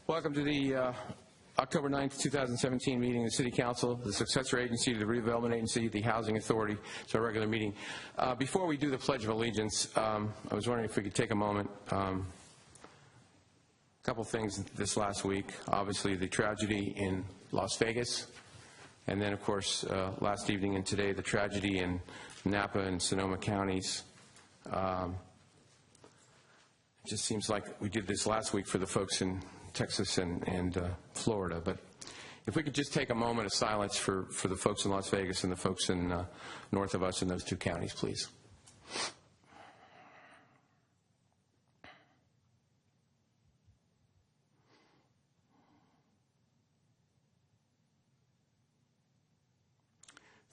Welcome to the October 9th, 2017 meeting of the City Council, the successor agency to the Redevelopment Agency, the Housing Authority. It's our regular meeting. Before we do the Pledge of Allegiance, I was wondering if we could take a moment. A couple things this last week. Obviously, the tragedy in Las Vegas, and then, of course, last evening and today, the tragedy in Napa and Sonoma counties. It just seems like we did this last week for the folks in Texas and Florida. But if we could just take a moment of silence for the folks in Las Vegas and the folks in north of us in those two counties, please.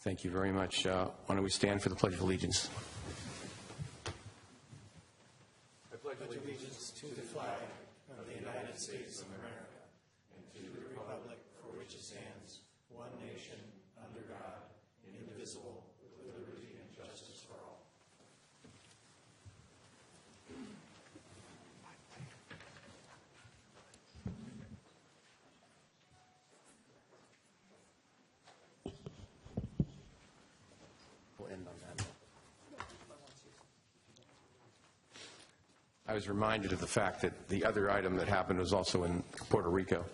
Thank you very much. Why don't we stand for the Pledge of Allegiance? I pledge allegiance to the flag of the United States of America and to the republic for which it stands, one nation, under God, indivisible, with liberty and justice for all. We'll end on that. I was reminded of the fact that the other item that happened was also in Puerto Rico.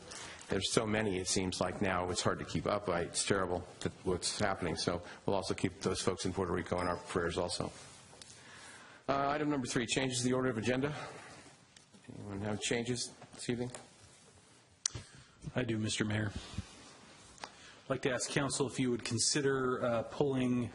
There's so many, it seems like now, it's hard to keep up. It's terrible what's happening. So we'll also keep those folks in Puerto Rico in our prayers also. Item number 3, changes to the order of agenda. Anyone have changes this evening? I do, Mr. Mayor. I'd like to ask council if you would consider pulling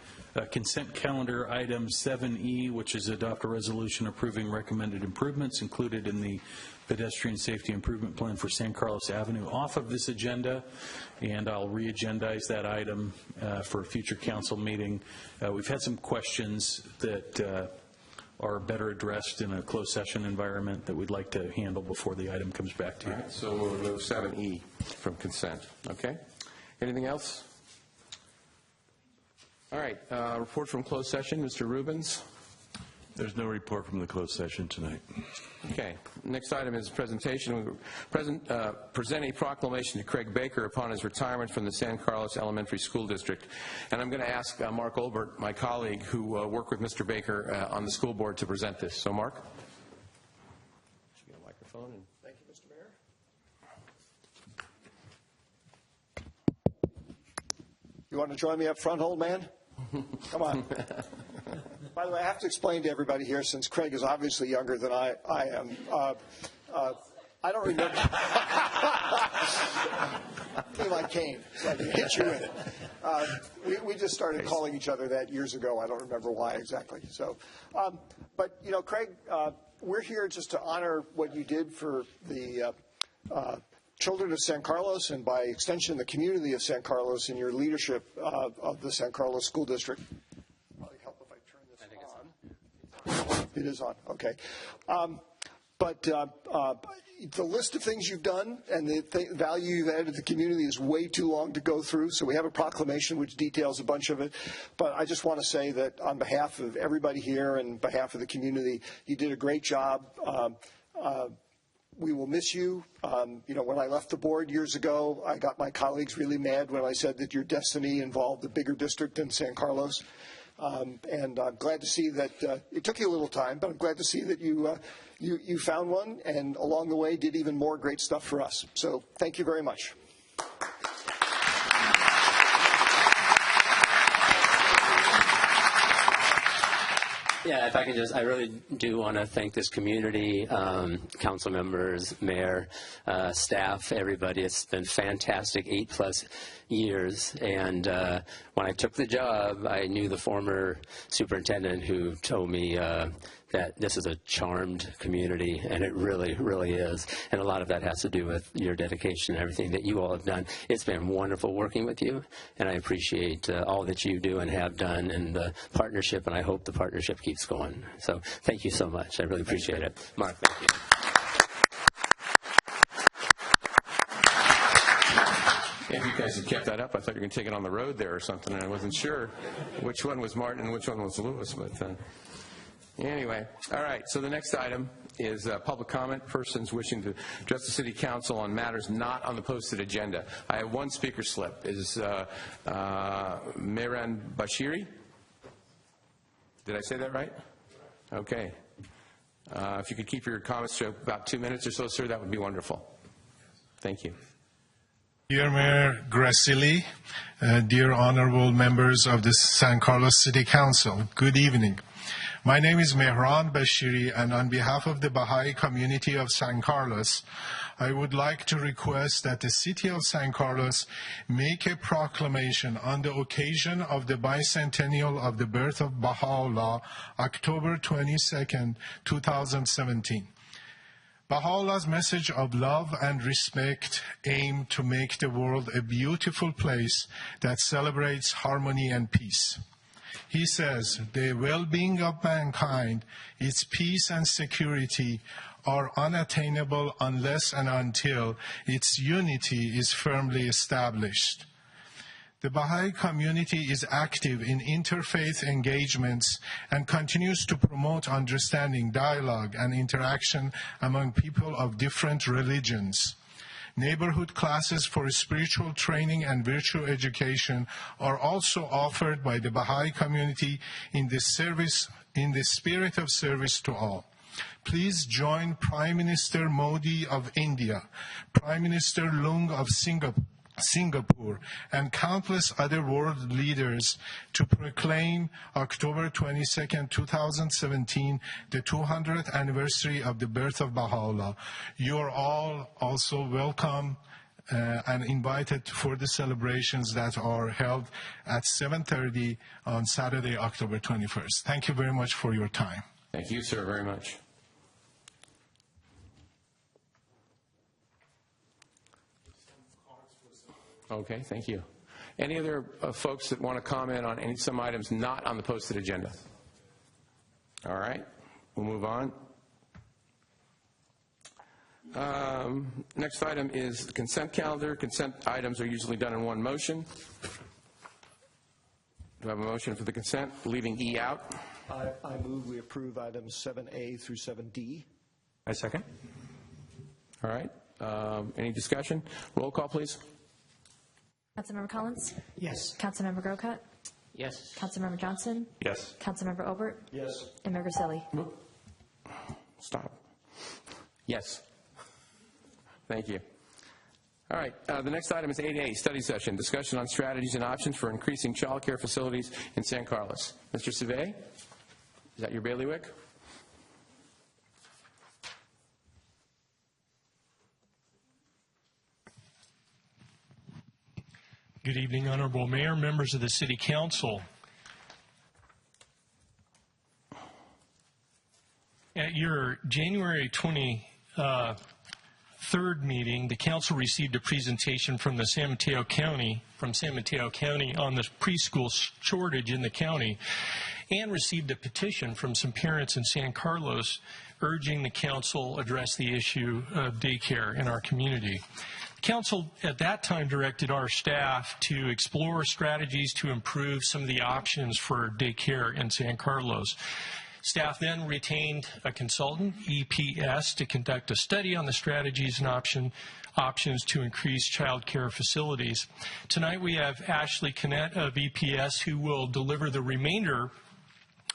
consent calendar item 7E, which is adopt a resolution approving recommended improvements included in the pedestrian safety improvement plan for San Carlos Avenue, off of this agenda, and I'll re-agendize that item for a future council meeting. We've had some questions that are better addressed in a closed session environment that we'd like to handle before the item comes back to you. All right, so we'll remove 7E from consent. Okay? Anything else? All right, report from closed session, Mr. Rubens. There's no report from the closed session tonight. Okay, next item is presentation. Present a proclamation to Craig Baker upon his retirement from the San Carlos Elementary School District. And I'm going to ask Mark Olbert, my colleague, who worked with Mr. Baker on the school board, to present this. So, Mark? Should get a microphone. And thank you, Mr. Mayor. You want to join me up front, old man? Come on. By the way, I have to explain to everybody here, since Craig is obviously younger than I am. I don't remember. Eli Kane, so I can hit you with it. We just started calling each other that years ago. I don't remember why exactly. So, but you know, Craig, we're here just to honor what you did for the children of San Carlos, and by extension, the community of San Carlos, in your leadership of the San Carlos School District. Probably help if I turn this on. It is on. Okay. But the list of things you've done and the value you've added to the community is way too long to go through. So we have a proclamation which details a bunch of it. But I just want to say that on behalf of everybody here and behalf of the community, you did a great job. We will miss you. You know, when I left the board years ago, I got my colleagues really mad when I said that your destiny involved a bigger district than San Carlos. And I'm glad to see that it took you a little time, but I'm glad to see that you found one, and along the way did even more great stuff for us. So thank you very much. Yeah, if I can just, I really do want to thank this community, council members, mayor, staff, everybody. It's been fantastic, 8+ years. And when I took the job, I knew the former superintendent who told me that this is a charmed community, and it really, really is. And a lot of that has to do with your dedication and everything that you all have done. It's been wonderful working with you, and I appreciate all that you do and have done, and the partnership, and I hope the partnership keeps going. So thank you so much. I really appreciate it. Mark, thank you. If you guys had kept that up, I thought you were going to take it on the road there or something, and I wasn't sure which one was Martin and which one was Lewis. But Anyway, all right, so the next item is public comment, persons wishing to address the city council on matters not on the posted agenda. I have one speaker slip. Is Mehran Bashiri? Did I say that right? Okay. If you could keep your comments to about 2 minutes or so, sir, that would be wonderful. Thank you. Dear Mayor Gracilli, dear honorable members of the San Carlos City Council, good evening. My name is Mehran Bashiri, and on behalf of the Baha'i community of San Carlos, I would like to request that the city of San Carlos make a proclamation on the occasion of the bicentennial of the birth of Baha'u'llah, October 22nd, 2017. Baha'u'llah's message of love and respect aimed to make the world a beautiful place that celebrates harmony and peace. He says, the well-being of mankind, its peace and security are unattainable unless and until its unity is firmly established. The Baha'i community is active in interfaith engagements and continues to promote understanding, dialogue, and interaction among people of different religions. Neighborhood classes for spiritual training and virtual education are also offered by the Baha'i community in the spirit of service to all. Please join Prime Minister Modi of India, Prime Minister Lung of Singapore, and countless other world leaders to proclaim October 22nd, 2017, the 200th anniversary of the birth of Baha'u'llah. You are all also welcome and invited for the celebrations that are held at 7:30 on Saturday, October 21st. Thank you very much for your time. Thank you, sir, very much. Okay, thank you. Any other folks that want to comment on some items not on the posted agenda? All right, we'll move on. Next item is the consent calendar. Consent items are usually done in one motion. Do I have a motion for the consent, leaving E out? I move we approve items 7A through 7D. I second. All right, any discussion? Roll call, please. Councilmember Collins? Yes. Councilmember Grocott? Yes. Councilmember Johnson? Yes. Councilmember Obert? Yes. And Mayor Grisilli? Stop. Yes. Thank you. All right, the next item is 8A, study session, discussion on strategies and options for increasing child care facilities in San Carlos. Mr. Seve, is that your bailiwick? Good evening, Honorable Mayor, members of the City Council. At your January 23rd meeting, the Council received a presentation from San Mateo County on the preschool shortage in the county, and received a petition from some parents in San Carlos urging the Council address the issue of daycare in our community. Council at that time directed our staff to explore strategies to improve some of the options for daycare in San Carlos. Staff then retained a consultant, EPS, to conduct a study on the strategies and options to increase child care facilities. Tonight we have Ashley Kinnett of EPS who will deliver the remainder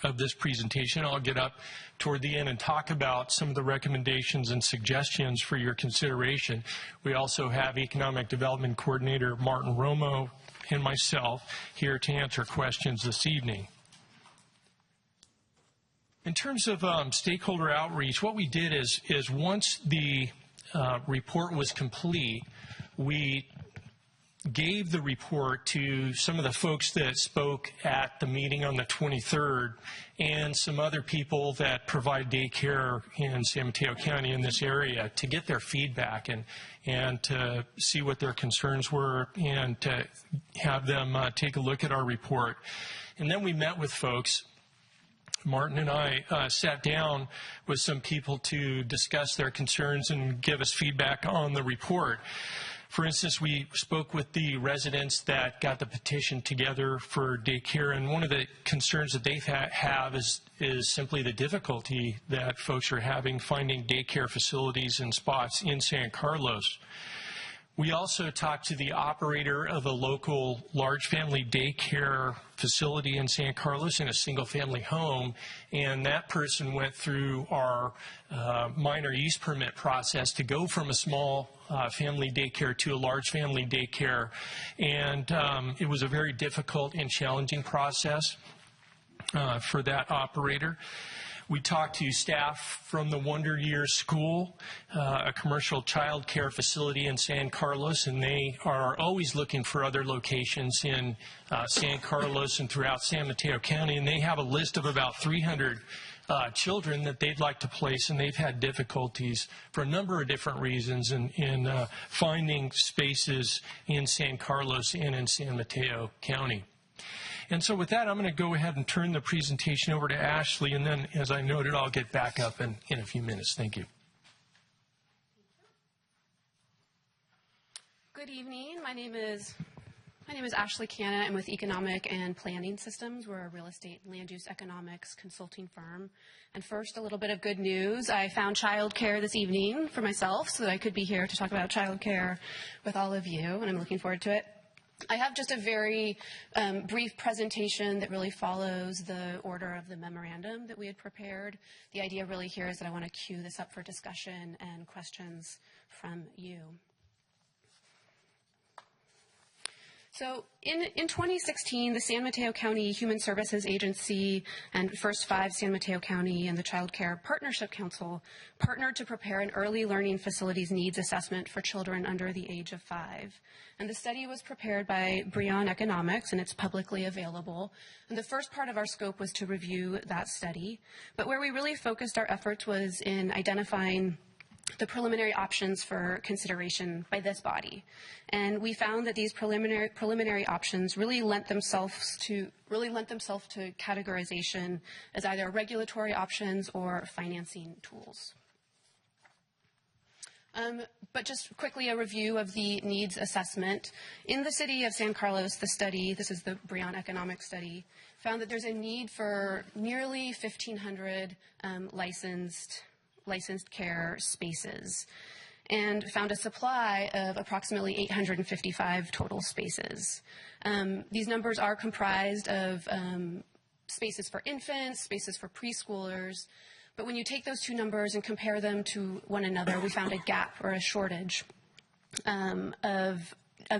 of this presentation. I'll get up toward the end and talk about some of the recommendations and suggestions for your consideration. We also have Economic Development Coordinator Martin Romo and myself here to answer questions this evening. In terms of stakeholder outreach, what we did is once the report was complete, we gave the report to some of the folks that spoke at the meeting on the 23rd and some other people that provide daycare in San Mateo County in this area to get their feedback and to see what their concerns were and to have them take a look at our report. And then we met with folks. Martin and I sat down with some people to discuss their concerns and give us feedback on the report. For instance, we spoke with the residents that got the petition together for daycare, and one of the concerns that they have is simply the difficulty that folks are having finding daycare facilities and spots in San Carlos. We also talked to the operator of a local large family daycare facility in San Carlos in a single family home, and that person went through our minor use permit process to go from a small family daycare to a large family daycare, and it was a very difficult and challenging process for that operator. We talked to staff from the Wonder Years School, a commercial child care facility in San Carlos, and they are always looking for other locations in San Carlos and throughout San Mateo County, and they have a list of about 300 children that they'd like to place, and they've had difficulties for a number of different reasons in finding spaces in San Carlos and in San Mateo County. And so with that, I'm going to go ahead and turn the presentation over to Ashley, and then, as I noted, I'll get back up in a few minutes. Thank you. Good evening. My name is Ashley Canna. I'm with Economic and Planning Systems. We're a real estate and land use economics consulting firm. And first, a little bit of good news. I found childcare this evening for myself so that I could be here to talk about childcare with all of you, and I'm looking forward to it. I have just a very brief presentation that really follows the order of the memorandum that we had prepared. The idea really here is that I want to queue this up for discussion and questions from you. So in 2016, the San Mateo County Human Services Agency and First Five San Mateo County and the Child Care Partnership Council partnered to prepare an early learning facilities needs assessment for children under the age of 5. And the study was prepared by Breon Economics, and it's publicly available. And the first part of our scope was to review that study. But where we really focused our efforts was in identifying the preliminary options for consideration by this body. And we found that these preliminary options really lent themselves to categorization as either regulatory options or financing tools. But just quickly a review of the needs assessment. In the city of San Carlos, the study, this is the Breon Economic study, found that there's a need for nearly 1,500 licensed care spaces, and found a supply of approximately 855 total spaces. These numbers are comprised of spaces for infants, spaces for preschoolers, but when you take those two numbers and compare them to one another, we found a gap or a shortage of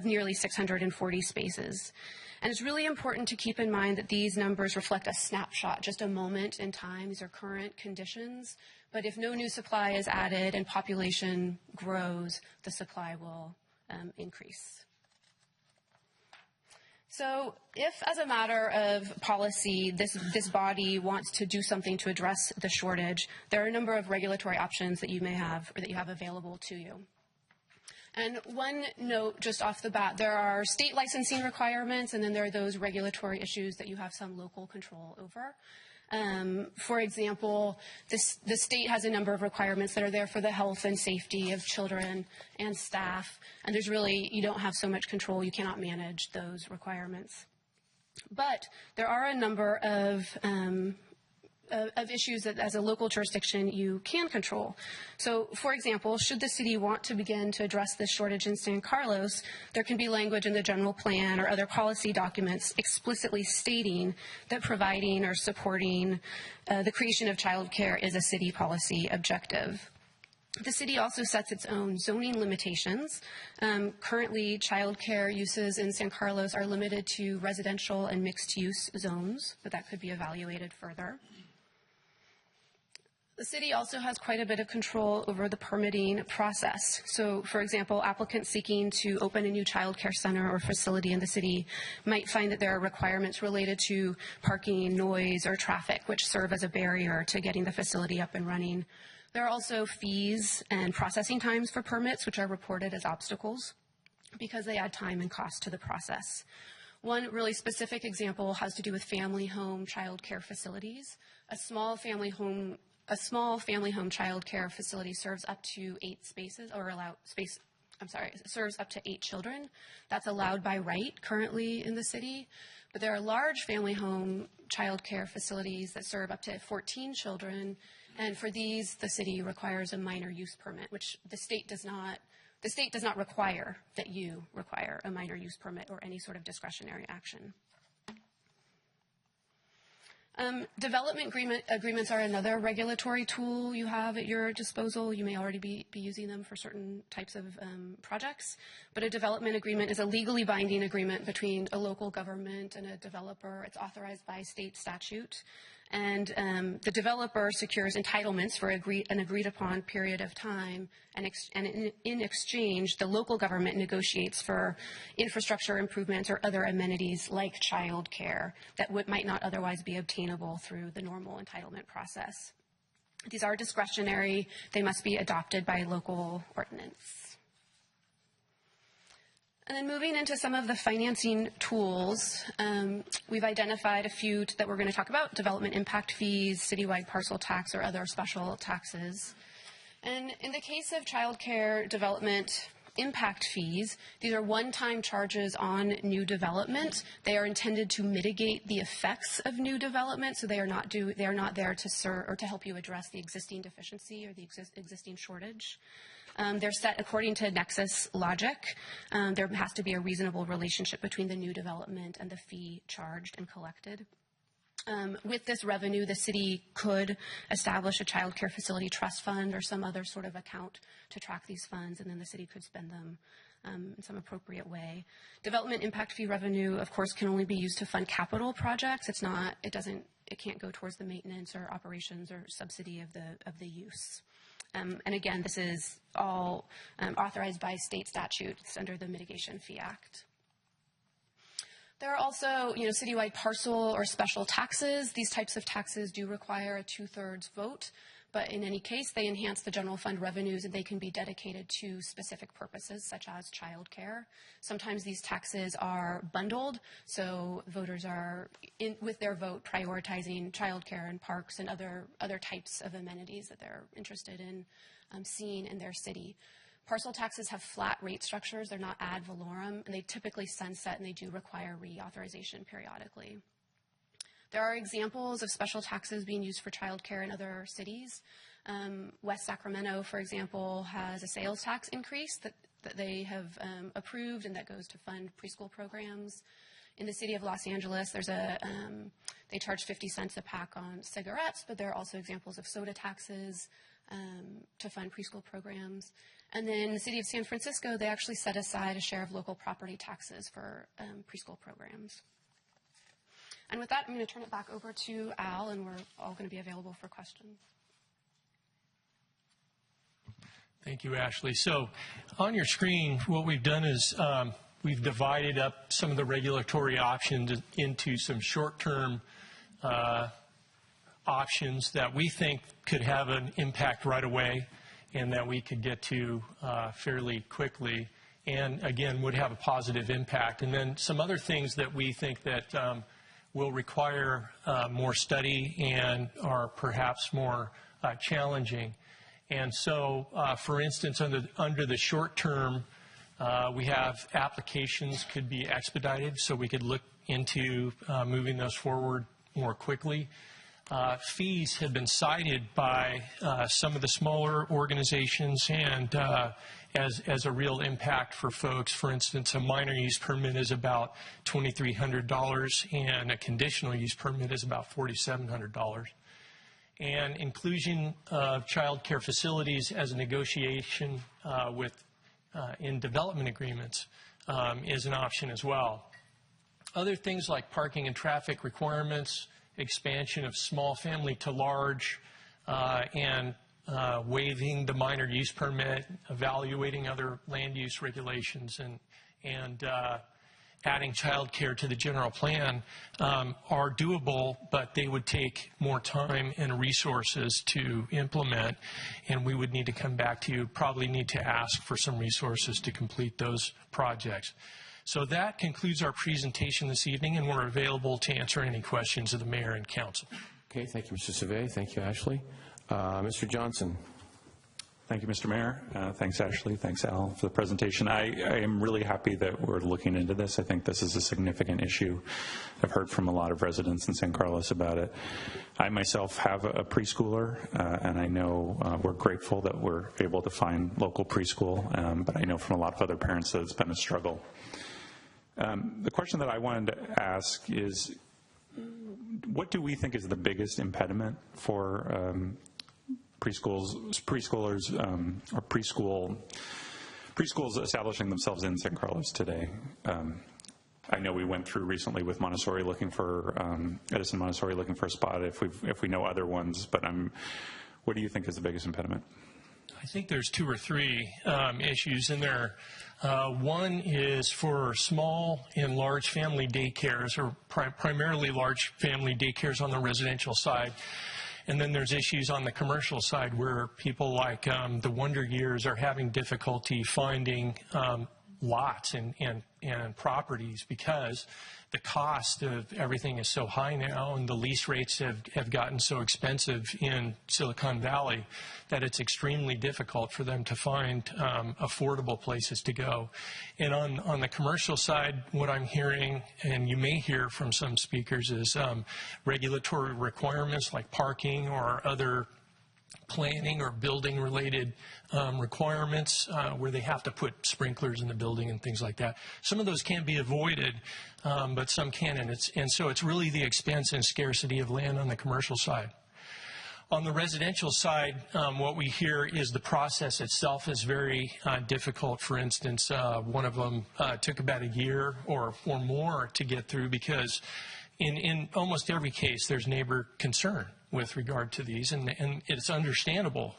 nearly 640 spaces. And it's really important to keep in mind that these numbers reflect a snapshot, just a moment in time. These are current conditions. But if no new supply is added and population grows, the supply will increase. So if, as a matter of policy, this body wants to do something to address the shortage, there are a number of regulatory options that you may have or that you have available to you. And one note just off the bat, there are state licensing requirements, and then there are those regulatory issues that you have some local control over. For example, the state has a number of requirements that are there for the health and safety of children and staff, and you don't have so much control, you cannot manage those requirements. But there are a number of issues that as a local jurisdiction you can control. So, for example, should the city want to begin to address this shortage in San Carlos, there can be language in the general plan or other policy documents explicitly stating that providing or supporting the creation of child care is a city policy objective. The city also sets its own zoning limitations. Currently, child care uses in San Carlos are limited to residential and mixed-use zones, but that could be evaluated further. The city also has quite a bit of control over the permitting process. So, for example, applicants seeking to open a new child care center or facility in the city might find that there are requirements related to parking, noise, or traffic, which serve as a barrier to getting the facility up and running. There are also fees and processing times for permits, which are reported as obstacles because they add time and cost to the process. One really specific example has to do with family home child care facilities. A small family home child care facility serves up to 8 spaces, or serves up to 8 children. That's allowed by right currently in the city. But there are large family home child care facilities that serve up to 14 children. And for these, the city requires a minor use permit, which the state does not require that you require a minor use permit or any sort of discretionary action. Development agreements are another regulatory tool you have at your disposal. You may already be using them for certain types of projects, but a development agreement is a legally binding agreement between a local government and a developer. It's authorized by state statute, and the developer secures entitlements for an agreed-upon period of time, and in exchange, the local government negotiates for infrastructure improvements or other amenities like child care that might not otherwise be obtainable through the normal entitlement process. These are discretionary. They must be adopted by local ordinance. And then moving into some of the financing tools, we've identified a few that we're going to talk about: development impact fees, citywide parcel tax, or other special taxes. And in the case of child care development impact fees, these are one-time charges on new development. They are intended to mitigate the effects of new development, so they are not there to serve or to help you address the existing deficiency or the existing shortage. They're set according to Nexus logic. There has to be a reasonable relationship between the new development and the fee charged and collected. With this revenue, the city could establish a child care facility trust fund or some other sort of account to track these funds, and then the city could spend them in some appropriate way. Development impact fee revenue, of course, can only be used to fund capital projects. It can't go towards the maintenance or operations or subsidy of the use. And again, this is all authorized by state statutes under the Mitigation Fee Act. There are also, citywide parcel or special taxes. These types of taxes do require a 2/3 vote, but in any case, they enhance the general fund revenues and they can be dedicated to specific purposes, such as child care. Sometimes these taxes are bundled, so voters are, with their vote, prioritizing child care and parks and other types of amenities that they're interested in seeing in their city. Parcel taxes have flat rate structures. They're not ad valorem, and they typically sunset, and they do require reauthorization periodically. There are examples of special taxes being used for child care in other cities. West Sacramento, for example, has a sales tax increase that they have approved and that goes to fund preschool programs. In the city of Los Angeles, they charge 50 cents a pack on cigarettes, but there are also examples of soda taxes to fund preschool programs. And then in the city of San Francisco, they actually set aside a share of local property taxes for preschool programs. And with that, I'm going to turn it back over to Al, and we're all going to be available for questions. Thank you, Ashley. So on your screen, what we've done is we've divided up some of the regulatory options into some short-term options that we think could have an impact right away and that we could get to fairly quickly, and again would have a positive impact. And then some other things that we think that will require more study and are perhaps more challenging. And so, for instance, under the short term, we have applications could be expedited, so we could look into moving those forward more quickly. Fees have been cited by some of the smaller organizations and as a real impact for folks. For instance, a minor use permit is about $2,300 and a conditional use permit is about $4,700. And inclusion of child care facilities as a negotiation in development agreements is an option as well. Other things like parking and traffic requirements, expansion of small family to large, and waiving the minor use permit, evaluating other land use regulations, and adding child care to the general plan are doable, but they would take more time and resources to implement, and we would need to come back to you, probably need to ask for some resources to complete those projects. So that concludes our presentation this evening, and we're available to answer any questions of the mayor and council. Okay, thank you, Mr. Savay. Thank you, Ashley. Mr. Johnson. Thank you, Mr. Mayor. Thanks, Ashley. Thanks, Al, for the presentation. I am really happy that we're looking into this. I think this is a significant issue. I've heard from a lot of residents in San Carlos about it. I myself have a preschooler, and I know we're grateful that we're able to find local preschool, but I know from a lot of other parents that it's been a struggle. The question that I wanted to ask is, what do we think is the biggest impediment for preschoolers or preschools establishing themselves in San Carlos today? I know we went through recently with Montessori looking for Edison Montessori looking for a spot. If we know other ones, but what do you think is the biggest impediment? I think there's 2 or 3 issues in there. One is for small and large family daycares, or primarily large family daycares on the residential side. And then there's issues on the commercial side where people like the Wonder Years are having difficulty finding lots and properties because the cost of everything is so high now, and the lease rates have gotten so expensive in Silicon Valley that it's extremely difficult for them to find affordable places to go. And on the commercial side, what I'm hearing, and you may hear from some speakers, is regulatory requirements like parking or other planning or building related requirements where they have to put sprinklers in the building and things like that. Some of those can be avoided, but some can, and so it's really the expense and scarcity of land on the commercial side. On the residential side, what we hear is the process itself is very difficult. For instance, one of them took about a year or more to get through because in almost every case there's neighbor concern with regard to these, and it's understandable.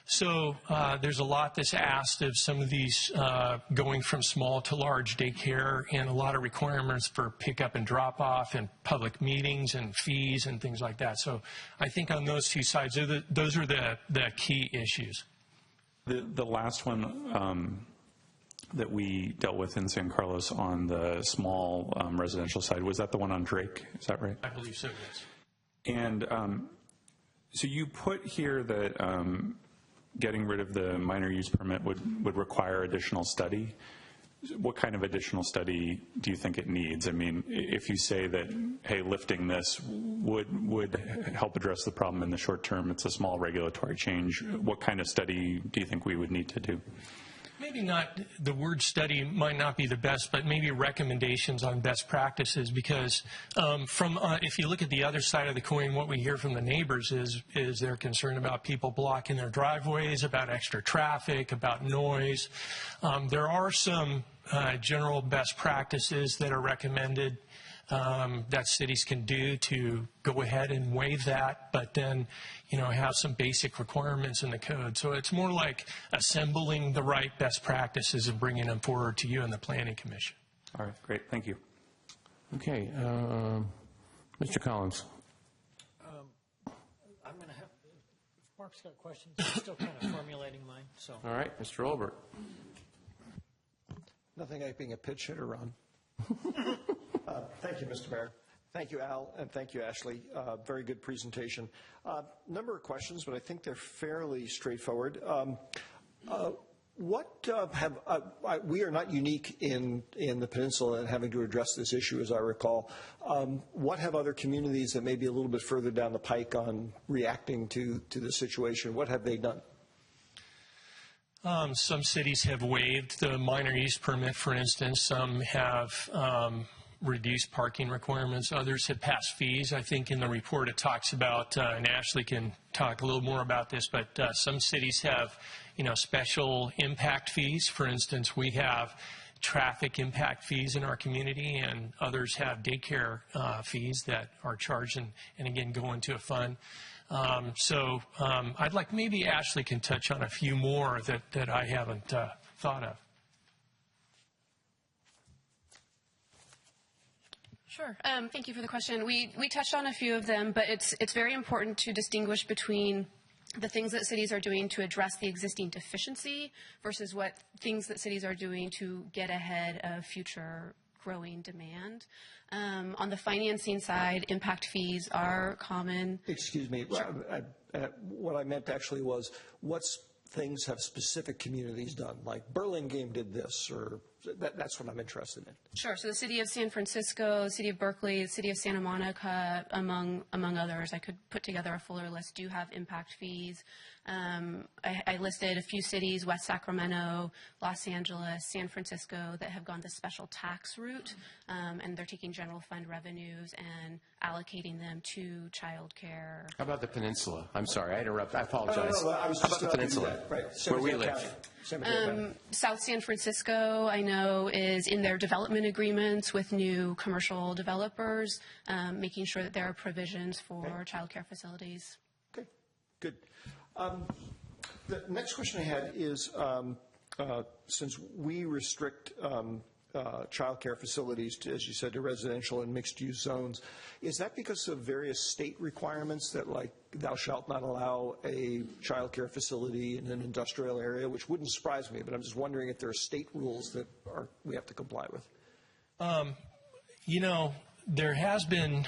So there's a lot that's asked of some of these going from small to large daycare, and a lot of requirements for pickup and drop off and public meetings and fees and things like that. So I think on those 2 sides, those are the key issues. The last one that we dealt with in San Carlos on the small residential side, was that the one on Drake? Is that right? I believe so, yes. And so you put here that getting rid of the minor use permit would require additional study. What kind of additional study do you think it needs? I mean, if you say that, hey, lifting this would help address the problem in the short term, it's a small regulatory change, what kind of study do you think we would need to do? Maybe not, the word study might not be the best, but maybe recommendations on best practices, because if you look at the other side of the coin, what we hear from the neighbors is they're concerned about people blocking their driveways, about extra traffic, about noise. There are some general best practices that are recommended that cities can do to go ahead and waive that, but then, have some basic requirements in the code. So it's more like assembling the right best practices and bringing them forward to you and the Planning Commission. All right, great, thank you. Okay, Mr. Collins. I'm going to have, if Mark's got questions, I'm still kind of formulating mine. So. All right, Mr. Olbert. Nothing like being a pitch hitter, Ron. Thank you, Mr. Mayor. Thank you, Al, and thank you, Ashley. Very good presentation. Number of questions, but I think they're fairly straightforward. We are not unique in the peninsula in having to address this issue, as I recall. What have other communities that may be a little bit further down the pike on reacting to the situation? What have they done? Some cities have waived the minor use permit, for instance. Some have reduced parking requirements. Others have passed fees. I think in the report it talks about, and Ashley can talk a little more about this, but some cities have, special impact fees. For instance, we have traffic impact fees in our community, and others have daycare fees that are charged and again go into a fund. So I'd like maybe Ashley can touch on a few more that I haven't thought of. Sure. Thank you for the question. We touched on a few of them, but it's very important to distinguish between the things that cities are doing to address the existing deficiency versus what things that cities are doing to get ahead of future growing demand. On the financing side, impact fees are common. Excuse me. Sure. What I meant actually was, things have specific communities done, like Burlingame did this, or that's what I'm interested in. Sure. So the city of San Francisco, the city of Berkeley, the city of Santa Monica, among others, I could put together a fuller list, do have impact fees. I listed a few cities, West Sacramento, Los Angeles, San Francisco, that have gone the special tax route, and they're taking general fund revenues and allocating them to child care. How about the peninsula? I'm sorry, I interrupted. I apologize. No, I was How just about the peninsula, right. where we San Mateo live? County. San Mateo County. South San Francisco, I know, is in their development agreements with new commercial developers, making sure that there are provisions for child care facilities. Okay, good. The next question I had is, since we restrict child care facilities, to, as you said, to residential and mixed-use zones, is that because of various state requirements that, like, thou shalt not allow a child care facility in an industrial area, which wouldn't surprise me, but I'm just wondering if there are state rules that we have to comply with? You know, there has been,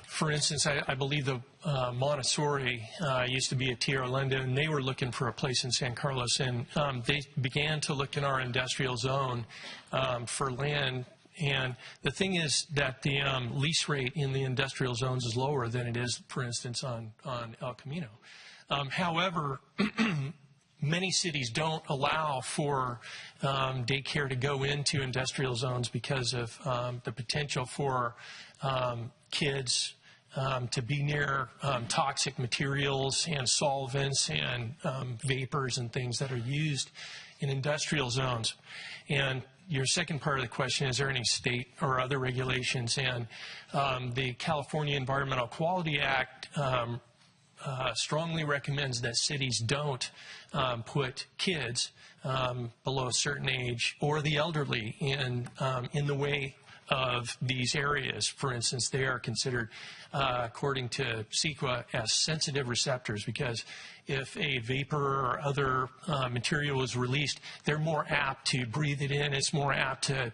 for instance, I believe the Montessori used to be at Tierra Linda, and they were looking for a place in San Carlos, and they began to look in our industrial zone for land. And the thing is that the lease rate in the industrial zones is lower than it is, for instance, on El Camino. However, many cities don't allow for daycare to go into industrial zones because of the potential for kids to be near toxic materials and solvents and vapors and things that are used in industrial zones. And your second part of the question, is there any state or other regulations? And the California Environmental Quality Act strongly recommends that cities don't put kids below a certain age or the elderly in the way of these areas. For instance, they are considered, according to CEQA, as sensitive receptors, because if a vapor or other material is released, they're more apt to breathe it in. It's more apt to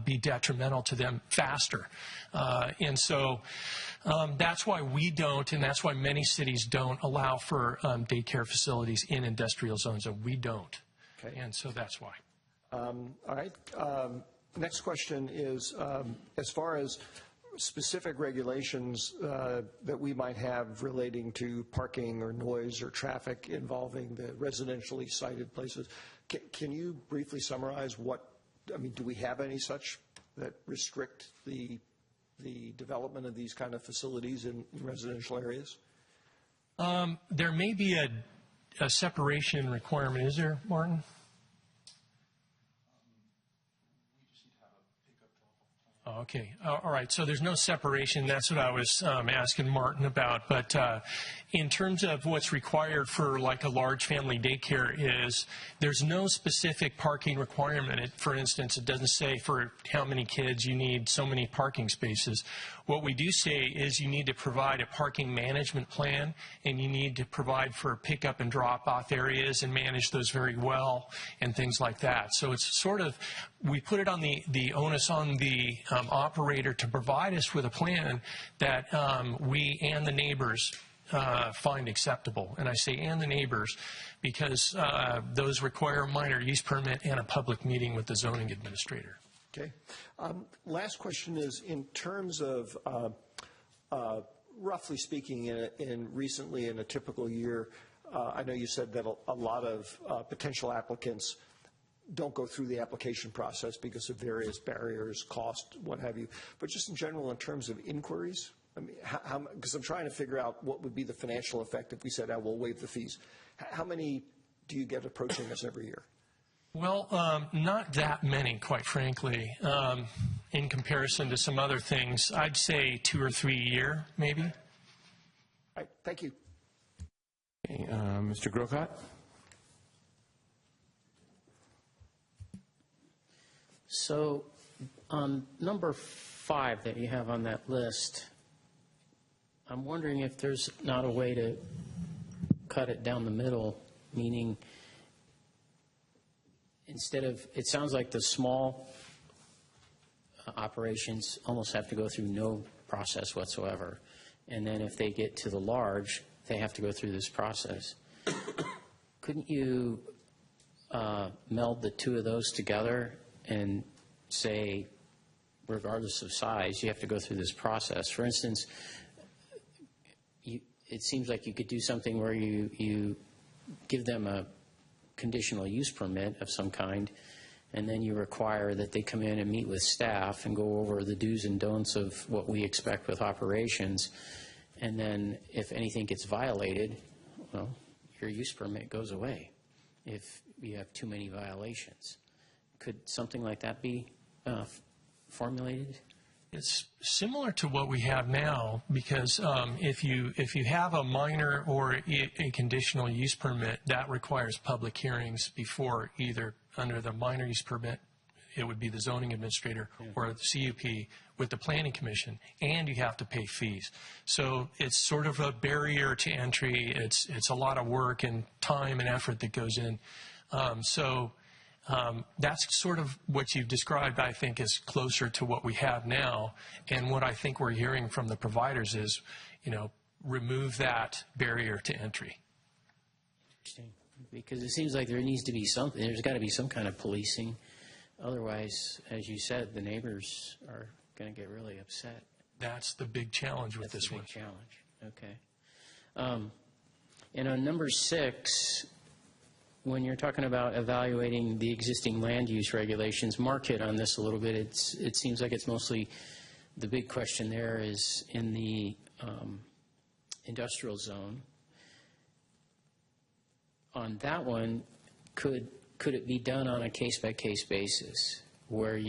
be detrimental to them faster. And so that's why we don't, and that's why many cities don't allow for daycare facilities in industrial zones, and we don't. Okay. And so that's why. All right. Next question is, as far as specific regulations that we might have relating to parking or noise or traffic involving the residentially sited places, can you briefly summarize do we have any such that restrict the development of these kind of facilities in residential areas? There may be a separation requirement. Is there, Martin? Okay. All right. So there's no separation. That's what I was asking Martin about. But in terms of what's required for like a large family daycare is there's no specific parking requirement. For instance, it doesn't say for how many kids you need so many parking spaces. What we do say is you need to provide a parking management plan, and you need to provide for pickup and drop-off areas and manage those very well and things like that. So it's sort of, we put it on the onus on the operator to provide us with a plan that we and the neighbors find acceptable. And I say and the neighbors because those require a minor use permit and a public meeting with the zoning administrator. Okay. Last question is, in terms of, roughly speaking, recently in a typical year, I know you said that a lot of potential applicants don't go through the application process because of various barriers, cost, what have you. But just in general, in terms of inquiries, I mean, because I'm trying to figure out what would be the financial effect if we said, we'll waive the fees. How many do you get approaching us every year? Well, not that many, quite frankly, in comparison to some other things. I'd say 2 or 3 a year, maybe. All right, thank you. Okay, Mr. Grocott? So on number 5 that you have on that list, I'm wondering if there's not a way to cut it down the middle, meaning instead of, it sounds like the small operations almost have to go through no process whatsoever. And then if they get to the large, they have to go through this process. Couldn't you meld the two of those together and say, regardless of size, you have to go through this process? For instance, it seems like you could do something where you give them a conditional use permit of some kind, and then you require that they come in and meet with staff and go over the do's and don'ts of what we expect with operations. And then if anything gets violated, well, your use permit goes away if you have too many violations. Could something like that be formulated? It's similar to what we have now, because if you have a minor or a conditional use permit, that requires public hearings before either under the minor use permit, it would be the zoning administrator, or the CUP with the planning commission, and you have to pay fees. So it's sort of a barrier to entry. It's a lot of work and time and effort that goes in. That's sort of what you've described, I think, is closer to what we have now. And what I think we're hearing from the providers is, remove that barrier to entry. Interesting. Because it seems like there needs to be something, there's got to be some kind of policing. Otherwise, as you said, the neighbors are going to get really upset. That's the big challenge with this one. That's the big challenge. Okay. And on number 6, when you're talking about evaluating the existing land use regulations, Mark hit on this a little bit. It seems like it's mostly, the big question there is in the industrial zone. On that one, could it be done on a case-by-case basis, where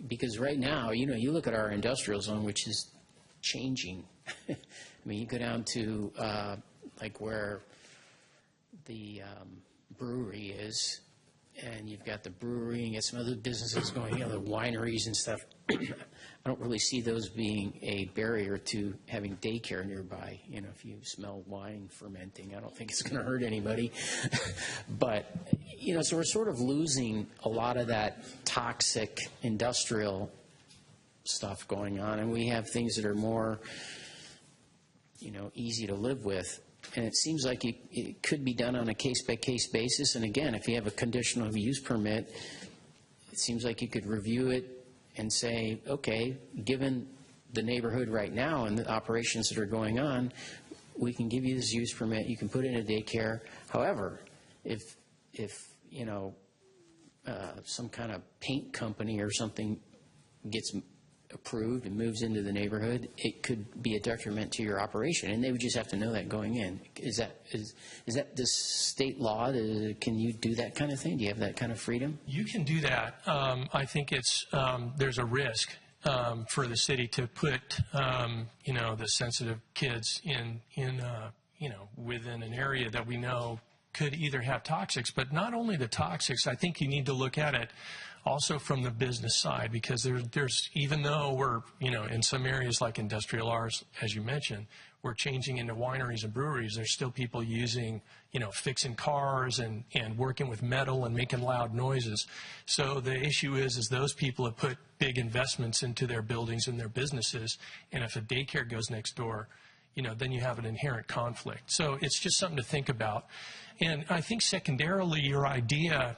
because right now, you look at our industrial zone, which is changing. I mean, you go down to like where the brewery is, and you've got the brewery and you got some other businesses going, the wineries and stuff. I don't really see those being a barrier to having daycare nearby. If you smell wine fermenting, I don't think it's going to hurt anybody. But, so we're sort of losing a lot of that toxic industrial stuff going on, and we have things that are more, easy to live with. And it seems like it could be done on a case-by-case basis. And again, if you have a conditional use permit, it seems like you could review it and say, okay, given the neighborhood right now and the operations that are going on, we can give you this use permit. You can put it in a daycare. However, if some kind of paint company or something gets approved and moves into the neighborhood, it could be a detriment to your operation, and they would just have to know that going in. Is that the state law? Can you do that kind of thing? Do you have that kind of freedom? You can do that. I think there's a risk for the city to put the sensitive kids in within an area that we know could either have toxics, but not only the toxics. I think you need to look at it also from the business side, because there's even though we're, in some areas like industrial R's, as you mentioned, we're changing into wineries and breweries, there's still people using, fixing cars and working with metal and making loud noises. So the issue is those people have put big investments into their buildings and their businesses, and if a daycare goes next door, then you have an inherent conflict. So it's just something to think about. And I think secondarily, your idea,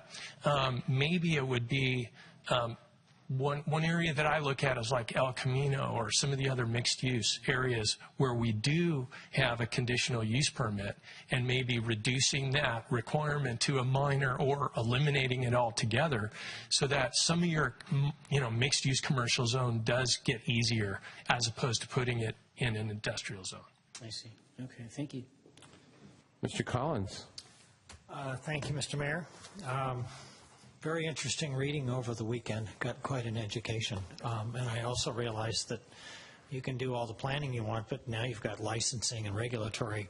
maybe it would be one area that I look at is like El Camino or some of the other mixed-use areas where we do have a conditional use permit, and maybe reducing that requirement to a minor or eliminating it altogether, so that some of your mixed-use commercial zone does get easier as opposed to putting it in an industrial zone. I see. Okay, thank you. Mr. Collins. Thank you, Mr. Mayor. Very interesting reading over the weekend. Got quite an education. And I also realized that you can do all the planning you want, but now you've got licensing and regulatory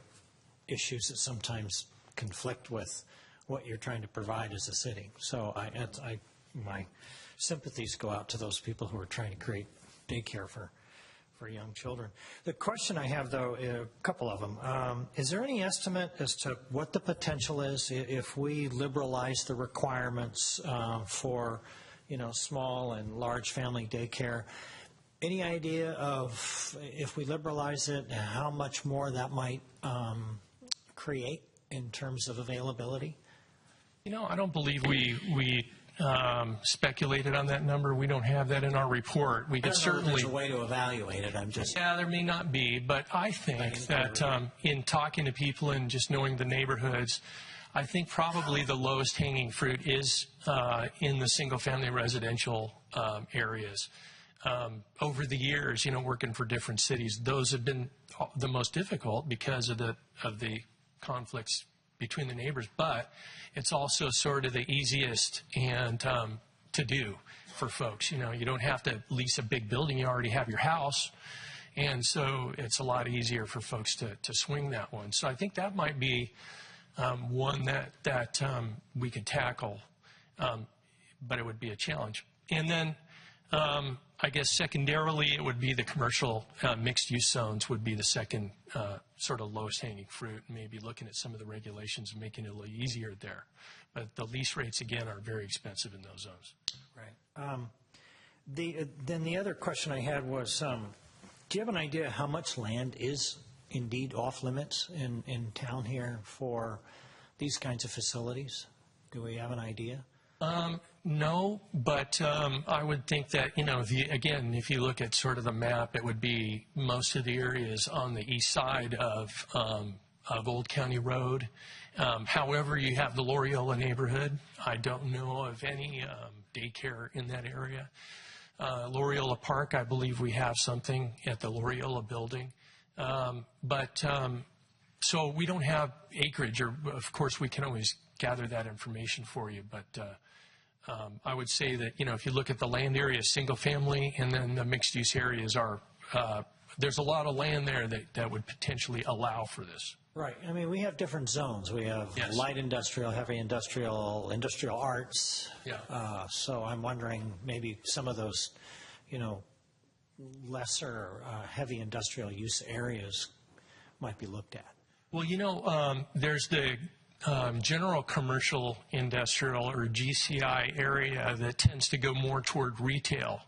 issues that sometimes conflict with what you're trying to provide as a city. So my sympathies go out to those people who are trying to create daycare for young children. The question I have, though, a couple of them. Is there any estimate as to what the potential is if we liberalize the requirements for, small and large family daycare? Any idea of, if we liberalize it, how much more that might create in terms of availability? You know, I don't believe we speculated on that number. We don't have that in our report. We could certainly. There's a way to evaluate it. I'm just. Yeah, there may not be, but I think that in talking to people and just knowing the neighborhoods, I think probably the lowest hanging fruit is in the single-family residential areas. Over the years, you know, working for different cities, those have been the most difficult because of the conflicts between the neighbors. But it's also sort of the easiest and to do for folks. You know, you don't have to lease a big building; you already have your house, and so it's a lot easier for folks to swing that one. So I think that might be one that we could tackle, but it would be a challenge. And then. I guess secondarily, it would be the commercial mixed-use zones would be the second sort of lowest hanging fruit, maybe looking at some of the regulations and making it a little easier there. But the lease rates, again, are very expensive in those zones. Right. Then the other question I had was, do you have an idea how much land is indeed off limits in town here for these kinds of facilities? Do we have an idea? No, but I would think that, you know, again, if you look at sort of the map, it would be most of the areas on the east side of Old County Road. However, you have the Loreola neighborhood. I don't know of any daycare in that area. Loreola Park, I believe we have something at the Loreola building. So we don't have acreage, or of course we can always gather that information for you, but I would say that, you know, if you look at the land area, single family, and then the mixed use areas are, there's a lot of land there that would potentially allow for this. Right. I mean, we have different zones. We have light industrial, heavy industrial, industrial arts. Yeah. So I'm wondering maybe some of those, you know, lesser heavy industrial use areas might be looked at. Well, you know, there's the general commercial industrial, or GCI, area that tends to go more toward retail.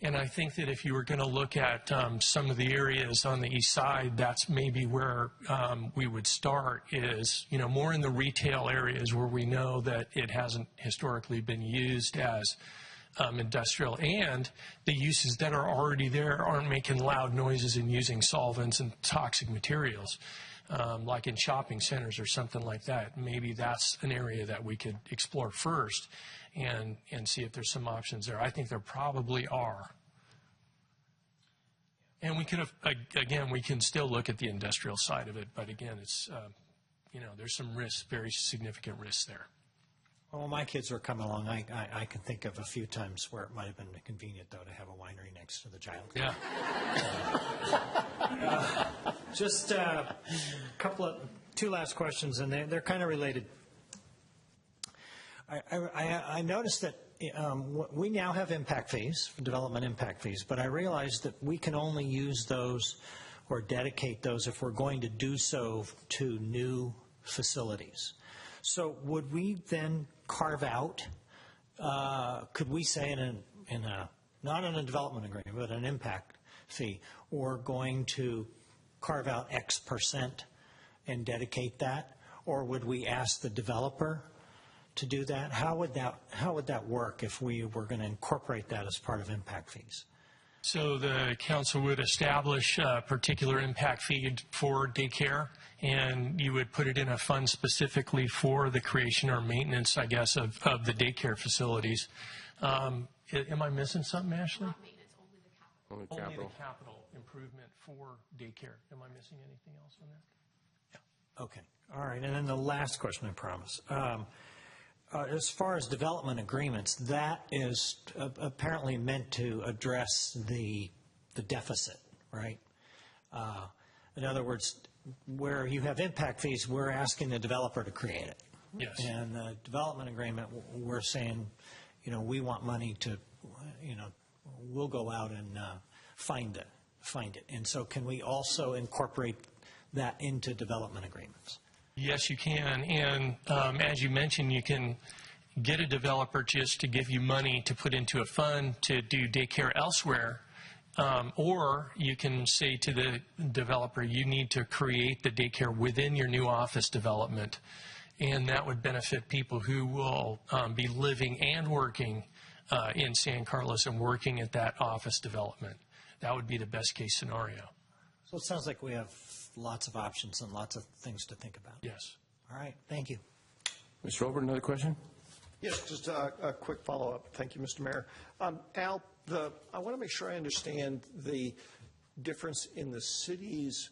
And I think that if you were going to look at some of the areas on the east side, that's maybe where we would start, is, you know, more in the retail areas where we know that it hasn't historically been used as industrial, and the uses that are already there aren't making loud noises and using solvents and toxic materials. Like in shopping centers or something like that. Maybe that's an area that we could explore first and see if there's some options there. I think there probably are. And we could have, again, we can still look at the industrial side of it, but again, it's, you know, there's some risks, very significant risks there. Well, my kids were coming along. I can think of a few times where it might have been convenient, though, to have a winery next to the child club. Yeah. Just two last questions, and they're kind of related. I noticed that we now have impact fees, development impact fees, but I realized that we can only use those or dedicate those if we're going to do so to new facilities. So would we then carve out, could we say in a not in a development agreement, but an impact fee, or going to carve out X percent and dedicate that? Or would we ask the developer to do that? How would that work if we were going to incorporate that as part of impact fees? So the council would establish a particular impact fee for daycare, and you would put it in a fund specifically for the creation or maintenance, I guess, of the daycare facilities. Am I missing something, Ashley? Not maintenance, only the capital. Only the capital improvement for daycare. Am I missing anything else on that? Yeah. Okay. All right. And then the last question, I promise. As far as development agreements, that is apparently meant to address the deficit, right? In other words, where you have impact fees, we're asking the developer to create it. Yes. And the development agreement, we're saying, you know, we want money to, you know, we'll go out and find it. And so can we also incorporate that into development agreements? Yes, you can. And as you mentioned, you can get a developer just to give you money to put into a fund to do daycare elsewhere. Or you can say to the developer, you need to create the daycare within your new office development. And that would benefit people who will be living and working in San Carlos and working at that office development. That would be the best case scenario. So it sounds like we have lots of options and lots of things to think about. Yes. All right, thank you. Mr. Olbert, another question? Yes, just a quick follow-up. Thank you, Mr. Mayor. Al, I want to make sure I understand the difference in the city's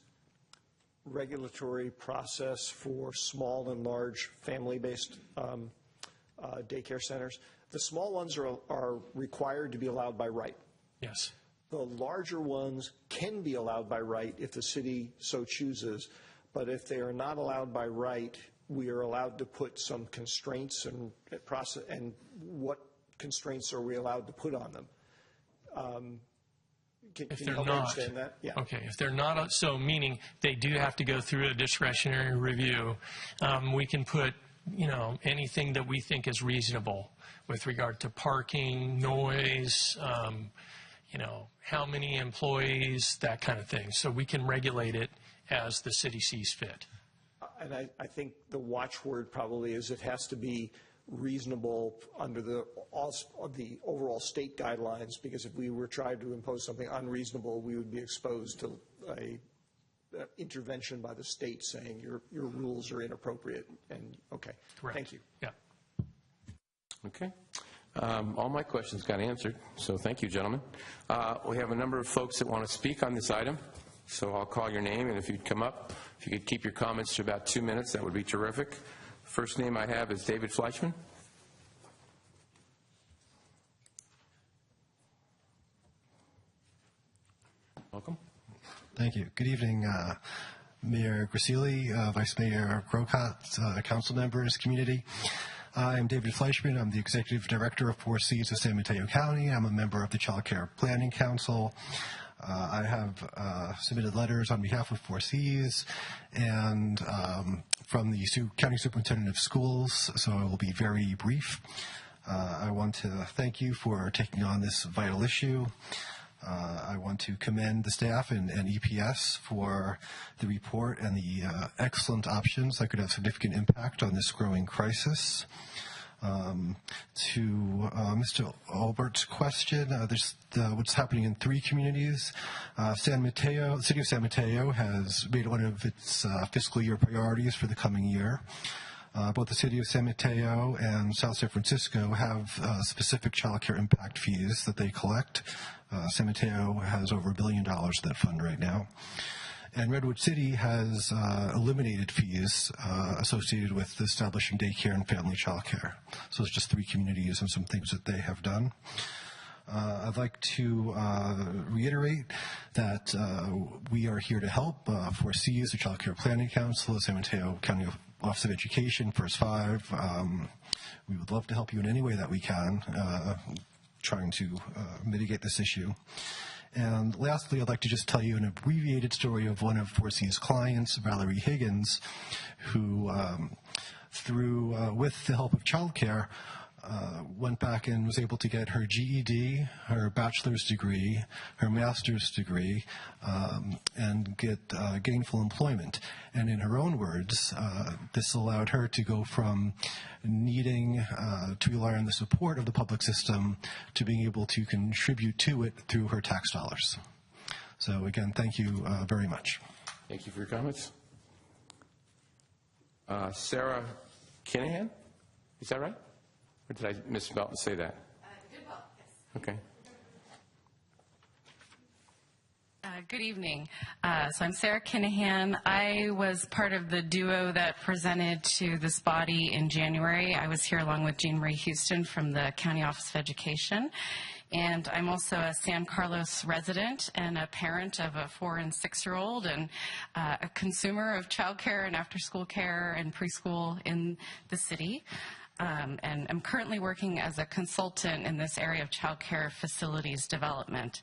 regulatory process for small and large family-based daycare centers. The small ones are required to be allowed by right. Yes. The larger ones can be allowed by right if the city so chooses, but if they are not allowed by right, we are allowed to put some constraints and process. And what constraints are we allowed to put on them? Can you help me understand that? Yeah. Okay. If they're not, so meaning they do have to go through a discretionary review. We can put, anything that we think is reasonable with regard to parking, noise, how many employees, that kind of thing. So we can regulate it as the city sees fit. And I think the watchword probably is it has to be reasonable under the overall state guidelines, because if we were trying to impose something unreasonable, we would be exposed to a intervention by the state saying your rules are inappropriate. And okay, correct. Thank you. Yeah. Okay. All my questions got answered, so thank you, gentlemen. We have a number of folks that want to speak on this item, so I'll call your name, and if you'd come up, if you could keep your comments to about 2 minutes, that would be terrific. First name I have is David Fleischman. Welcome. Thank you. Good evening, Mayor Gracili, Vice Mayor Grocott, council members, community. I'm David Fleischman. I'm the Executive Director of 4Cs of San Mateo County. I'm a member of the Child Care Planning Council. I have submitted letters on behalf of 4Cs and from the County Superintendent of Schools, so I will be very brief. I want to thank you for taking on this vital issue. I want to commend the staff and EPS for the report and the excellent options that could have significant impact on this growing crisis. To Mr. Albert's question, what's happening in 3 communities. San Mateo, the city of San Mateo has made one of its fiscal year priorities for the coming year. Both the city of San Mateo and South San Francisco have specific child care impact fees that they collect. San Mateo has over $1 billion in that fund right now. And Redwood City has eliminated fees associated with establishing daycare and family child care. So it's just 3 communities and some things that they have done. I'd like to reiterate that we are here to help. 4Cs, the Child Care Planning Council, the San Mateo County Office of Education, First 5. We would love to help you in any way that we can, trying to mitigate this issue. And lastly, I'd like to just tell you an abbreviated story of one of 4C's clients, Valerie Higgins, who, with the help of childcare, went back and was able to get her GED, her bachelor's degree, her master's degree, and get gainful employment. And in her own words, this allowed her to go from needing to rely on the support of the public system to being able to contribute to it through her tax dollars. So again, thank you very much. Thank you for your comments. Sarah Kinahan, is that right? Or did I misspell and say that? Goodwill, yes. Okay. Good evening. So I'm Sarah Kinahan. I was part of the duo that presented to this body in January. I was here along with Jean Marie Houston from the County Office of Education. And I'm also a San Carlos resident and a parent of a 4- and 6-year-old and a consumer of childcare and after-school care and preschool in the city. And I'm currently working as a consultant in this area of child care facilities development.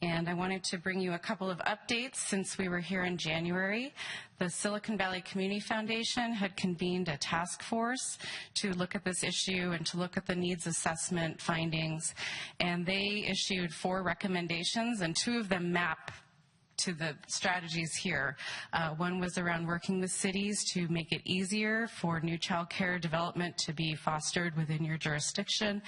And I wanted to bring you a couple of updates since we were here in January. The Silicon Valley Community Foundation had convened a task force to look at this issue and to look at the needs assessment findings. And they issued 4 recommendations, and 2 of them map to the strategies here. One was around working with cities to make it easier for new child care development to be fostered within your jurisdiction.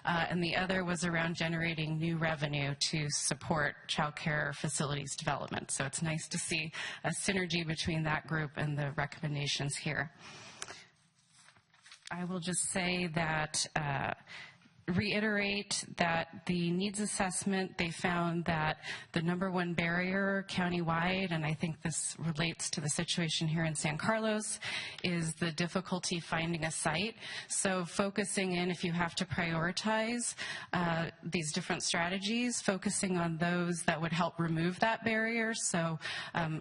And the other was around generating new revenue to support child care facilities development. So it's nice to see a synergy between that group and the recommendations here. I will just say that reiterate that the needs assessment, they found that the #1 barrier countywide, and I think this relates to the situation here in San Carlos, is the difficulty finding a site. So focusing in, if you have to prioritize these different strategies, focusing on those that would help remove that barrier. So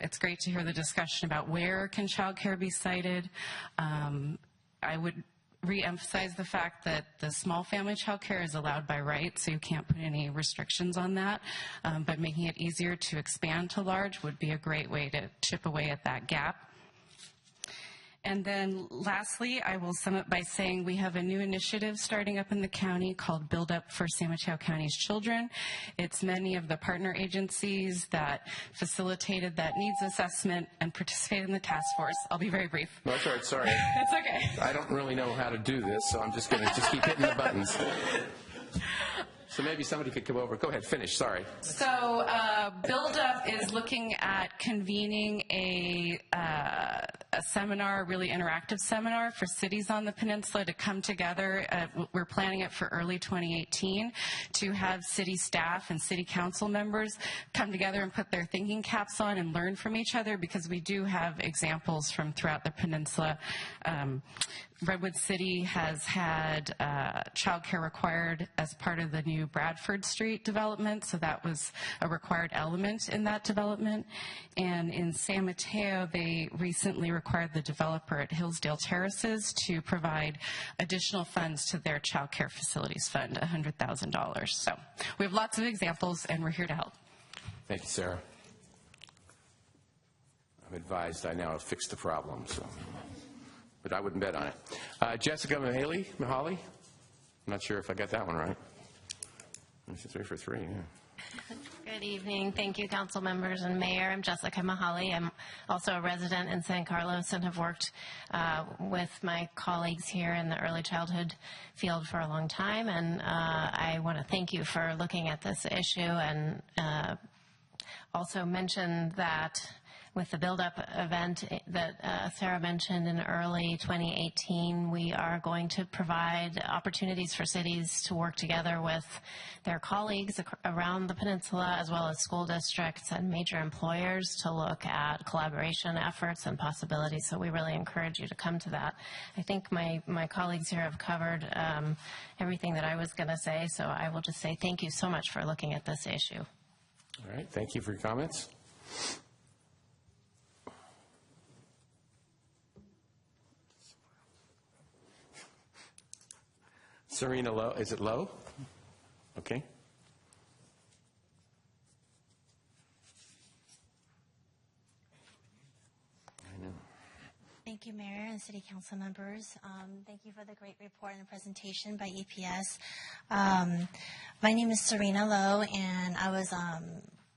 it's great to hear the discussion about where can childcare be sited. I would re-emphasize the fact that the small family child care is allowed by right, so you can't put any restrictions on that. But making it easier to expand to large would be a great way to chip away at that gap. And then lastly, I will sum up by saying we have a new initiative starting up in the county called Build Up for San Mateo County's Children. It's many of the partner agencies that facilitated that needs assessment and participated in the task force. I'll be very brief. No, that's all right, sorry. It's okay. I don't really know how to do this, so I'm just going to just keep hitting the buttons. So maybe somebody could come over. Go ahead, finish, sorry. So Build Up is looking at convening a seminar, a really interactive seminar for cities on the peninsula to come together. We're planning it for early 2018 to have city staff and city council members come together and put their thinking caps on and learn from each other, because we do have examples from throughout the peninsula. Redwood City has had childcare required as part of the new Bradford Street development, so that was a required element in that development. And in San Mateo, they recently required the developer at Hillsdale Terraces to provide additional funds to their childcare facilities fund, $100,000. So we have lots of examples, and we're here to help. Thank you, Sarah. I'm advised I now have fixed the problem, so. But I wouldn't bet on it. Jessica Mahaly? I'm not sure if I got that one right. 3 for 3, yeah. Good evening. Thank you, council members and mayor. I'm Jessica Mahaly. I'm also a resident in San Carlos and have worked with my colleagues here in the early childhood field for a long time. And I want to thank you for looking at this issue, and also mention that with the Build Up event that Sarah mentioned in early 2018, we are going to provide opportunities for cities to work together with their colleagues around the peninsula, as well as school districts and major employers, to look at collaboration efforts and possibilities. So we really encourage you to come to that. I think my colleagues here have covered everything that I was going to say, so I will just say thank you so much for looking at this issue. All right, thank you for your comments. Serena Lowe, is it Lowe? Okay. I know. Thank you, Mayor and City Council members. Thank you for the great report and presentation by EPS. My name is Serena Lowe, and I was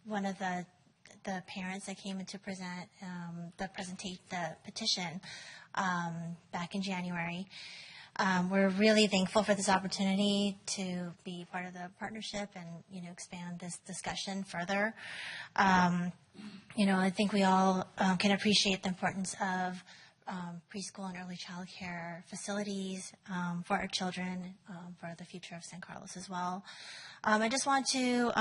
one of the parents that came in to present the petition back in January. We're really thankful for this opportunity to be part of the partnership and, expand this discussion further. I think we all can appreciate the importance of preschool and early child care facilities for our children, for the future of San Carlos as well. I just want to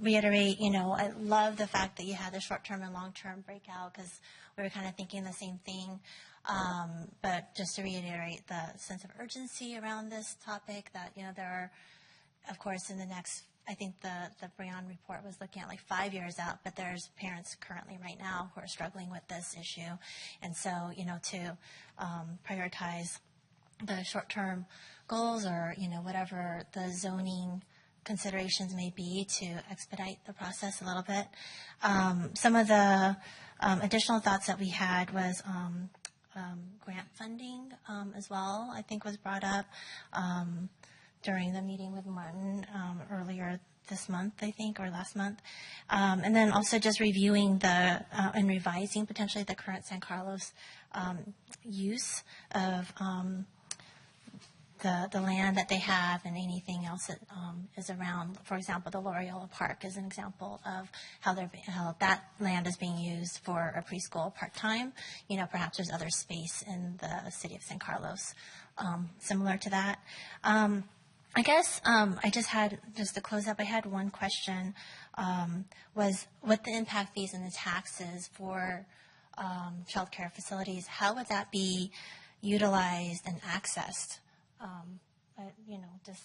reiterate, I love the fact that you had the short-term and long-term breakout, because we were kind of thinking the same thing. But just to reiterate the sense of urgency around this topic, that, there are, of course, in the next, I think the Breon report was looking at like 5 years out, but there's parents currently right now who are struggling with this issue. And so, to prioritize the short-term goals, or, whatever the zoning considerations may be to expedite the process a little bit. Some of the additional thoughts that we had was grant funding as well, I think was brought up during the meeting with Martin earlier this month, I think, or last month. And then also just reviewing and revising potentially the current San Carlos use of the land that they have and anything else that is around. For example, the Loyola Park is an example of how that land is being used for a preschool part-time. You know, perhaps there's other space in the city of San Carlos similar to that. I guess I just to close up, I had one question, was what the impact fees and the taxes for child care facilities, how would that be utilized and accessed? You know, just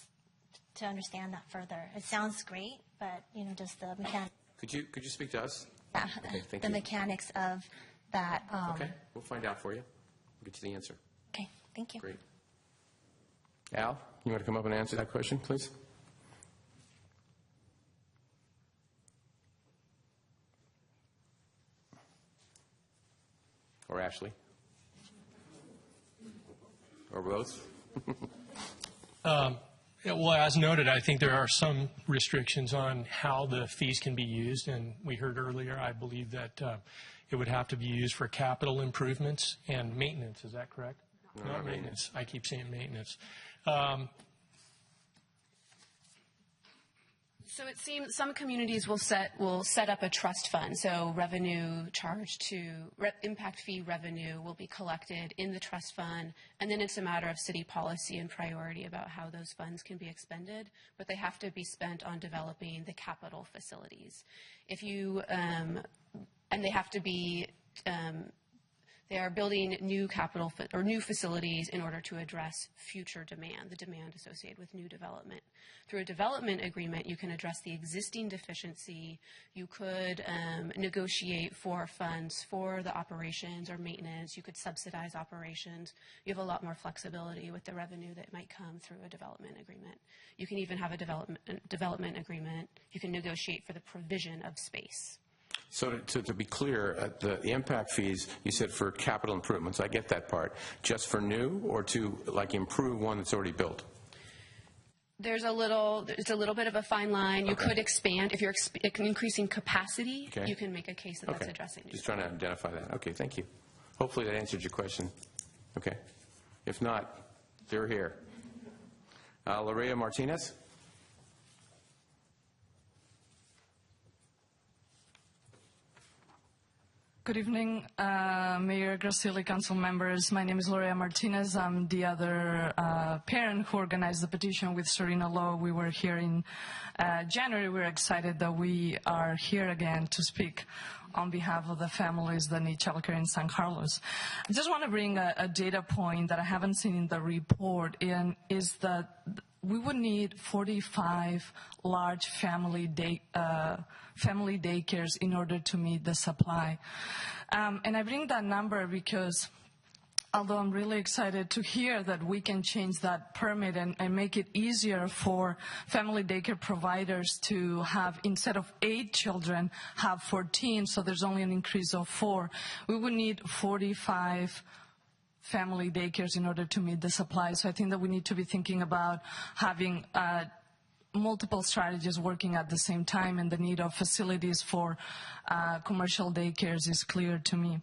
to understand that further. It sounds great, but, you know, just the mechanics. Could you speak to us? Yeah, Okay, thank the you. mechanics of that. Okay, we'll find out for you. We'll get you the answer. Okay, thank you. Great. Al, you want to come up and answer that question, please? Or Ashley? Or both? Yeah, well, as noted, I think there are some restrictions on how the fees can be used, and we heard earlier, I believe that it would have to be used for capital improvements and maintenance. Is that correct? No, Not maintenance. I keep saying maintenance. So it seems some communities will set up a trust fund. So impact fee revenue will be collected in the trust fund, and then it's a matter of city policy and priority about how those funds can be expended. But they have to be spent on developing the capital facilities. And they have to be. They are building new new facilities in order to address future demand, the demand associated with new development. Through a development agreement, you can address the existing deficiency. You could negotiate for funds for the operations or maintenance. You could subsidize operations. You have a lot more flexibility with the revenue that might come through a development agreement. You can even have a development agreement. You can negotiate for the provision of space. So to be clear, the impact fees, you said for capital improvements. I get that part. Just for new or to like improve one that's already built? It's a little bit of a fine line. You could expand. If you're increasing capacity, you can make a case that that's addressing new. Just trying to identify that. Okay, thank you. Hopefully that answered your question. Okay. If not, they're here. Lorea Martinez? Good evening, Mayor Gracilli, council members. My name is Lorea Martinez. I'm the other parent who organized the petition with Serena Law. We were here in January. We're excited that we are here again to speak on behalf of the families that need childcare in San Carlos. I just want to bring a data point that I haven't seen in the report, and is that we would need 45 large family daycares in order to meet the supply. And I bring that number because although I'm really excited to hear that we can change that permit and make it easier for family daycare providers to have, instead of 8 children, have 14, so there's only an increase of 4, we would need 45 family daycares in order to meet the supply. So I think that we need to be thinking about having multiple strategies working at the same time, and the need of facilities for commercial daycares is clear to me.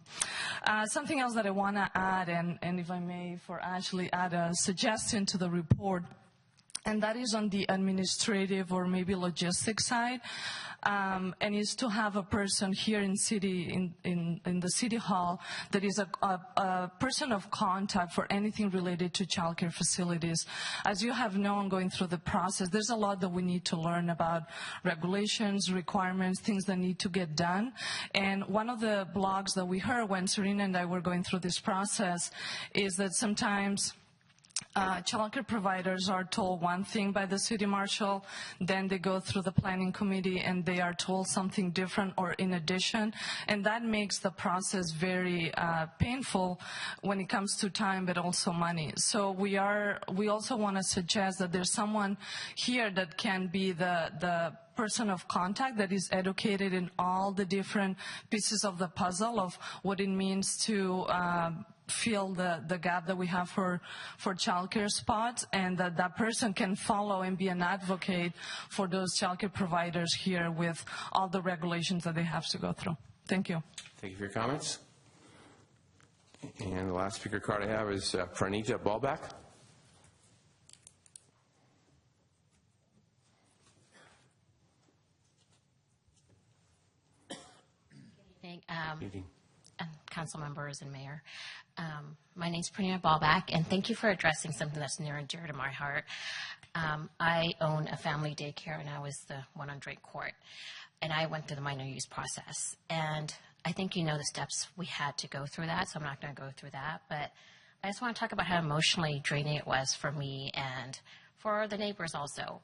Something else that I want to add, and if I may, for Ashley, add a suggestion to the report, and that is on the administrative or maybe logistics side, and is to have a person here in the city hall that is a person of contact for anything related to childcare facilities. As you have known going through the process, there's a lot that we need to learn about regulations, requirements, things that need to get done. And one of the blogs that we heard when Serena and I were going through this process is that sometimes childcare providers are told one thing by the city marshal, then they go through the planning committee and they are told something different or in addition, and that makes the process very painful when it comes to time but also money. So we also want to suggest that there's someone here that can be the person of contact that is educated in all the different pieces of the puzzle of what it means to fill the gap that we have for childcare spots, and that person can follow and be an advocate for those childcare providers here with all the regulations that they have to go through. Thank you. Thank you for your comments. And the last speaker card I have is Pranita Balbak. Council members and mayor. My name is Pranita Balbak, and thank you for addressing something that's near and dear to my heart. I own a family daycare, and I was the one on Drake Court, and I went through the minor use process. And I think you know the steps we had to go through that, so I'm not going to go through that. But I just want to talk about how emotionally draining it was for me and for the neighbors also.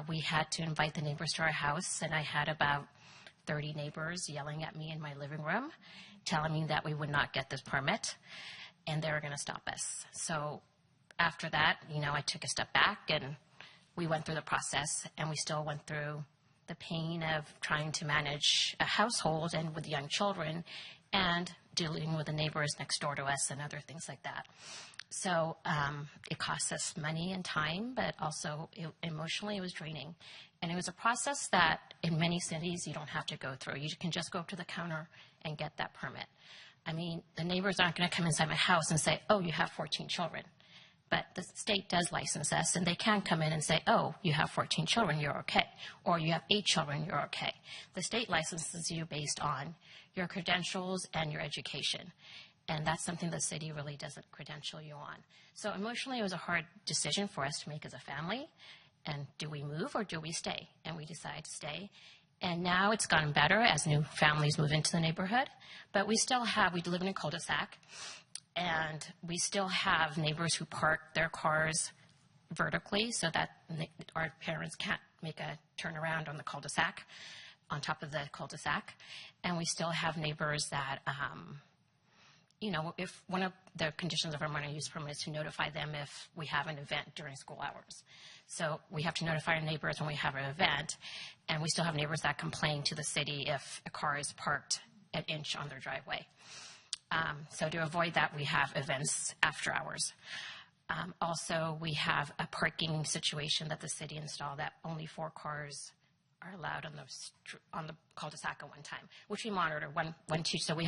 We had to invite the neighbors to our house, and I had about 30 neighbors yelling at me in my living room, telling me that we would not get this permit and they were going to stop us. So after that, I took a step back and we went through the process, and we still went through the pain of trying to manage a household and with young children and dealing with the neighbors next door to us and other things like that. So it cost us money and time, but also emotionally it was draining. And it was a process that in many cities you don't have to go through. You can just go up to the counter and get that permit. I mean, the neighbors aren't going to come inside my house and say, oh, you have 14 children. But the state does license us, and they can come in and say, oh, you have 14 children, you're okay. Or you have 8 children, you're okay. The state licenses you based on your credentials and your education. And that's something the city really doesn't credential you on. So emotionally, it was a hard decision for us to make as a family. And do we move or do we stay? And we decided to stay. And now it's gotten better as new families move into the neighborhood. But we live in a cul-de-sac. And we still have neighbors who park their cars vertically so that our parents can't make a turnaround on the cul-de-sac, on top of the cul-de-sac. And we still have neighbors that, if one of the conditions of our minor use permit is to notify them if we have an event during school hours. So we have to notify our neighbors when we have an event, and we still have neighbors that complain to the city if a car is parked an inch on their driveway. So to avoid that, we have events after hours. Also, we have a parking situation that the city installed that only 4 cars are allowed on the cul-de-sac at one time, which we monitor one, 2. So we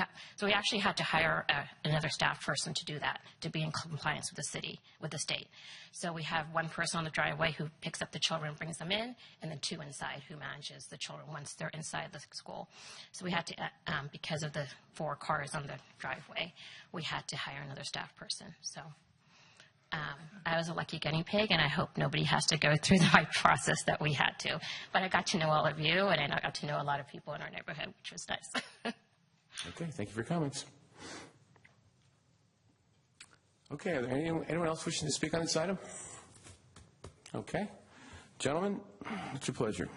actually had to hire another staff person to do that, to be in compliance with the city, with the state. So we have 1 person on the driveway who picks up the children, brings them in, and then 2 inside who manages the children once they're inside the school. So we had to, because of the 4 cars on the driveway, we had to hire another staff person. So I was a lucky guinea pig, and I hope nobody has to go through the right process that we had to. But I got to know all of you, and I got to know a lot of people in our neighborhood, which was nice. Okay, thank you for your comments. Okay, are there anyone else wishing to speak on this item? Okay. Gentlemen, it's your pleasure.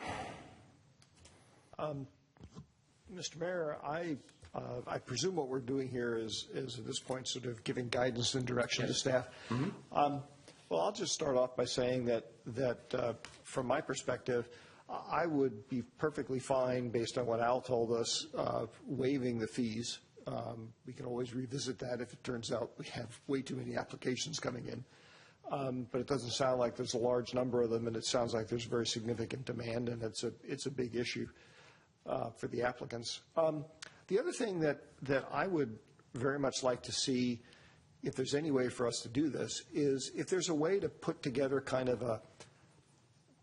Mr. Mayor, I presume what we're doing here is at this point sort of giving guidance and direction to staff. Mm-hmm. Well, I'll just start off by saying that from my perspective, I would be perfectly fine, based on what Al told us, waiving the fees. We can always revisit that if it turns out we have way too many applications coming in. But it doesn't sound like there's a large number of them, and it sounds like there's very significant demand, and it's a big issue for the applicants. The other thing that I would very much like to see, if there's any way for us to do this, is if there's a way to put together kind of a,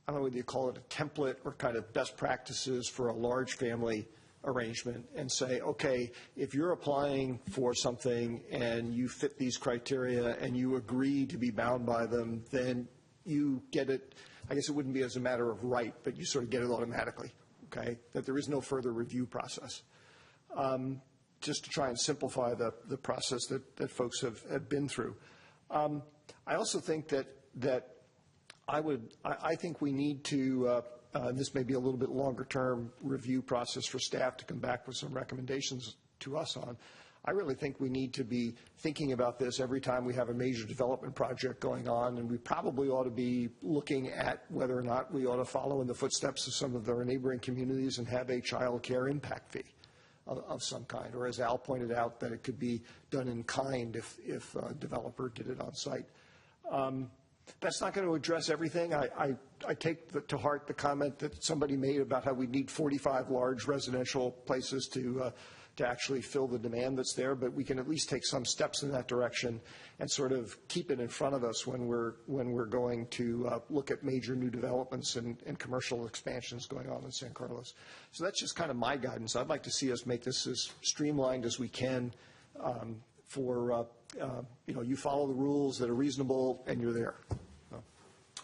I don't know whether you call it a template or kind of best practices for a large family arrangement, and say, okay, if you're applying for something and you fit these criteria and you agree to be bound by them, then you get it. I guess it wouldn't be as a matter of right, but you sort of get it automatically, okay, that there is no further review process. Just to try and simplify the process that folks have been through. I also think that I think we need to, this may be a little bit longer term review process for staff to come back with some recommendations to us on. I really think we need to be thinking about this every time we have a major development project going on, and we probably ought to be looking at whether or not we ought to follow in the footsteps of some of our neighboring communities and have a child care impact fee of some kind, or as Al pointed out, that it could be done in kind if a developer did it on site. That's not going to address everything. I take to heart the comment that somebody made about how we need 45 large residential places to actually fill the demand that's there, but we can at least take some steps in that direction and sort of keep it in front of us when we're going to look at major new developments and commercial expansions going on in San Carlos. So that's just kind of my guidance. I'd like to see us make this as streamlined as we can you follow the rules that are reasonable and you're there.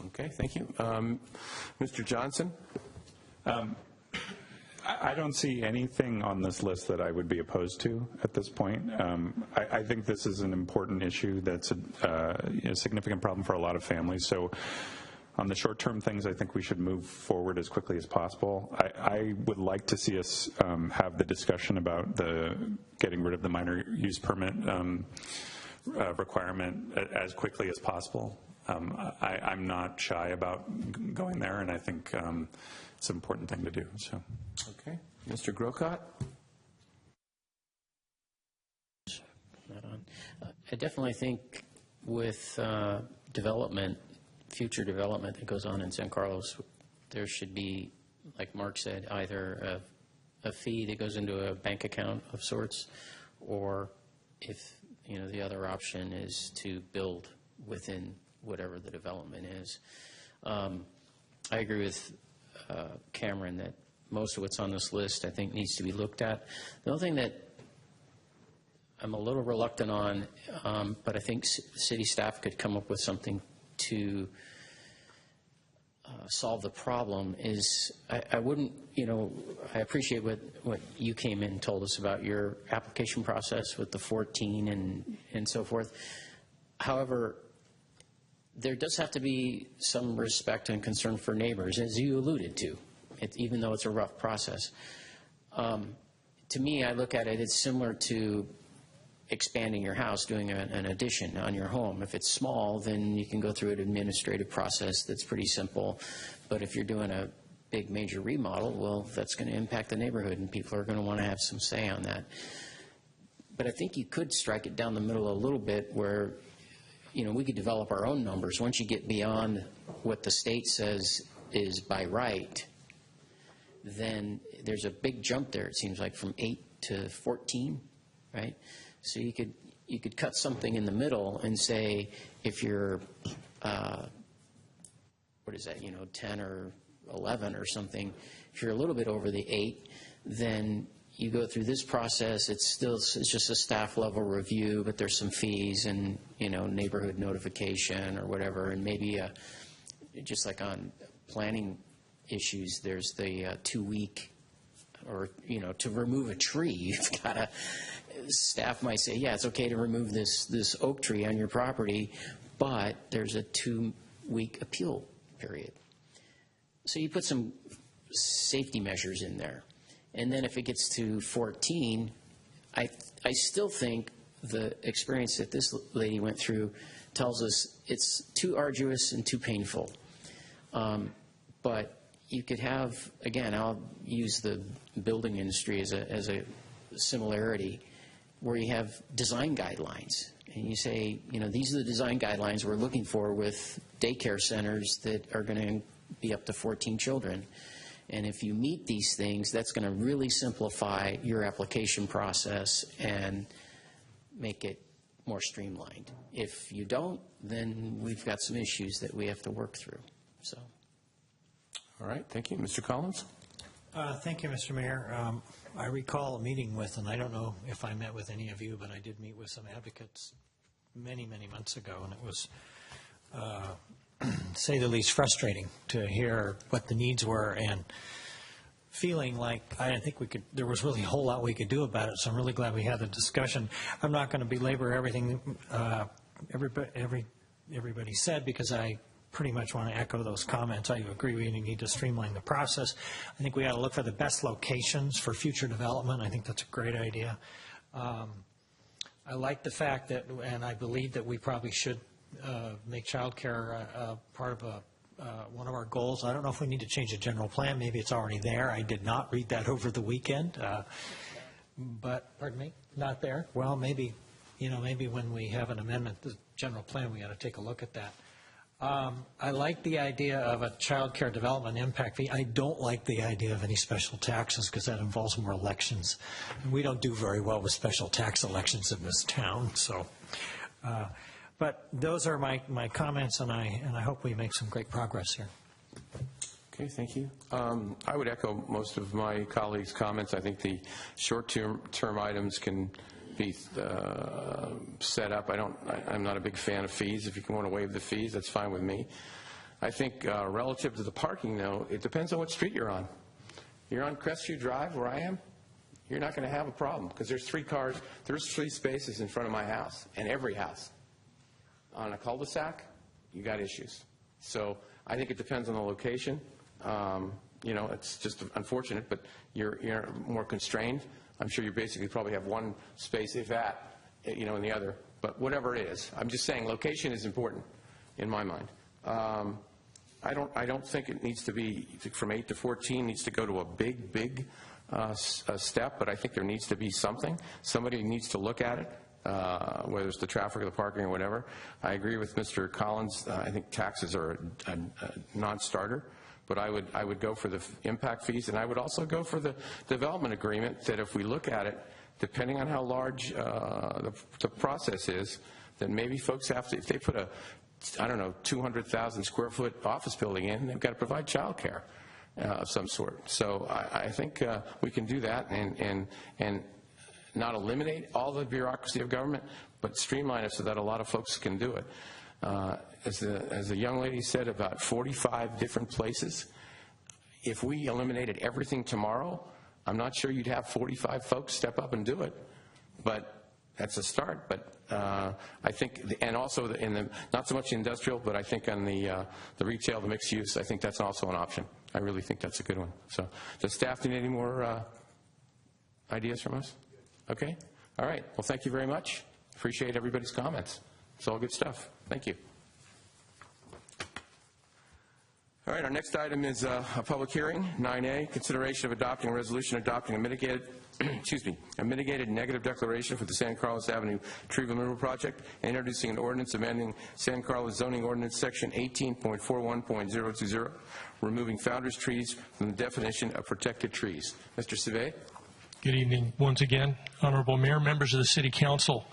Okay, thank you. Mr. Johnson? I don't see anything on this list that I would be opposed to at this point. I think this is an important issue that's a significant problem for a lot of families. So on the short-term things, I think we should move forward as quickly as possible. I would like to see us have the discussion about getting rid of the minor use permit requirement as quickly as possible. I'm not shy about going there, and I think it's an important thing to do. So, okay, Mr. Grocott. I definitely think with future development that goes on in San Carlos, there should be, like Mark said, either a fee that goes into a bank account of sorts, or if the other option is to build within whatever the development is. I agree with Cameron that most of what's on this list I think needs to be looked at. The only thing that I'm a little reluctant on, but I think city staff could come up with something to solve the problem is I wouldn't, I appreciate what you came in and told us about your application process with the 14 and so forth. However, there does have to be some respect and concern for neighbors, as you alluded to, even though it's a rough process. To me, I look at it, it's similar to expanding your house, doing an addition on your home. If it's small, then you can go through an administrative process that's pretty simple. But if you're doing a big major remodel, well, that's going to impact the neighborhood, and people are going to want to have some say on that. But I think you could strike it down the middle a little bit where, we could develop our own numbers. Once you get beyond what the state says is by right, then there's a big jump there, it seems like, from 8 to 14, right? So you could cut something in the middle and say, if you're, 10 or 11 or something, if you're a little bit over the 8, then you go through this process. It's just a staff level review, but there's some fees and, neighborhood notification or whatever. And maybe just like on planning issues, there's the 2-week or, to remove a tree, you've got to, staff might say, yeah, it's okay to remove this oak tree on your property, but there's a 2-week appeal period. So you put some safety measures in there. And then if it gets to 14, I still think the experience that this lady went through tells us it's too arduous and too painful. But you could have, again, I'll use the building industry as a similarity, where you have design guidelines. And you say, these are the design guidelines we're looking for with daycare centers that are going to be up to 14 children. And if you meet these things, that's going to really simplify your application process and make it more streamlined. If you don't, then we've got some issues that we have to work through. So, all right, thank you. Mr. Collins? Thank you, Mr. Mayor. I recall a meeting with, and I don't know if I met with any of you, but I did meet with some advocates many, many months ago, and it was, say the least, frustrating to hear what the needs were and feeling like I didn't think there was really a whole lot we could do about it, so I'm really glad we had the discussion. I'm not going to belabor everything, everybody said, because I pretty much want to echo those comments. I agree we need to streamline the process. I think we got to look for the best locations for future development. I think that's a great idea. I like the fact that, and I believe that we probably should make childcare part of one of our goals. I don't know if we need to change the general plan. Maybe it's already there. I did not read that over the weekend. But, pardon me, not there? Well, maybe, maybe when we have an amendment to the general plan, we got to take a look at that. I like the idea of a child care development impact fee. I don't like the idea of any special taxes because that involves more elections. And we don't do very well with special tax elections in this town. So, but those are my comments, and I hope we make some great progress here. Okay, thank you. I would echo most of my colleagues' comments. I think the short-term items can be set up. I'm not a big fan of fees. If you want to waive the fees, that's fine with me. I think relative to the parking, though, it depends on what street you're on. You're on Crestview Drive, where I am, you're not going to have a problem because there's 3 cars, there's 3 spaces in front of my house, and every house. On a cul-de-sac, you got issues. So I think it depends on the location. It's just unfortunate, but you're more constrained. I'm sure you basically probably have 1 space, if that, in the other. But whatever it is, I'm just saying location is important in my mind. I don't think it needs to be from 8 to 14 needs to go to a big step, but I think there needs to be something. Somebody needs to look at it, whether it's the traffic or the parking or whatever. I agree with Mr. Collins. I think taxes are a non-starter. But I would go for the impact fees, and I would also go for the development agreement that if we look at it, depending on how large the process is, then maybe folks have to, if they put a, 200,000 square foot office building in, they've got to provide child care of some sort. So I think we can do that and not eliminate all the bureaucracy of government, but streamline it so that a lot of folks can do it. As the young lady said, about 45 different places. If we eliminated everything tomorrow, I'm not sure you'd have 45 folks step up and do it. But that's a start. But I think, and also not so much the industrial, but I think on the retail, the mixed use, I think that's also an option. I really think that's a good one. So does staff need any more ideas from us? Okay. All right. Well, thank you very much. Appreciate everybody's comments. It's all good stuff. Thank you. All right, our next item is a public hearing, 9A, consideration of adopting a resolution adopting a mitigated negative declaration for the San Carlos Avenue tree removal project and introducing an ordinance amending San Carlos zoning ordinance section 18.41.020, removing founders trees from the definition of protected trees. Mr. Civey. Good evening once again, Honorable Mayor, members of the City Council.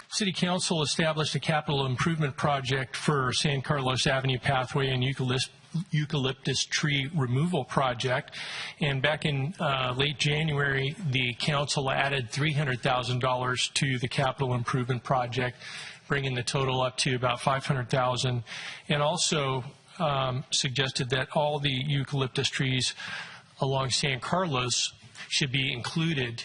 City Council established a capital improvement project for San Carlos Avenue Pathway and eucalyptus tree removal project. And back in late January, the council added $300,000 to the capital improvement project, bringing the total up to about $500,000, and also suggested that all the eucalyptus trees along San Carlos should be included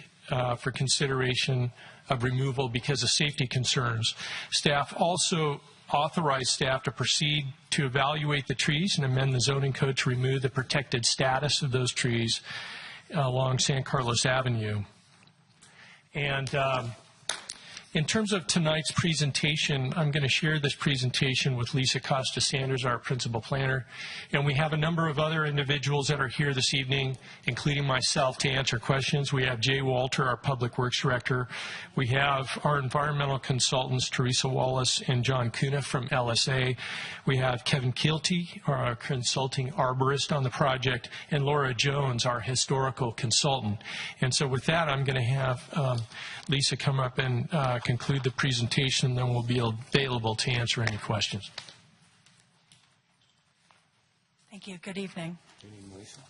for consideration of removal because of safety concerns. Staff also authorized staff to proceed to evaluate the trees and amend the zoning code to remove the protected status of those trees along San Carlos Avenue. And in terms of tonight's presentation, I'm going to share this presentation with Lisa Costa-Sanders, our principal planner. And we have a number of other individuals that are here this evening, including myself, to answer questions. We have Jay Walter, our public works director. We have our environmental consultants, Teresa Wallace and John Cunha from LSA. We have Kevin Keelty, our consulting arborist on the project, and Laura Jones, our historical consultant. And so with that, I'm going to have Lisa come up and conclude the presentation, then we'll be available to answer any questions. Thank you. Good evening. Good evening, Lisa.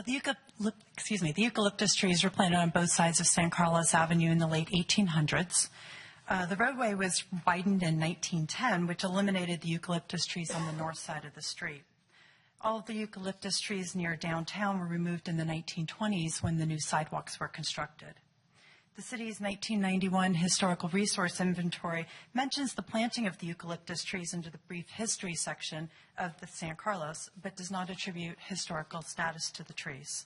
The eucalyptus trees were planted on both sides of San Carlos Avenue in the late 1800s. The roadway was widened in 1910, which eliminated the eucalyptus trees on the north side of the street. All of the eucalyptus trees near downtown were removed in the 1920s when the new sidewalks were constructed. The city's 1991 historical resource inventory mentions the planting of the eucalyptus trees into the brief history section of the San Carlos, but does not attribute historical status to the trees.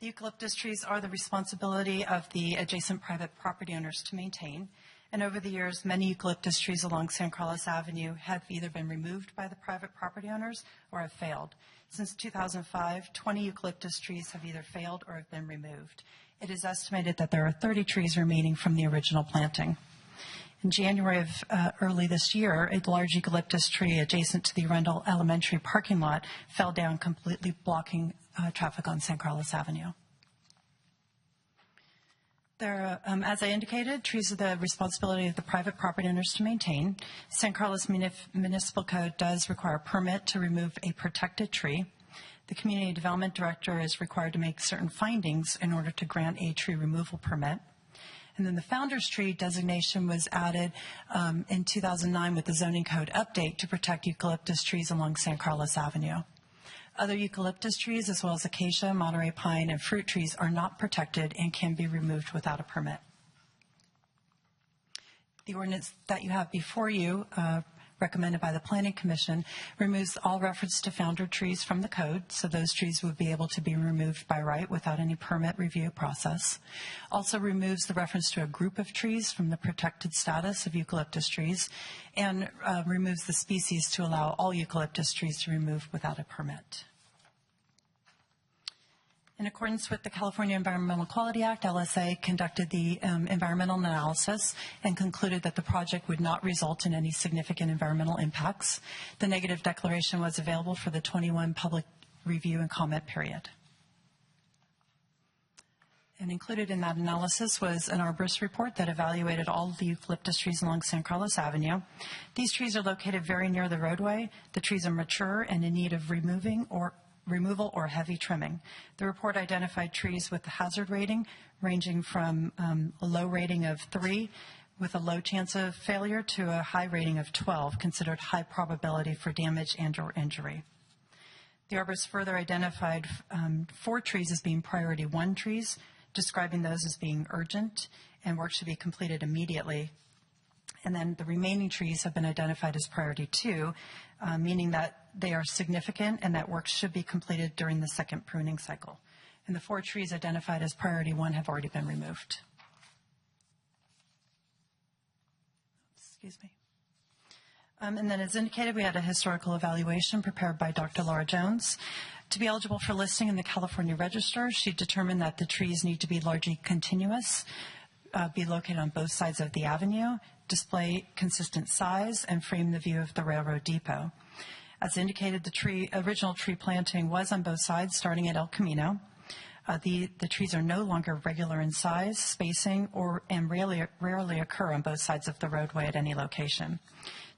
The eucalyptus trees are the responsibility of the adjacent private property owners to maintain, and over the years, many eucalyptus trees along San Carlos Avenue have either been removed by the private property owners or have failed. Since 2005, 20 eucalyptus trees have either failed or have been removed. It is estimated that there are 30 trees remaining from the original planting. In January of early this year, a large eucalyptus tree adjacent to the Arundel Elementary parking lot fell down, completely blocking traffic on San Carlos Avenue. As I indicated, trees are the responsibility of the private property owners to maintain. San Carlos Municipal Code does require a permit to remove a protected tree. The Community Development Director is required to make certain findings in order to grant a tree removal permit. And then the Founders Tree designation was added in 2009 with the zoning code update to protect eucalyptus trees along San Carlos Avenue. Other eucalyptus trees, as well as acacia, Monterey pine, and fruit trees, are not protected and can be removed without a permit. The ordinance that you have before you, recommended by the Planning Commission, removes all reference to founder trees from the code, so those trees would be able to be removed by right without any permit review process. Also removes the reference to a group of trees from the protected status of eucalyptus trees, and removes the species to allow all eucalyptus trees to remove without a permit. In accordance with the California Environmental Quality Act, LSA conducted the environmental analysis and concluded that the project would not result in any significant environmental impacts. The negative declaration was available for the 21 public review and comment period. And included in that analysis was an arborist report that evaluated all of the eucalyptus trees along San Carlos Avenue. These trees are located very near the roadway. The trees are mature and in need of removal or heavy trimming. The report identified trees with a hazard rating ranging from a low rating of 3 with a low chance of failure to a high rating of 12, considered high probability for damage and or injury. The arborist further identified 4 trees as being priority 1 trees, describing those as being urgent and work should be completed immediately. And then the remaining trees have been identified as priority 2, meaning that they are significant and that work should be completed during the second pruning cycle. And the 4 trees identified as priority 1 have already been removed. Excuse me. And then as indicated, we had a historical evaluation prepared by Dr. Laura Jones. To be eligible for listing in the California Register, she determined that the trees need to be largely continuous, be located on both sides of the avenue, display consistent size, and frame the view of the railroad depot. As indicated, the original tree planting was on both sides, starting at El Camino. The trees are no longer regular in size, spacing, and rarely occur on both sides of the roadway at any location.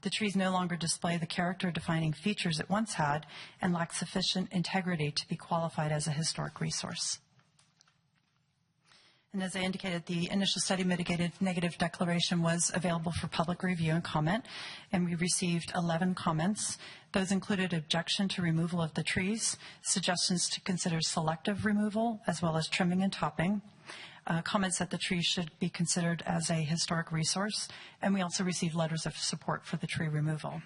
The trees no longer display the character-defining features it once had and lack sufficient integrity to be qualified as a historic resource. And as I indicated, the initial study mitigated negative declaration was available for public review and comment, and we received 11 comments. Those included objection to removal of the trees, suggestions to consider selective removal, as well as trimming and topping, comments that the trees should be considered as a historic resource, and we also received letters of support for the tree removal.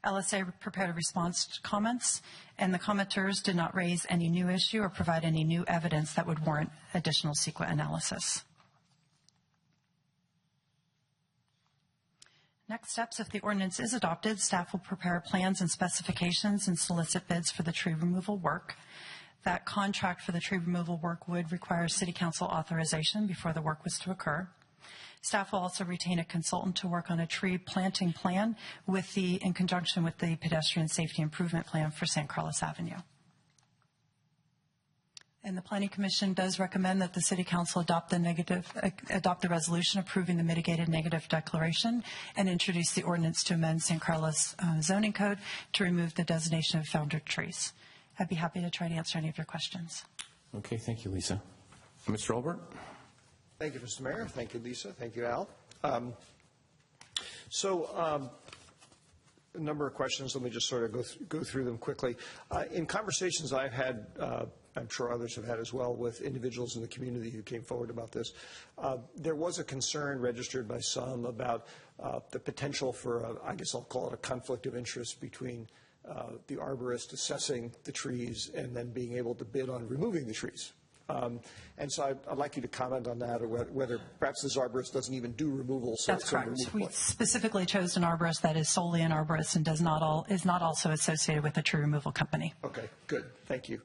LSA prepared a response to comments, and the commenters did not raise any new issue or provide any new evidence that would warrant additional CEQA analysis. Next steps, if the ordinance is adopted, staff will prepare plans and specifications and solicit bids for the tree removal work. That contract for the tree removal work would require City Council authorization before the work was to occur. Staff will also retain a consultant to work on a tree planting plan in conjunction with the pedestrian safety improvement plan for San Carlos Avenue. And the Planning Commission does recommend that the City Council adopt the resolution approving the mitigated negative declaration and introduce the ordinance to amend San Carlos zoning code to remove the designation of founder trees. I'd be happy to try to answer any of your questions. Okay, thank you, Lisa. Mr. Olbert? Thank you, Mr. Mayor. Thank you, Lisa. Thank you, Al. a number of questions. Let me just sort of go through them quickly. In conversations I've had, I'm sure others have had as well, with individuals in the community who came forward about this, there was a concern registered by some about the potential for, I guess I'll call it a conflict of interest between the arborist assessing the trees and then being able to bid on removing the trees. And so I'd like you to comment on that, or whether perhaps this arborist doesn't even do removal. So That's correct. We specifically chose an arborist that is solely an arborist and is not also associated with a tree removal company. Okay, good. Thank you.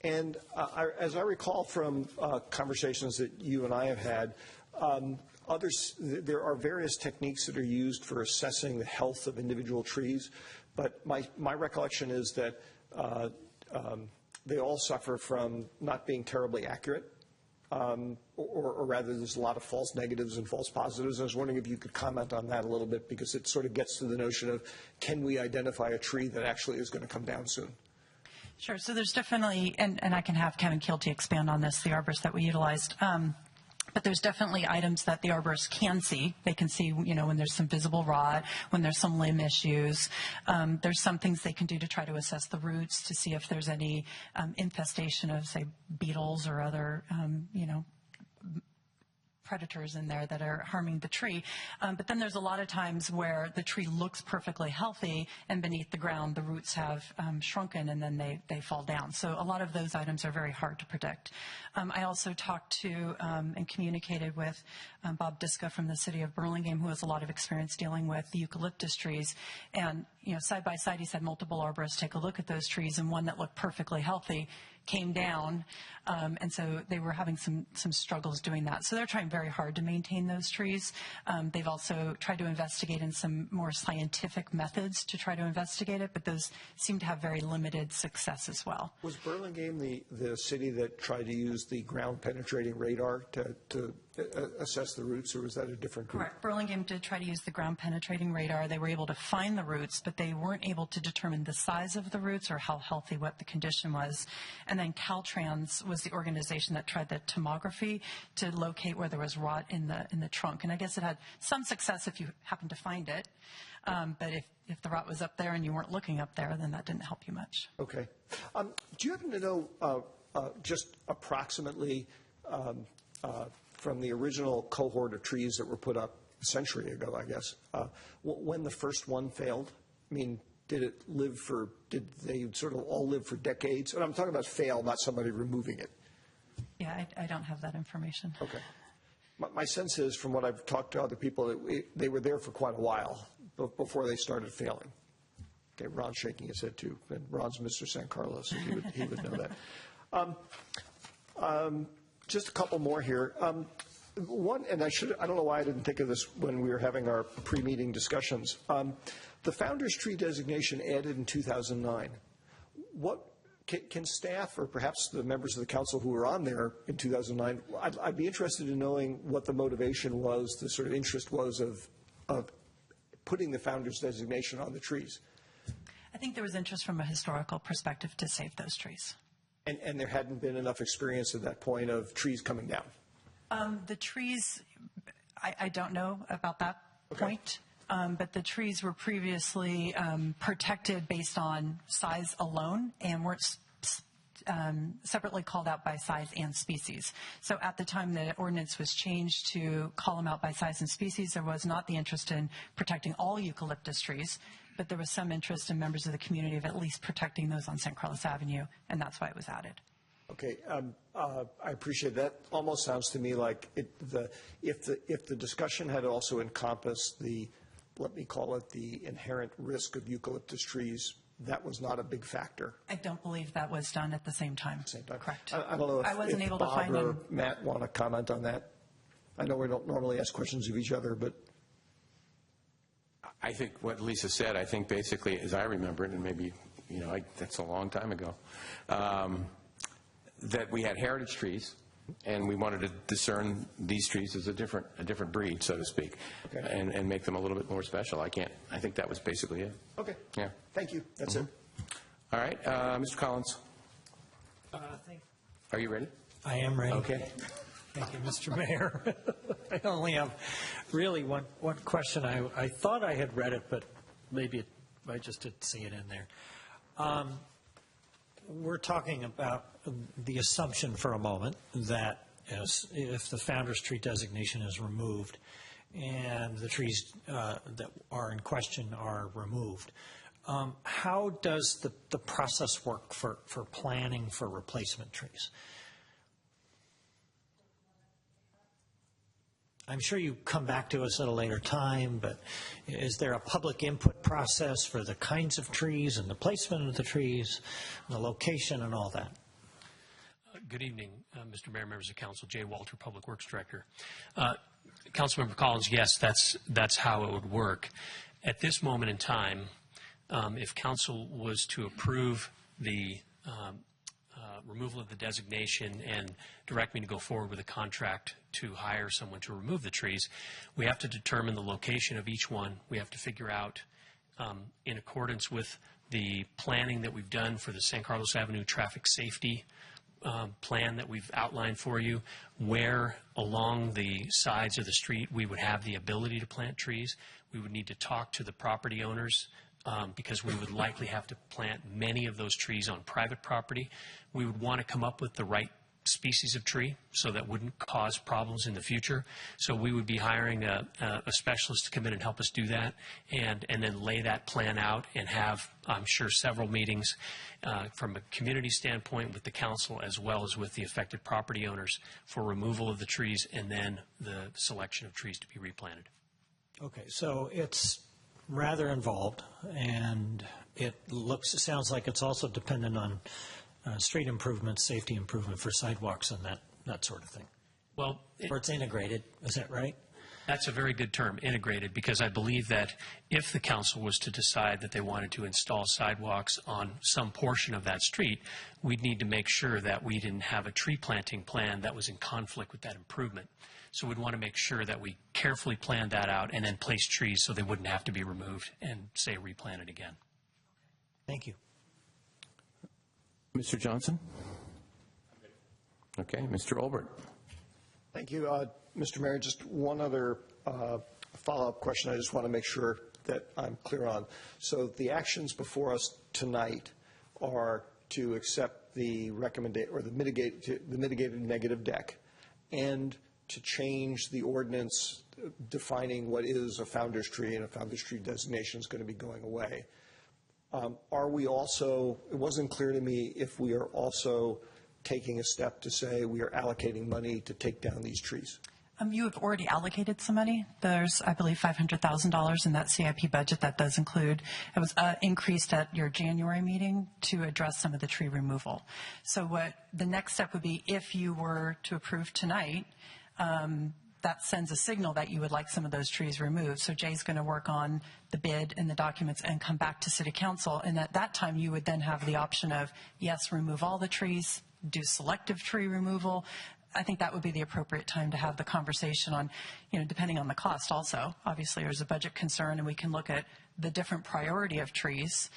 As I recall from conversations that you and I have had, there are various techniques that are used for assessing the health of individual trees, but my recollection is that they all suffer from not being terribly accurate, or rather there's a lot of false negatives and false positives. I was wondering if you could comment on that a little bit, because it sort of gets to the notion of, can we identify a tree that actually is going to come down soon? Sure. So there's definitely, and I can have Kevin Kilty expand on this, the arborist that we utilized. But there's definitely items that the arborist can see. They can see, when there's some visible rot, when there's some limb issues. There's some things they can do to try to assess the roots to see if there's any infestation of, say, beetles or other, predators in there that are harming the tree. But then there's a lot of times where the tree looks perfectly healthy and beneath the ground the roots have shrunken and then they fall down. So a lot of those items are very hard to predict. I also talked to and communicated with Bob Diska from the city of Burlingame, who has a lot of experience dealing with the eucalyptus trees. And side by side, he's had multiple arborists take a look at those trees, and one that looked perfectly healthy came down, and so they were having some struggles doing that. So they're trying very hard to maintain those trees. They've also tried to investigate in some more scientific methods to try to investigate it, but those seem to have very limited success as well. Was Burlingame the city that tried to use the ground penetrating radar to assess the roots, or was that a different group? Correct. Burlingame did try to use the ground penetrating radar. They were able to find the roots, but they weren't able to determine the size of the roots or how healthy what the condition was. And then Caltrans was the organization that tried the tomography to locate where there was rot in the trunk. And I guess it had some success if you happened to find it. But if the rot was up there and you weren't looking up there, then that didn't help you much. Okay. Do you happen to know just approximately from the original cohort of trees that were put up a century ago, I guess, when the first one failed? I mean, did they sort of all live for decades? And I'm talking about fail, not somebody removing it. Yeah, I don't have that information. Okay. My sense is, from what I've talked to other people, they were there for quite a while before they started failing. Okay, Ron's shaking his head too, and Ron's Mr. San Carlos, so he would know that. Just a couple more here. One, and I don't know why I didn't think of this when we were having our pre-meeting discussions. The Founders Tree designation added in 2009. What can staff, or perhaps the members of the council who were on there in 2009, I'd be interested in knowing what the motivation was, the sort of interest was of putting the Founders designation on the trees. I think there was interest from a historical perspective to save those trees. And there hadn't been enough experience at that point of trees coming down? The trees, I don't know about that point, but the trees were previously protected based on size alone and weren't separately called out by size and species. So at the time the ordinance was changed to call them out by size and species, there was not the interest in protecting all eucalyptus trees, but there was some interest in members of the community of at least protecting those on San Carlos Avenue, and that's why it was added. Okay, I appreciate that. Almost sounds to me like if the discussion had also encompassed the, let me call it, the inherent risk of eucalyptus trees, that was not a big factor. I don't believe that was done at the same time. Correct. I don't know if, I wasn't able Bob to find or Matt want to comment on that. I know we don't normally ask questions of each other, but I think what Lisa said, I think basically, as I remember it, and maybe, that's a long time ago, that we had heritage trees, and we wanted to discern these trees as a different breed, so to speak, and make them a little bit more special. I think that was basically it. Okay. Yeah. Thank you. That's it. All right. Mr. Collins. Are you ready? I am ready. Okay. Thank you, Mr. Mayor. I only have really one question. I thought I had read it, but maybe I just didn't see it in there. We're talking about the assumption for a moment that if the Founders Tree designation is removed and the trees that are in question are removed, how does the process work for planning for replacement trees? I'm sure you come back to us at a later time, but is there a public input process for the kinds of trees and the placement of the trees, and the location and all that? Good evening, Mr. Mayor, members of council. Jay Walter, Public Works Director. Councilmember Collins, yes, that's how it would work. At this moment in time, if council was to approve the removal of the designation and direct me to go forward with a contract to hire someone to remove the trees, we have to determine the location of each one. We have to figure out, in accordance with the planning that we've done for the San Carlos Avenue traffic safety plan that we've outlined for you, where along the sides of the street we would have the ability to plant trees. We would need to talk to the property owners because we would likely have to plant many of those trees on private property. We would want to come up with the right species of tree so that wouldn't cause problems in the future. So we would be hiring a specialist to come in and help us do that and then lay that plan out and have, I'm sure, several meetings from a community standpoint with the council as well as with the affected property owners for removal of the trees and then the selection of trees to be replanted. Okay, so it's rather involved, and it sounds like it's also dependent on street improvement, safety improvement for sidewalks and that sort of thing. Well, or it's integrated, is that right? That's a very good term, integrated, because I believe that if the council was to decide that they wanted to install sidewalks on some portion of that street, we'd need to make sure that we didn't have a tree planting plan that was in conflict with that improvement. So we'd want to make sure that we carefully planned that out and then place trees so they wouldn't have to be removed and, say, replanted again. Thank you. Mr. Johnson? Okay, Mr. Olbert. Thank you, Mr. Mayor. Just one other follow-up question I just want to make sure that I'm clear on. So the actions before us tonight are to accept the mitigated negative deck and to change the ordinance defining what is a founder's tree, and a founder's tree designation is going to be going away. Are we also, it wasn't clear to me if we are also taking a step to say we are allocating money to take down these trees. You have already allocated some money. There's, I believe, $500,000 in that CIP budget that does include. It was increased at your January meeting to address some of the tree removal. So what the next step would be, if you were to approve tonight, that sends a signal that you would like some of those trees removed. So Jay's going to work on the bid and the documents and come back to City Council. And at that time, you would then have the option of, yes, remove all the trees, do selective tree removal. I think that would be the appropriate time to have the conversation on, depending on the cost also. Obviously, there's a budget concern, and we can look at the different priority of trees.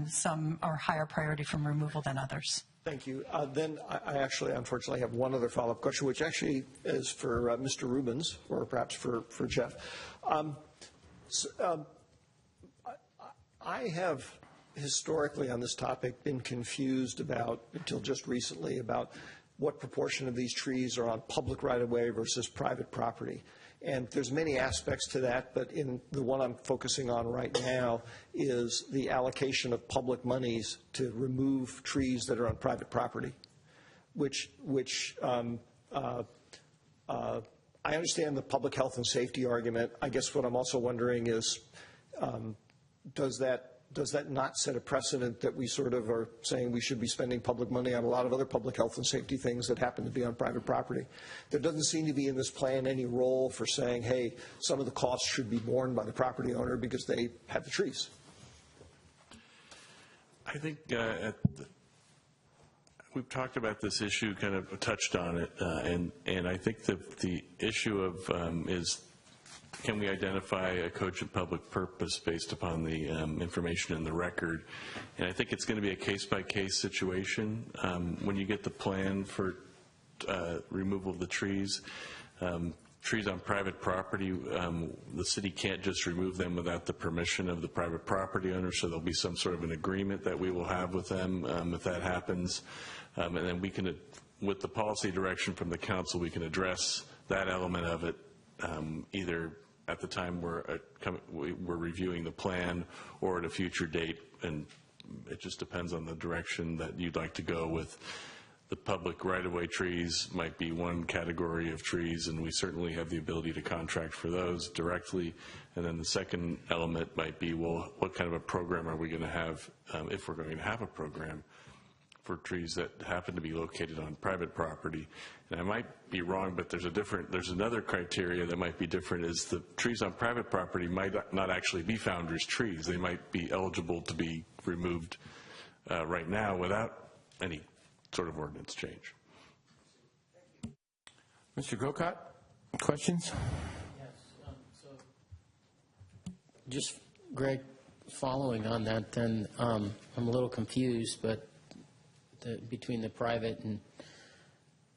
Some are higher priority from removal than others. Thank you. Then I actually, unfortunately, have one other follow-up question, which actually is for Mr. Rubens, or perhaps for Jeff. I have historically on this topic been confused about, until just recently, about what proportion of these trees are on public right-of-way versus private property. And there's many aspects to that, but in the one I'm focusing on right now is the allocation of public monies to remove trees that are on private property, which I understand the public health and safety argument. I guess what I'm also wondering is, does that not set a precedent that we sort of are saying we should be spending public money on a lot of other public health and safety things that happen to be on private property? There doesn't seem to be in this plan any role for saying, hey, some of the costs should be borne by the property owner because they have the trees. I think we've talked about this issue, kind of touched on it, and I think the issue of is, can we identify a cogent public purpose based upon the information in the record? And I think it's going to be a case-by-case situation. When you get the plan for removal of the trees. Trees on private property, the city can't just remove them without the permission of the private property owner, so there'll be some sort of an agreement that we will have with them if that happens. And then we can, with the policy direction from the council, we can address that element of it either at the time we're reviewing the plan or at a future date, and it just depends on the direction that you'd like to go with. The public right-of-way trees might be one category of trees, and we certainly have the ability to contract for those directly. And then the second element might be, well, what kind of a program are we going to have, if we're going to have a program, for trees that happen to be located on private property. And I might be wrong, but there's another criteria that might be different, is the trees on private property might not actually be founders trees. They might be eligible to be removed right now without any sort of ordinance change. Mr. Grocott, questions? Yes. So just, Greg, following on that, then I'm a little confused, but between the private and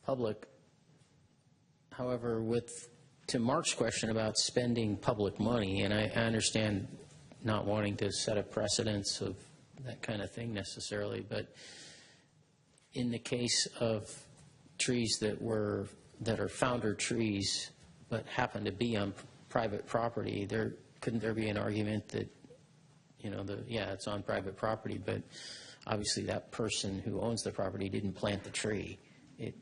public. However, to Mark's question about spending public money, and I understand not wanting to set a precedence of that kind of thing necessarily, but in the case of trees that are founder trees but happen to be on private property, couldn't there be an argument that, it's on private property, but obviously that person who owns the property didn't plant the tree. It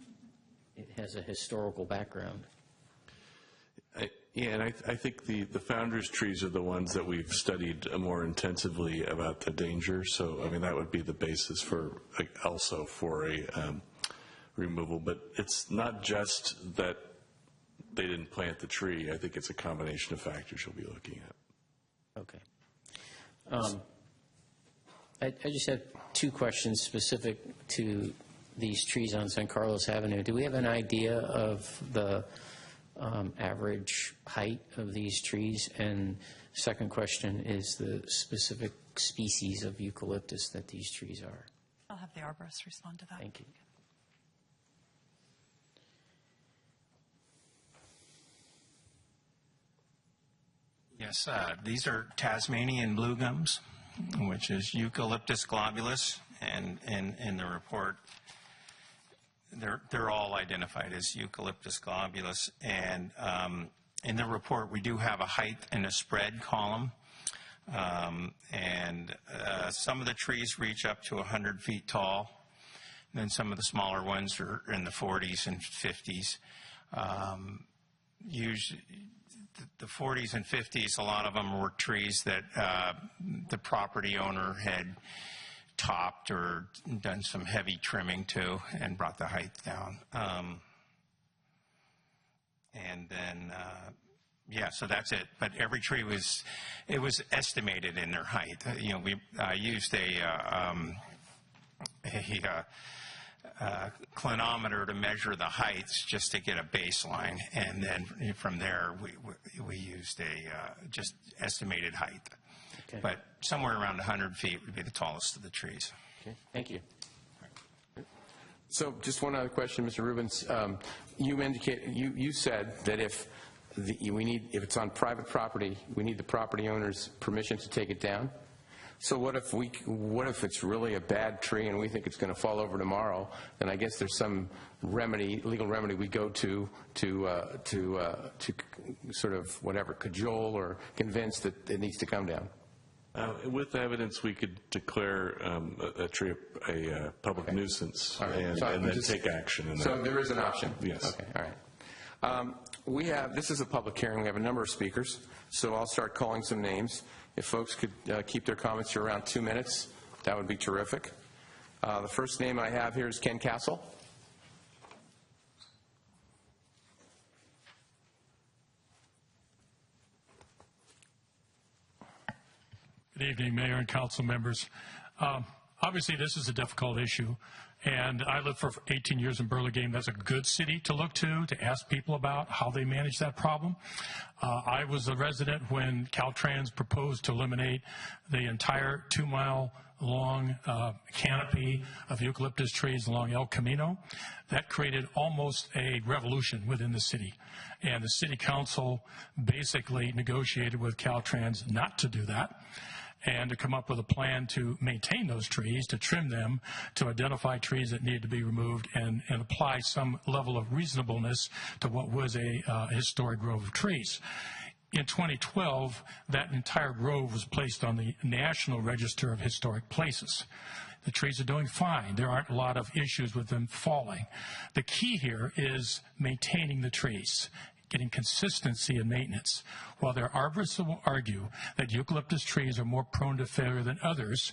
has a historical background. Yeah, and I think the founders trees are the ones that we've studied more intensively about the danger. So, I mean, that would be the basis for also for a removal. But it's not just that they didn't plant the tree. I think it's a combination of factors you'll be looking at. Okay. I just have two questions specific to these trees on San Carlos Avenue. Do we have an idea of the average height of these trees? And second question is the specific species of eucalyptus that these trees are. I'll have the arborist respond to that. Thank you. Yes, these are Tasmanian blue gums, which is Eucalyptus globulus, and in the report, they're all identified as Eucalyptus globulus. And in the report, we do have a height and a spread column, and some of the trees reach up to 100 feet tall. And then some of the smaller ones are in the 40s and 50s. Usually, the 40s and 50s, a lot of them were trees that the property owner had topped or done some heavy trimming to and brought the height down. And then, so that's it. But every tree was estimated in their height. We used a clinometer to measure the heights just to get a baseline, and then from there we used a just estimated height. Okay. But somewhere around 100 feet would be the tallest of the trees. Okay, thank you. So just one other question, Mr. Rubens. You said that if it's on private property, we need the property owner's permission to take it down. So what if it's really a bad tree and we think it's going to fall over tomorrow? Then I guess there's some legal remedy we go to sort of cajole or convince that it needs to come down. With evidence, we could declare a tree a public nuisance and then take action. So there is an option? Yes. Okay, all right. This is a public hearing. We have a number of speakers, so I'll start calling some names. If folks could keep their comments to around 2 minutes, that would be terrific. The first name I have here is Ken Castle. Good evening, Mayor and council members. Obviously, this is a difficult issue, and I lived for 18 years in Burlingame. That's a good city to look to ask people about how they manage that problem. I was a resident when Caltrans proposed to eliminate the entire 2-mile long canopy of eucalyptus trees along El Camino. That created almost a revolution within the city. And the city council basically negotiated with Caltrans not to do that, and to come up with a plan to maintain those trees, to trim them, to identify trees that needed to be removed, and apply some level of reasonableness to what was a historic grove of trees. In 2012, that entire grove was placed on the National Register of Historic Places. The trees are doing fine. There aren't a lot of issues with them falling. The key here is maintaining the trees, getting consistency in maintenance. While their arborists will argue that eucalyptus trees are more prone to failure than others,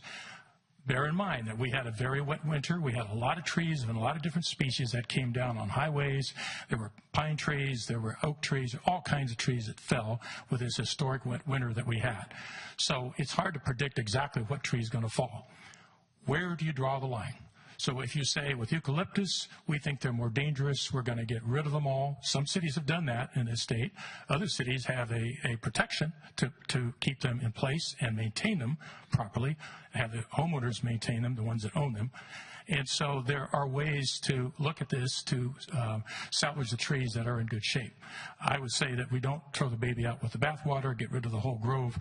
bear in mind that we had a very wet winter. We had a lot of trees and a lot of different species that came down on highways. There were pine trees, there were oak trees, all kinds of trees that fell with this historic wet winter that we had. So it's hard to predict exactly what tree is going to fall. Where do you draw the line? So if you say with eucalyptus, we think they're more dangerous, we're going to get rid of them all. Some cities have done that in this state. Other cities have a protection to keep them in place and maintain them properly, have the homeowners maintain them, the ones that own them. And so there are ways to look at this to salvage the trees that are in good shape. I would say that we don't throw the baby out with the bathwater, get rid of the whole grove,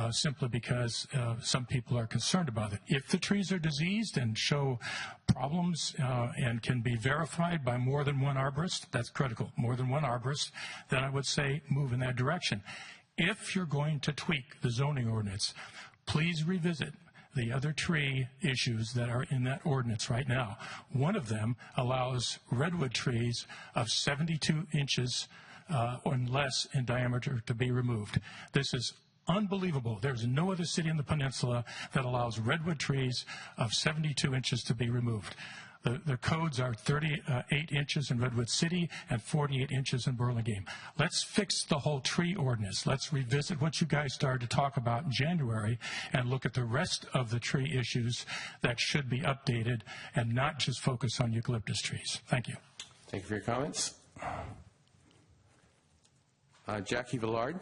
simply because some people are concerned about it. If the trees are diseased and show problems and can be verified by more than one arborist, that's critical, more than one arborist, then I would say move in that direction. If you're going to tweak the zoning ordinance, please revisit the other tree issues that are in that ordinance right now. One of them allows redwood trees of 72 inches or less in diameter to be removed. This is unbelievable. There's no other city in the peninsula that allows redwood trees of 72 inches to be removed. The codes are 38 inches in Redwood City and 48 inches in Burlingame. Let's fix the whole tree ordinance. Let's revisit what you guys started to talk about in January and look at the rest of the tree issues that should be updated and not just focus on eucalyptus trees. Thank you. Thank you for your comments. Jackie Villard.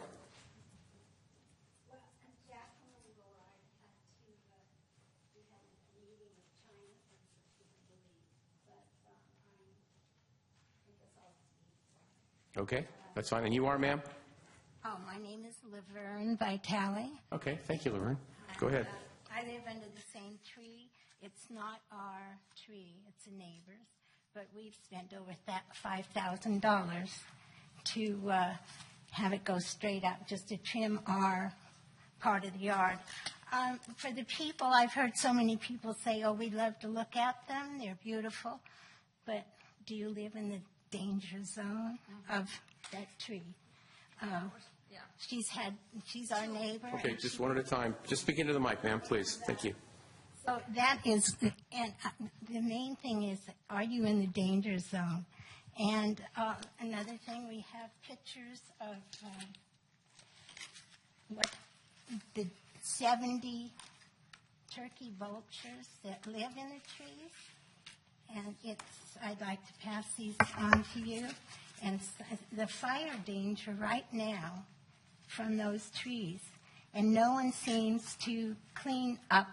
Okay, that's fine. And you are, ma'am? Oh, my name is Laverne Vitale. Okay, thank you, Laverne. Go ahead. I live under the same tree. It's not our tree, it's a neighbor's, but we've spent over $5,000 to have it go straight up, just to trim our part of the yard. For the people, I've heard so many people say, oh, we love to look at them, they're beautiful, but do you live in the danger zone of that tree? She's our neighbor. Okay, just one at a time. Just speak into the mic, ma'am, please. Thank you. So that is, and the main thing is, are you in the danger zone? And another thing, we have pictures of what the 70 turkey vultures that live in the trees. And I'd like to pass these on to you. And the fire danger right now from those trees, and no one seems to clean up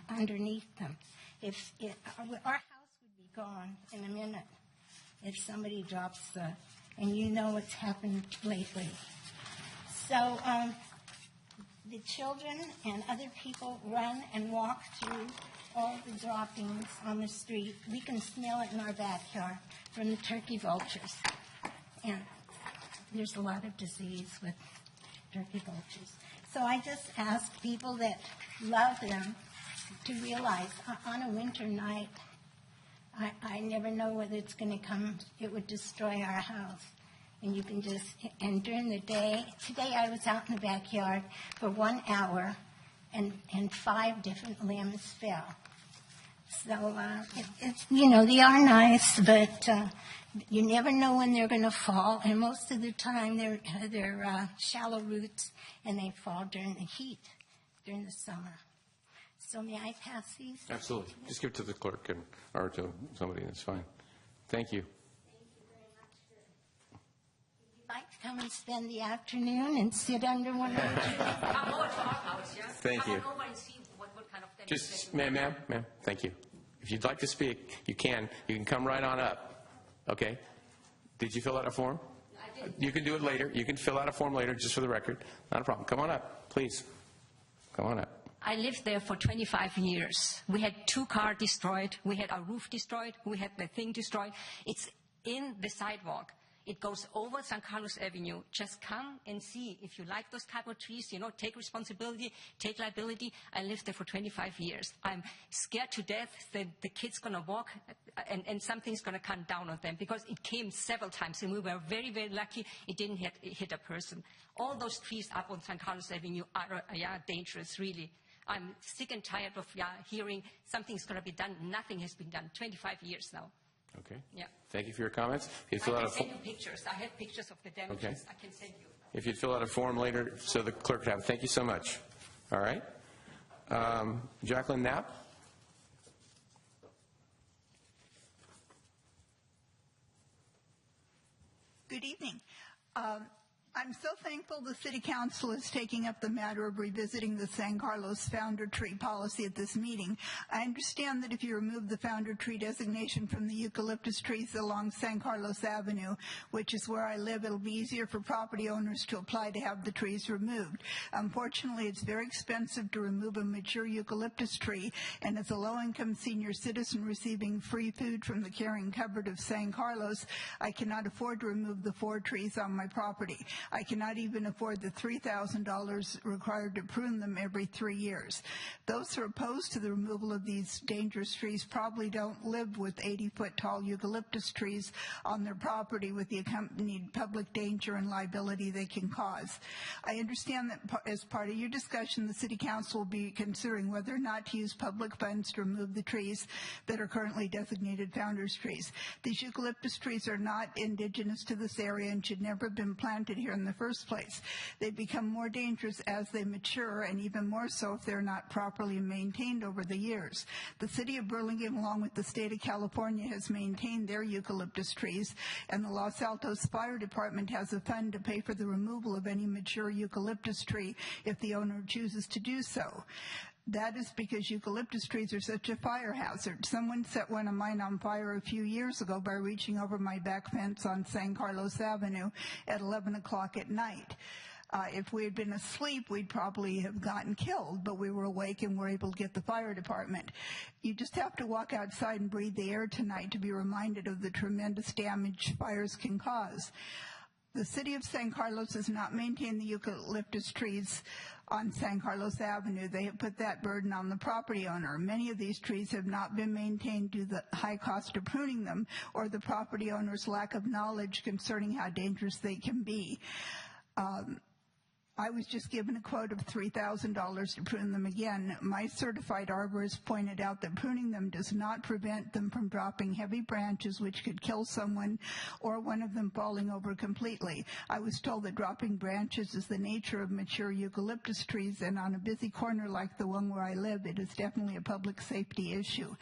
underneath them. Our house would be gone in a minute if somebody drops and you know what's happened lately. So the children and other people run and walk through all the droppings on the street. We can smell it in our backyard from the turkey vultures. And there's a lot of disease with turkey vultures. So I just ask people that love them to realize on a winter night, I never know whether it's going to come, it would destroy our house. And you can just, and during the day, today I was out in the backyard for 1 hour and 5 different limbs fell. So, they are nice, but you never know when they're going to fall. And most of the time, they're shallow roots, and they fall during the heat, during the summer. So may I pass these? Absolutely. Just give it to the clerk or to somebody. That's fine. Thank you. Would you like to come and spend the afternoon and sit under one of the trees? Thank you. Just, ma'am, thank you. If you'd like to speak, you can. You can come right on up. Okay? Did you fill out a form? I did. You can do it later. You can fill out a form later, just for the record. Not a problem. Come on up, please. Come on up. I lived there for 25 years. We had 2 cars destroyed. We had our roof destroyed. We had the thing destroyed. It's in the sidewalk. It goes over San Carlos Avenue. Just come and see. If you like those type of trees, take responsibility, take liability. I lived there for 25 years. I'm scared to death that the kid's going to walk and something's going to come down on them, because it came several times, and we were very, very lucky it didn't hit a person. All those trees up on San Carlos Avenue are dangerous, really. I'm sick and tired of hearing something's going to be done. Nothing has been done. 25 years now. Okay. Yeah. Thank you for your comments. If you I fill out can a send you pictures. I have pictures of the damages. Okay. I can send you. If you'd fill out a form later so the clerk could have it. Thank you so much. All right. Jacqueline Knapp. Good evening. I'm so thankful the City Council is taking up the matter of revisiting the San Carlos founder tree policy at this meeting. I understand that if you remove the founder tree designation from the eucalyptus trees along San Carlos Avenue, which is where I live, it'll be easier for property owners to apply to have the trees removed. Unfortunately, it's very expensive to remove a mature eucalyptus tree, and as a low-income senior citizen receiving free food from the caring cupboard of San Carlos, I cannot afford to remove the 4 trees on my property. I cannot even afford the $3,000 required to prune them every 3 years. Those who are opposed to the removal of these dangerous trees probably don't live with 80-foot tall eucalyptus trees on their property with the accompanied public danger and liability they can cause. I understand that as part of your discussion, the City Council will be considering whether or not to use public funds to remove the trees that are currently designated founders trees. These eucalyptus trees are not indigenous to this area and should never have been planted here in the first place. They become more dangerous as they mature, and even more so if they're not properly maintained over the years. The City of Burlingame, along with the State of California, has maintained their eucalyptus trees, and the Los Altos Fire Department has a fund to pay for the removal of any mature eucalyptus tree if the owner chooses to do so. That is because eucalyptus trees are such a fire hazard. Someone set one of mine on fire a few years ago by reaching over my back fence on San Carlos Avenue at 11 o'clock at night. If we had been asleep, we'd probably have gotten killed, but we were awake and were able to get the fire department. You just have to walk outside and breathe the air tonight to be reminded of the tremendous damage fires can cause. The City of San Carlos has not maintained the eucalyptus trees on San Carlos Avenue. They have put that burden on the property owner. Many of these trees have not been maintained due to the high cost of pruning them or the property owner's lack of knowledge concerning how dangerous they can be. I was just given a quote of $3,000 to prune them again. My certified arborist pointed out that pruning them does not prevent them from dropping heavy branches which could kill someone or one of them falling over completely. I was told that dropping branches is the nature of mature eucalyptus trees, and on a busy corner like the one where I live, it is definitely a public safety issue.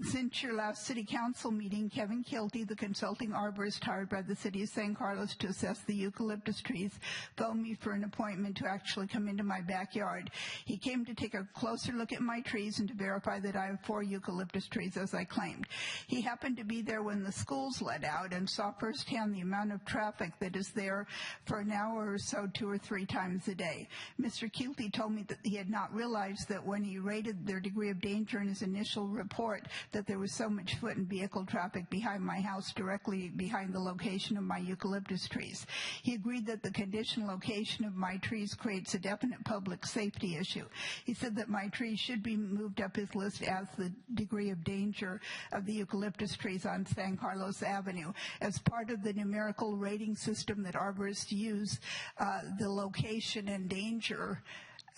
Since your last City Council meeting, Kevin Kilty, the consulting arborist hired by the City of San Carlos to assess the eucalyptus trees, phoned me for an appointment to actually come into my backyard. He came to take a closer look at my trees and to verify that I have 4 eucalyptus trees as I claimed. He happened to be there when the schools let out and saw firsthand the amount of traffic that is there for an hour or so 2 or 3 times a day. Mr. Kilty told me that he had not realized that when he rated their degree of danger in his initial report that there was so much foot and vehicle traffic behind my house, directly behind the location of my eucalyptus trees. He agreed that the condition and location of my trees creates a definite public safety issue. He said that my trees should be moved up his list as the degree of danger of the eucalyptus trees on San Carlos Avenue. As part of the numerical rating system that arborists use, the location and danger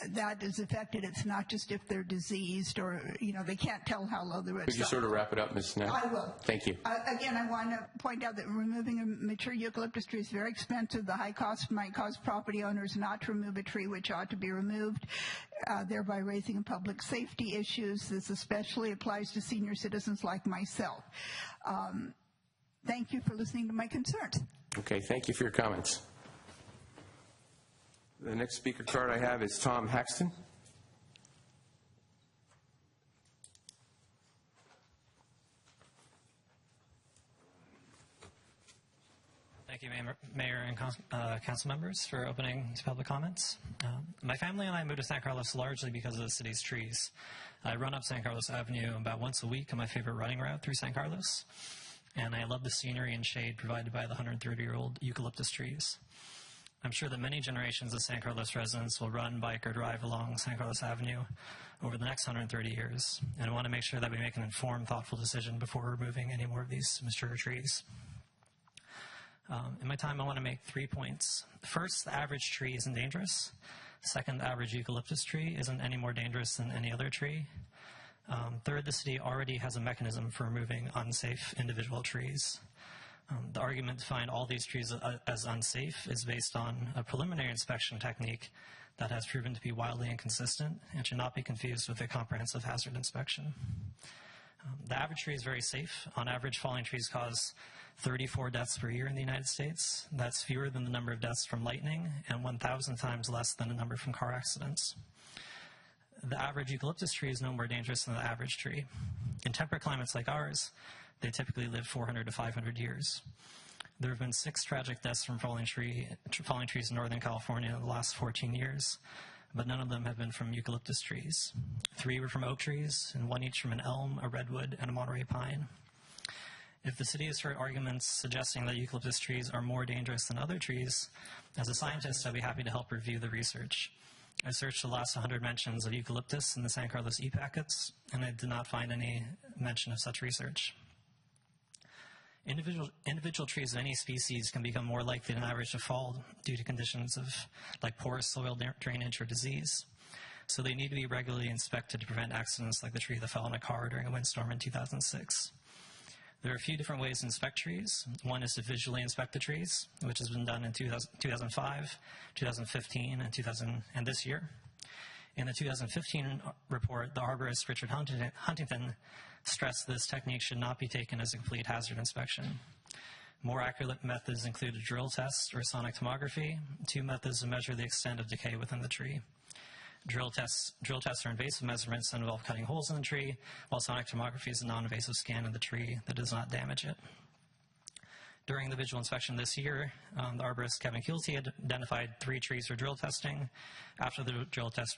that is affected. It's not just if they're diseased or, they can't tell how low the risk. Could you sort of wrap it up, Ms. Neff? I will. Thank you. Again, I want to point out that removing a mature eucalyptus tree is very expensive. The high cost might cause property owners not to remove a tree which ought to be removed, thereby raising public safety issues. This especially applies to senior citizens like myself. Thank you for listening to my concerns. Okay, thank you for your comments. The next speaker card I have is Tom Haxton. Thank you, Mayor and council members, for opening to public comments. My family and I moved to San Carlos largely because of the city's trees. I run up San Carlos Avenue about once a week on my favorite running route through San Carlos, and I love the scenery and shade provided by the 130-year-old eucalyptus trees. I'm sure that many generations of San Carlos residents will run, bike, or drive along San Carlos Avenue over the next 130 years, and I want to make sure that we make an informed, thoughtful decision before removing any more of these mature trees. In my time, I want to make 3 points. First, the average tree isn't dangerous. Second, the average eucalyptus tree isn't any more dangerous than any other tree. Third, the city already has a mechanism for removing unsafe individual trees. The argument to find all these trees as unsafe is based on a preliminary inspection technique that has proven to be wildly inconsistent and should not be confused with a comprehensive hazard inspection. The average tree is very safe. On average, falling trees cause 34 deaths per year in the United States. That's fewer than the number of deaths from lightning and 1,000 times less than the number from car accidents. The average eucalyptus tree is no more dangerous than the average tree. In temperate climates like ours, they typically live 400 to 500 years. There have been 6 tragic deaths from falling trees in Northern California in the last 14 years, but none of them have been from eucalyptus trees. 3 were from oak trees, and 1 each from an elm, a redwood, and a Monterey pine. If the city has heard arguments suggesting that eucalyptus trees are more dangerous than other trees, as a scientist, I'd be happy to help review the research. I searched the last 100 mentions of eucalyptus in the San Carlos e-packets, and I did not find any mention of such research. Individual trees of any species can become more likely than average to fall due to conditions like porous soil drainage or disease. So they need to be regularly inspected to prevent accidents like the tree that fell on a car during a windstorm in 2006. There are a few different ways to inspect trees. One is to visually inspect the trees, which has been done in 2005, 2015, and this year. In the 2015 report, the arborist Richard Huntington stressed this technique should not be taken as a complete hazard inspection. More accurate methods include a drill test or sonic tomography, 2 methods to measure the extent of decay within the tree. Drill tests are invasive measurements that involve cutting holes in the tree, while sonic tomography is a non-invasive scan of the tree that does not damage it. During the visual inspection this year, the arborist Kevin Keelty identified 3 trees for drill testing. After the drill test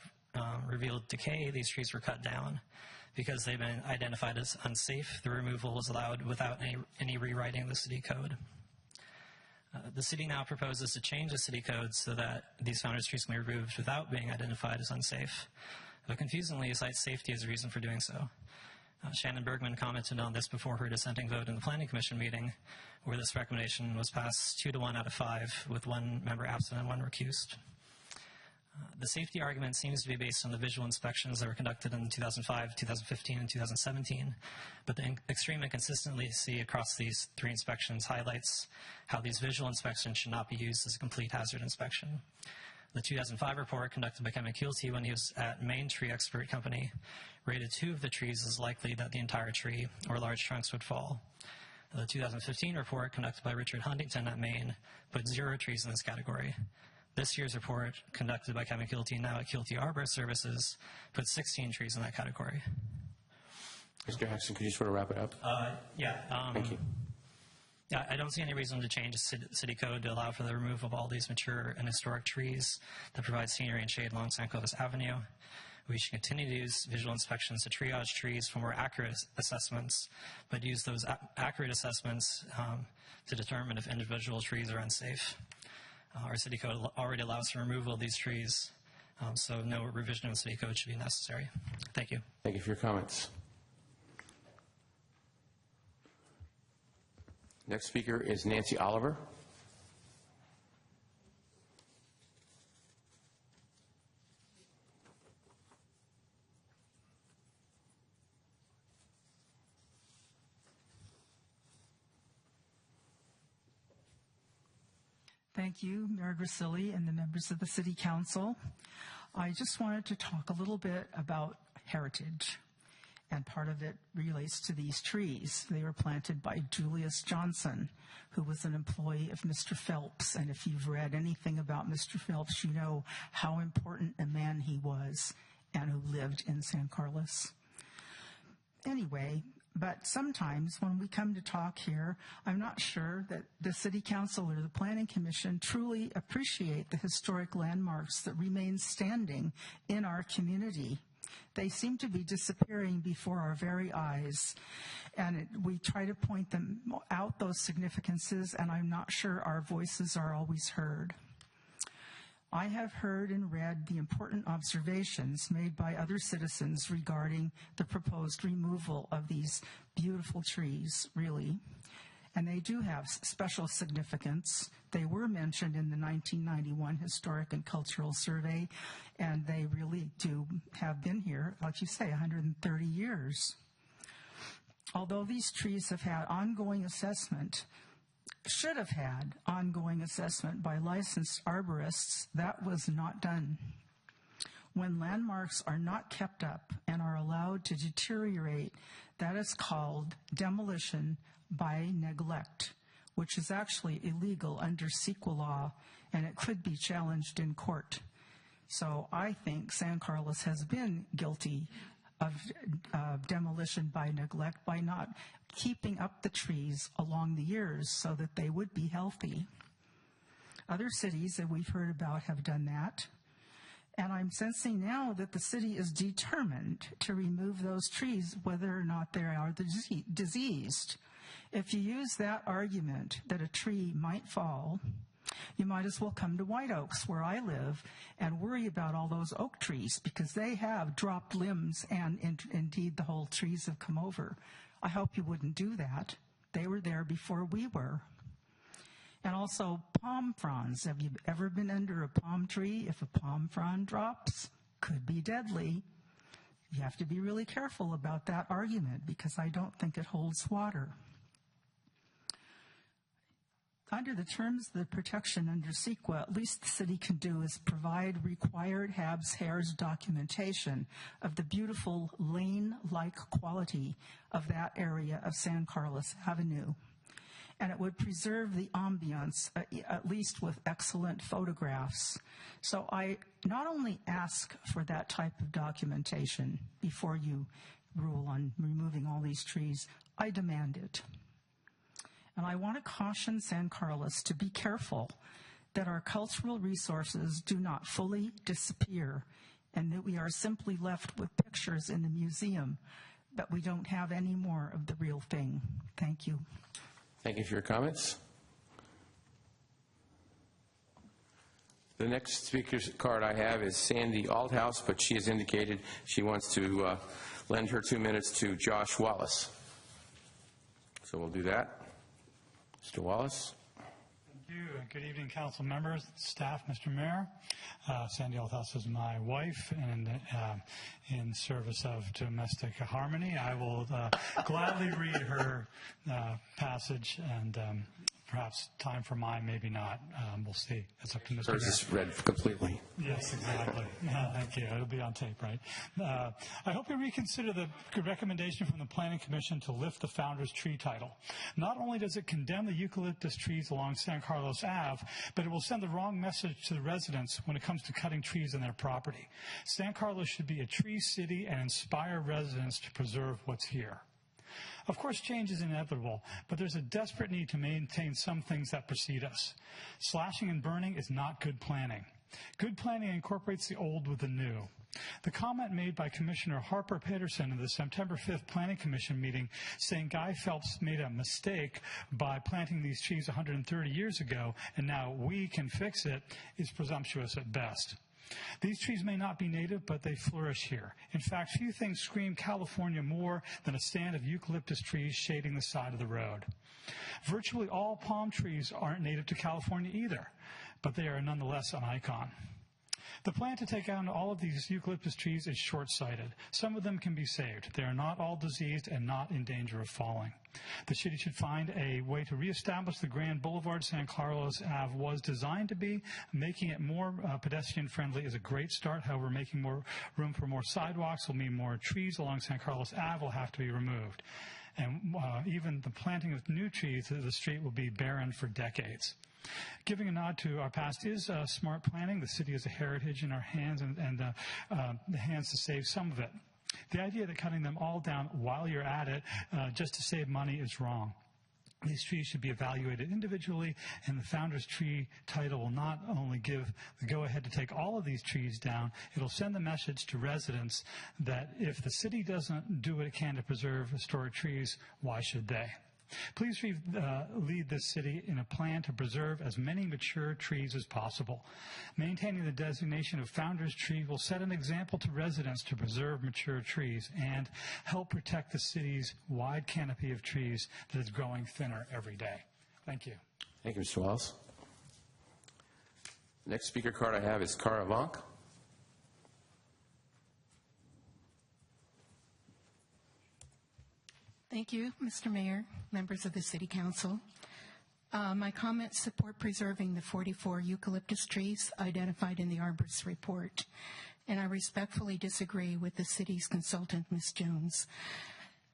revealed decay, these trees were cut down. Because they've been identified as unsafe, the removal was allowed without any rewriting of the city code. The city now proposes to change the city code so that these founders trees can be removed without being identified as unsafe. But confusingly, it cites safety as a reason for doing so. Shannon Bergman commented on this before her dissenting vote in the Planning Commission meeting, where this recommendation was passed 2 to 1 out of 5, with 1 member absent and 1 recused. The safety argument seems to be based on the visual inspections that were conducted in 2005, 2015, and 2017, but the extreme inconsistency across these 3 inspections highlights how these visual inspections should not be used as a complete hazard inspection. The 2005 report conducted by Kevin Keelty when he was at Maine Tree Expert Company rated 2 of the trees as likely that the entire tree or large trunks would fall. The 2015 report conducted by Richard Huntington at Maine put 0 trees in this category. This year's report, conducted by Kevin Keelty, now at Keelty Arbor Services, put 16 trees in that category. Mr. Haxton, could you sort of wrap it up? Thank you. Yeah, I don't see any reason to change the city code to allow for the removal of all these mature and historic trees that provide scenery and shade along San Carlos Avenue. We should continue to use visual inspections to triage trees for more accurate assessments, but use those accurate assessments to determine if individual trees are unsafe. Our city code already allows for removal of these trees, so no revision of the city code should be necessary. Thank you. Thank you for your comments. Next speaker is Nancy Oliver. Thank you, Mayor Grassilli and the members of the City Council. I just wanted to talk a little bit about heritage, and part of it relates to these trees. They were planted by Julius Johnson, who was an employee of Mr. Phelps, and if you've read anything about Mr. Phelps, you know how important a man he was and who lived in San Carlos. Anyway, but sometimes when we come to talk here, I'm not sure that the City Council or the Planning Commission truly appreciate the historic landmarks that remain standing in our community. They seem to be disappearing before our very eyes, and we try to point them out, those significances, and I'm not sure our voices are always heard. I have heard and read the important observations made by other citizens regarding the proposed removal of these beautiful trees, really. And they do have special significance. They were mentioned in the 1991 Historic and Cultural Survey, and they really do have been here, like you say, 130 years. Although these trees have had ongoing assessment, should have had ongoing assessment by licensed arborists, that was not done. When landmarks are not kept up and are allowed to deteriorate, that is called demolition by neglect, which is actually illegal under CEQA law, and it could be challenged in court. So I think San Carlos has been guilty of demolition by neglect by not keeping up the trees along the years so that they would be healthy. Other cities that we've heard about have done that. And I'm sensing now that the city is determined to remove those trees whether or not they are diseased. If you use that argument that a tree might fall, you might as well come to White Oaks, where I live, and worry about all those oak trees, because they have dropped limbs, and indeed the whole trees have come over. I hope you wouldn't do that. They were there before we were. And also palm fronds. Have you ever been under a palm tree? If a palm frond drops, could be deadly. You have to be really careful about that argument, because I don't think it holds water. Under the terms of the protection under CEQA, at least the city can do is provide required HARS documentation of the beautiful lane-like quality of that area of San Carlos Avenue. And it would preserve the ambiance, at least with excellent photographs. So I not only ask for that type of documentation before you rule on removing all these trees, I demand it. And I want to caution San Carlos to be careful that our cultural resources do not fully disappear and that we are simply left with pictures in the museum, but we don't have any more of the real thing. Thank you. Thank you for your comments. The next speaker's card I have is Sandy Althouse, but she has indicated she wants to lend her 2 minutes to Josh Wallace. So we'll do that. Mr. Wallace. Thank you. Good evening, council members, staff, Mr. Mayor. Sandy Althouse is my wife, and in service of domestic harmony, I will gladly read her passage, and perhaps time for mine, maybe not. We'll see. It's up to Mr. Hers is read completely. Yes, exactly. Thank you. It'll be on tape, right? I hope you reconsider the recommendation from the Planning Commission to lift the Founder's Tree title. Not only does it condemn the eucalyptus trees along San Carlos Ave, but it will send the wrong message to the residents when it comes to cutting trees on their property. San Carlos should be a tree city and inspire residents to preserve what's here. Of course, change is inevitable, but there's a desperate need to maintain some things that precede us. Slashing and burning is not good planning. Good planning incorporates the old with the new. The comment made by Commissioner Harper Peterson in the September 5th Planning Commission meeting saying Guy Phelps made a mistake by planting these trees 130 years ago and now we can fix it is presumptuous at best. These trees may not be native, but they flourish here. In fact, few things scream California more than a stand of eucalyptus trees shading the side of the road. Virtually all palm trees aren't native to California either, but they are nonetheless an icon. The plan to take down all of these eucalyptus trees is short-sighted. Some of them can be saved. They are not all diseased and not in danger of falling. The city should find a way to reestablish the Grand Boulevard San Carlos Ave was designed to be. Making it more pedestrian-friendly is a great start. However, making more room for more sidewalks will mean more trees along San Carlos Ave will have to be removed. And even the planting of new trees, the street will be barren for decades. Giving a nod to our past is smart planning. The city is a heritage in our hands and the hands to save some of it. The idea that cutting them all down while you're at it just to save money is wrong. These trees should be evaluated individually, and the Founder's Tree title will not only give the go-ahead to take all of these trees down, it'll send the message to residents that if the city doesn't do what it can to preserve historic trees, why should they? Please lead this city in a plan to preserve as many mature trees as possible. Maintaining the designation of Founder's Tree will set an example to residents to preserve mature trees and help protect the city's wide canopy of trees that is growing thinner every day. Thank you. Thank you, Mr. Wallace. Next speaker card I have is Cara Vonk. Thank you, Mr. Mayor, members of the City Council. My comments support preserving the 44 eucalyptus trees identified in the arborist report, and I respectfully disagree with the city's consultant, Ms. Jones.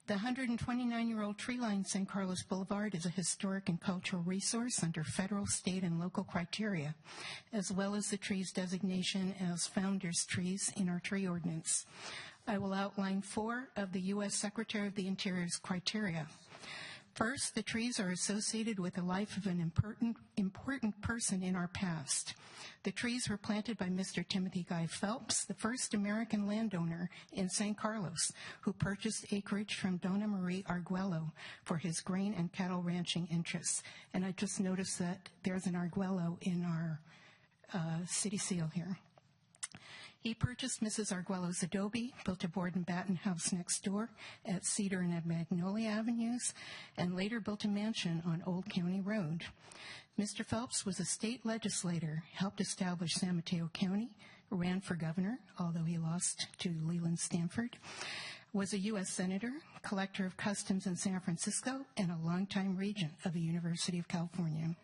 The 129-year-old tree line San Carlos Boulevard is a historic and cultural resource under federal, state, and local criteria, as well as the tree's designation as founders' trees in our tree ordinance. I will outline 4 of the U.S. Secretary of the Interior's criteria. First, the trees are associated with the life of an important person in our past. The trees were planted by Mr. Timothy Guy Phelps, the first American landowner in San Carlos, who purchased acreage from Donna Marie Arguello for his grain and cattle ranching interests. And I just noticed that there's an Arguello in our city seal here. He purchased Mrs. Arguello's adobe, built a board and batten house next door at Cedar and Magnolia Avenues, and later built a mansion on Old County Road. Mr. Phelps was a state legislator, helped establish San Mateo County, ran for governor, although he lost to Leland Stanford, was a U.S. senator, collector of customs in San Francisco, and a longtime regent of the University of California.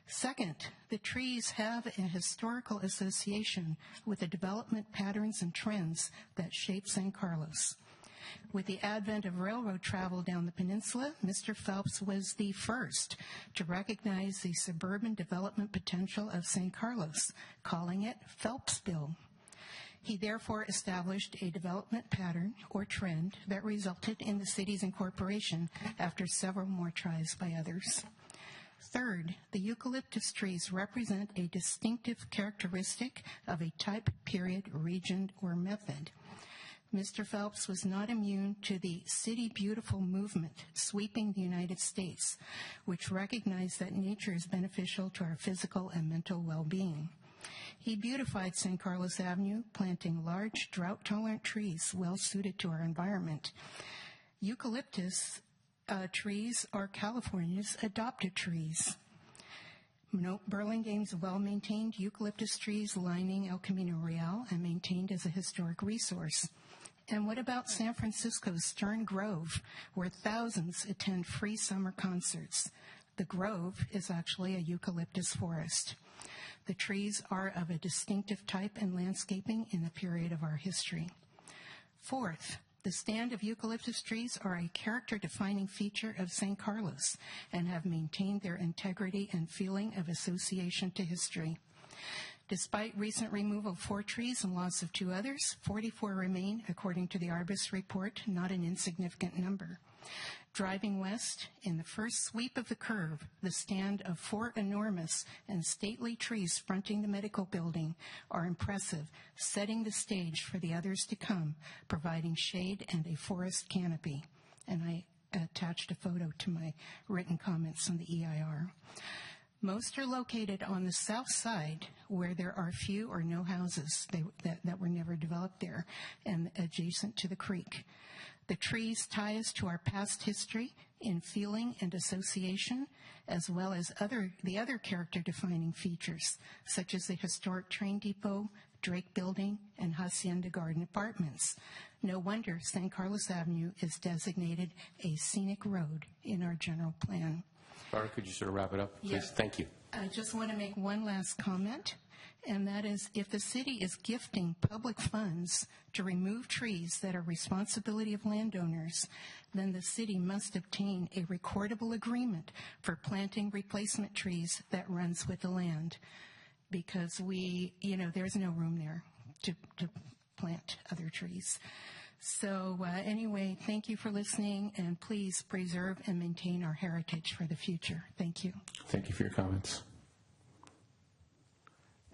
Second, the trees have a historical association with the development patterns and trends that shape San Carlos. With the advent of railroad travel down the peninsula, Mr. Phelps was the first to recognize the suburban development potential of San Carlos, calling it Phelpsville. He therefore established a development pattern or trend that resulted in the city's incorporation after several more tries by others. Third, the eucalyptus trees represent a distinctive characteristic of a type, period, region, or method. Mr. Phelps was not immune to the City Beautiful movement sweeping the United States, which recognized that nature is beneficial to our physical and mental well-being. He beautified San Carlos Avenue, planting large, drought-tolerant trees well-suited to our environment. Eucalyptus trees are California's adopted trees. Burlingame's well-maintained eucalyptus trees lining El Camino Real and maintained as a historic resource. And what about San Francisco's Stern Grove, where thousands attend free summer concerts? The grove is actually a eucalyptus forest. The trees are of a distinctive type and landscaping in the period of our history. Fourth, the stand of eucalyptus trees are a character-defining feature of San Carlos and have maintained their integrity and feeling of association to history. Despite recent removal of 4 trees and loss of 2 others, 44 remain, according to the Arbus report, not an insignificant number. Driving west, in the first sweep of the curve, the stand of 4 enormous and stately trees fronting the medical building are impressive, setting the stage for the others to come, providing shade and a forest canopy. And I attached a photo to my written comments on the EIR. Most are located on the south side, where there are few or no houses that were never developed there, and adjacent to the creek. The trees tie us to our past history in feeling and association, as well as the other character-defining features, such as the historic train depot, Drake Building, and Hacienda Garden Apartments. No wonder San Carlos Avenue is designated a scenic road in our general plan. Barbara, could you sort of wrap it up, please? Yes. Thank you. I just want to make one last comment, and that is if the city is gifting public funds to remove trees that are responsibility of landowners, then the city must obtain a recordable agreement for planting replacement trees that runs with the land, because there's no room there to plant other trees. So anyway, thank you for listening, and please preserve and maintain our heritage for the future. Thank you. Thank you for your comments.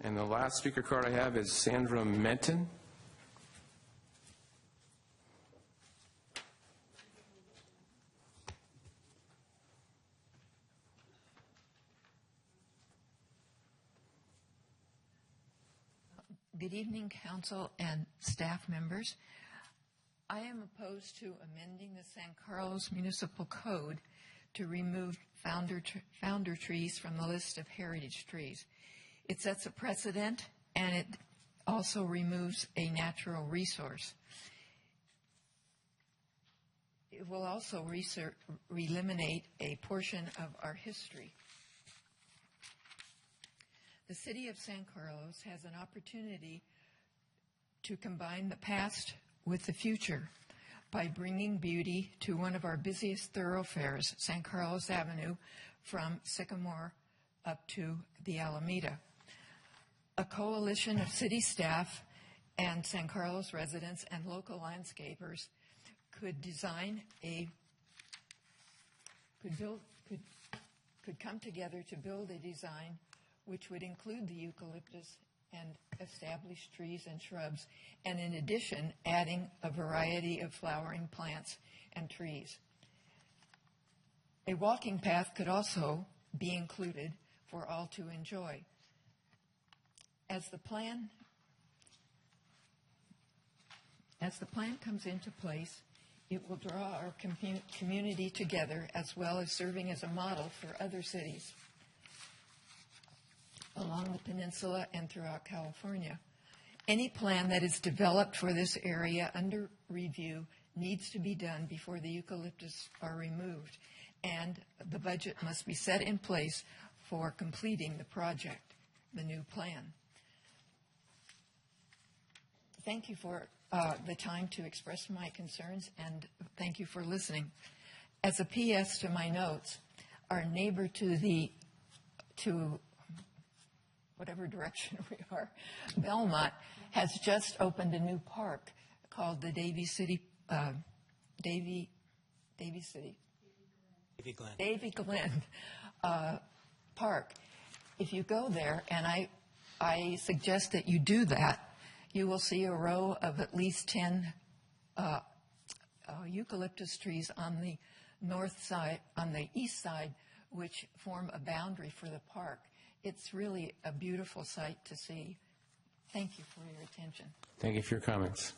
And the last speaker card I have is Sandra Menton. Good evening, council and staff members. I am opposed to amending the San Carlos Municipal Code to remove founder trees from the list of heritage trees. It sets a precedent, and it also removes a natural resource. It will also eliminate a portion of our history. The city of San Carlos has an opportunity to combine the past with the future by bringing beauty to one of our busiest thoroughfares, San Carlos Avenue, from Sycamore up to the Alameda. A coalition of city staff and San Carlos residents and local landscapers could come together to build a design which would include the eucalyptus and established trees and shrubs, and in addition, adding a variety of flowering plants and trees. A walking path could also be included for all to enjoy. As the plan comes into place, it will draw our community together, as well as serving as a model for other cities along the peninsula and throughout California. Any plan that is developed for this area under review needs to be done before the eucalyptus are removed, and the budget must be set in place for completing the project, the new plan. Thank you for the time to express my concerns, and thank you for listening. As a PS to my notes, our neighbor to whatever direction we are, Belmont, has just opened a new park called the Davie Glen Park. If you go there, and I suggest that you do that, you will see a row of at least 10 eucalyptus trees on the north side, on the east side, which form a boundary for the park. It's really a beautiful sight to see. Thank you for your attention. Thank you for your comments.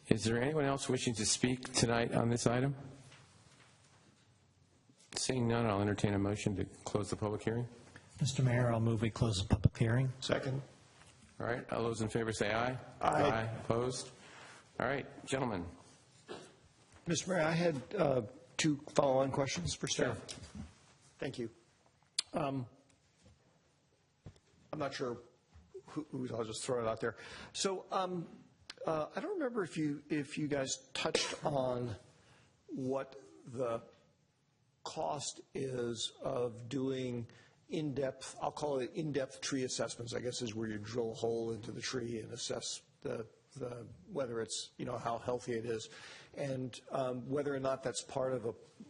Is there anyone else wishing to speak tonight on this item? Seeing none, I'll entertain a motion to close the public hearing. Mr. Mayor, I'll move we close the public hearing. Second. All right, all those in favor say aye. Aye. Opposed? All right, gentlemen. Mr. Mayor, I had two follow-on questions for staff. Sure. Thank you. I'm not sure who's, I'll just throw it out there. So I don't remember if you guys touched on what the cost is of doing in-depth, I'll call it in-depth tree assessments, I guess is where you drill a hole into the tree and assess the whether it's, how healthy it is, and whether or not that's part of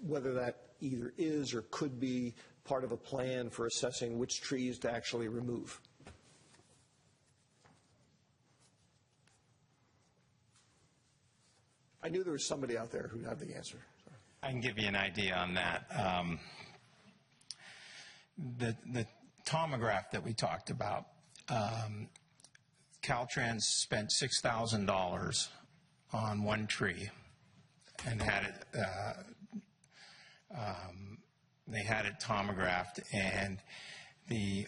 whether that either is or could be part of a plan for assessing which trees to actually remove. I knew there was somebody out there who'd have the answer. I can give you an idea on that. The tomograph that we talked about, Caltrans spent $6,000 on one tree and had it They had it tomographed, and the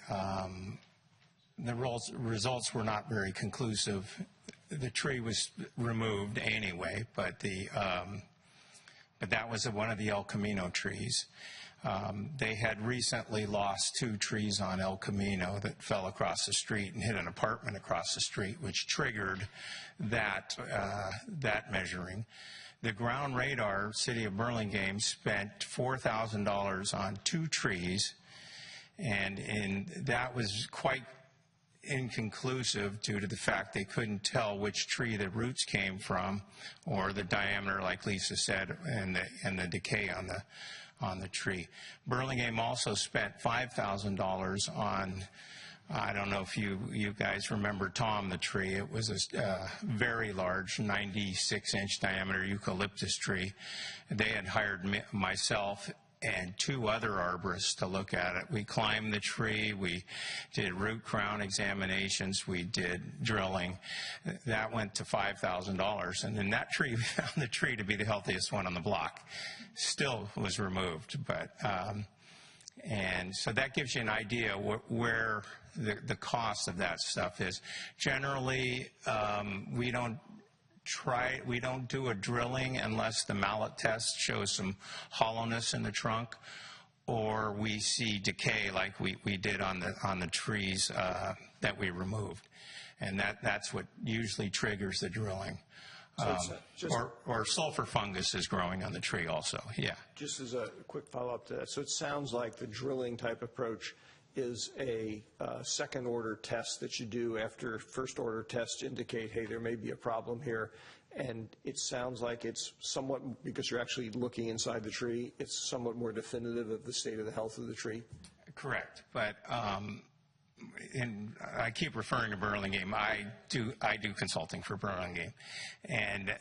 results were not very conclusive. The tree was removed anyway, but that was one of the El Camino trees. They had recently lost 2 trees on El Camino that fell across the street and hit an apartment across the street, which triggered that measuring. The ground radar, City of Burlingame, spent $4,000 on 2 trees, and that was quite inconclusive due to the fact they couldn't tell which tree the roots came from, or the diameter, like Lisa said, and the decay on the tree. Burlingame also spent $5,000 on, I don't know if you guys remember Tom the tree. It was a very large 96-inch diameter eucalyptus tree. They had hired myself and 2 other arborists to look at it. We climbed the tree, we did root crown examinations, we did drilling. That went to $5,000, and in that tree, we found the tree to be the healthiest one on the block. Still was removed, but, and so that gives you an idea where the cost of that stuff is. Generally, we don't do a drilling unless the mallet test shows some hollowness in the trunk, or we see decay like we did on the trees that we removed, and that's what usually triggers the drilling. Or sulfur fungus is growing on the tree also. Yeah. Just as a quick follow-up to that, so it sounds like the drilling type approach is a second-order test that you do after first-order tests indicate, hey, there may be a problem here. And it sounds like it's somewhat, because you're actually looking inside the tree, it's somewhat more definitive of the state of the health of the tree? Correct. But I keep referring to Burlingame. I do consulting for Burlingame. And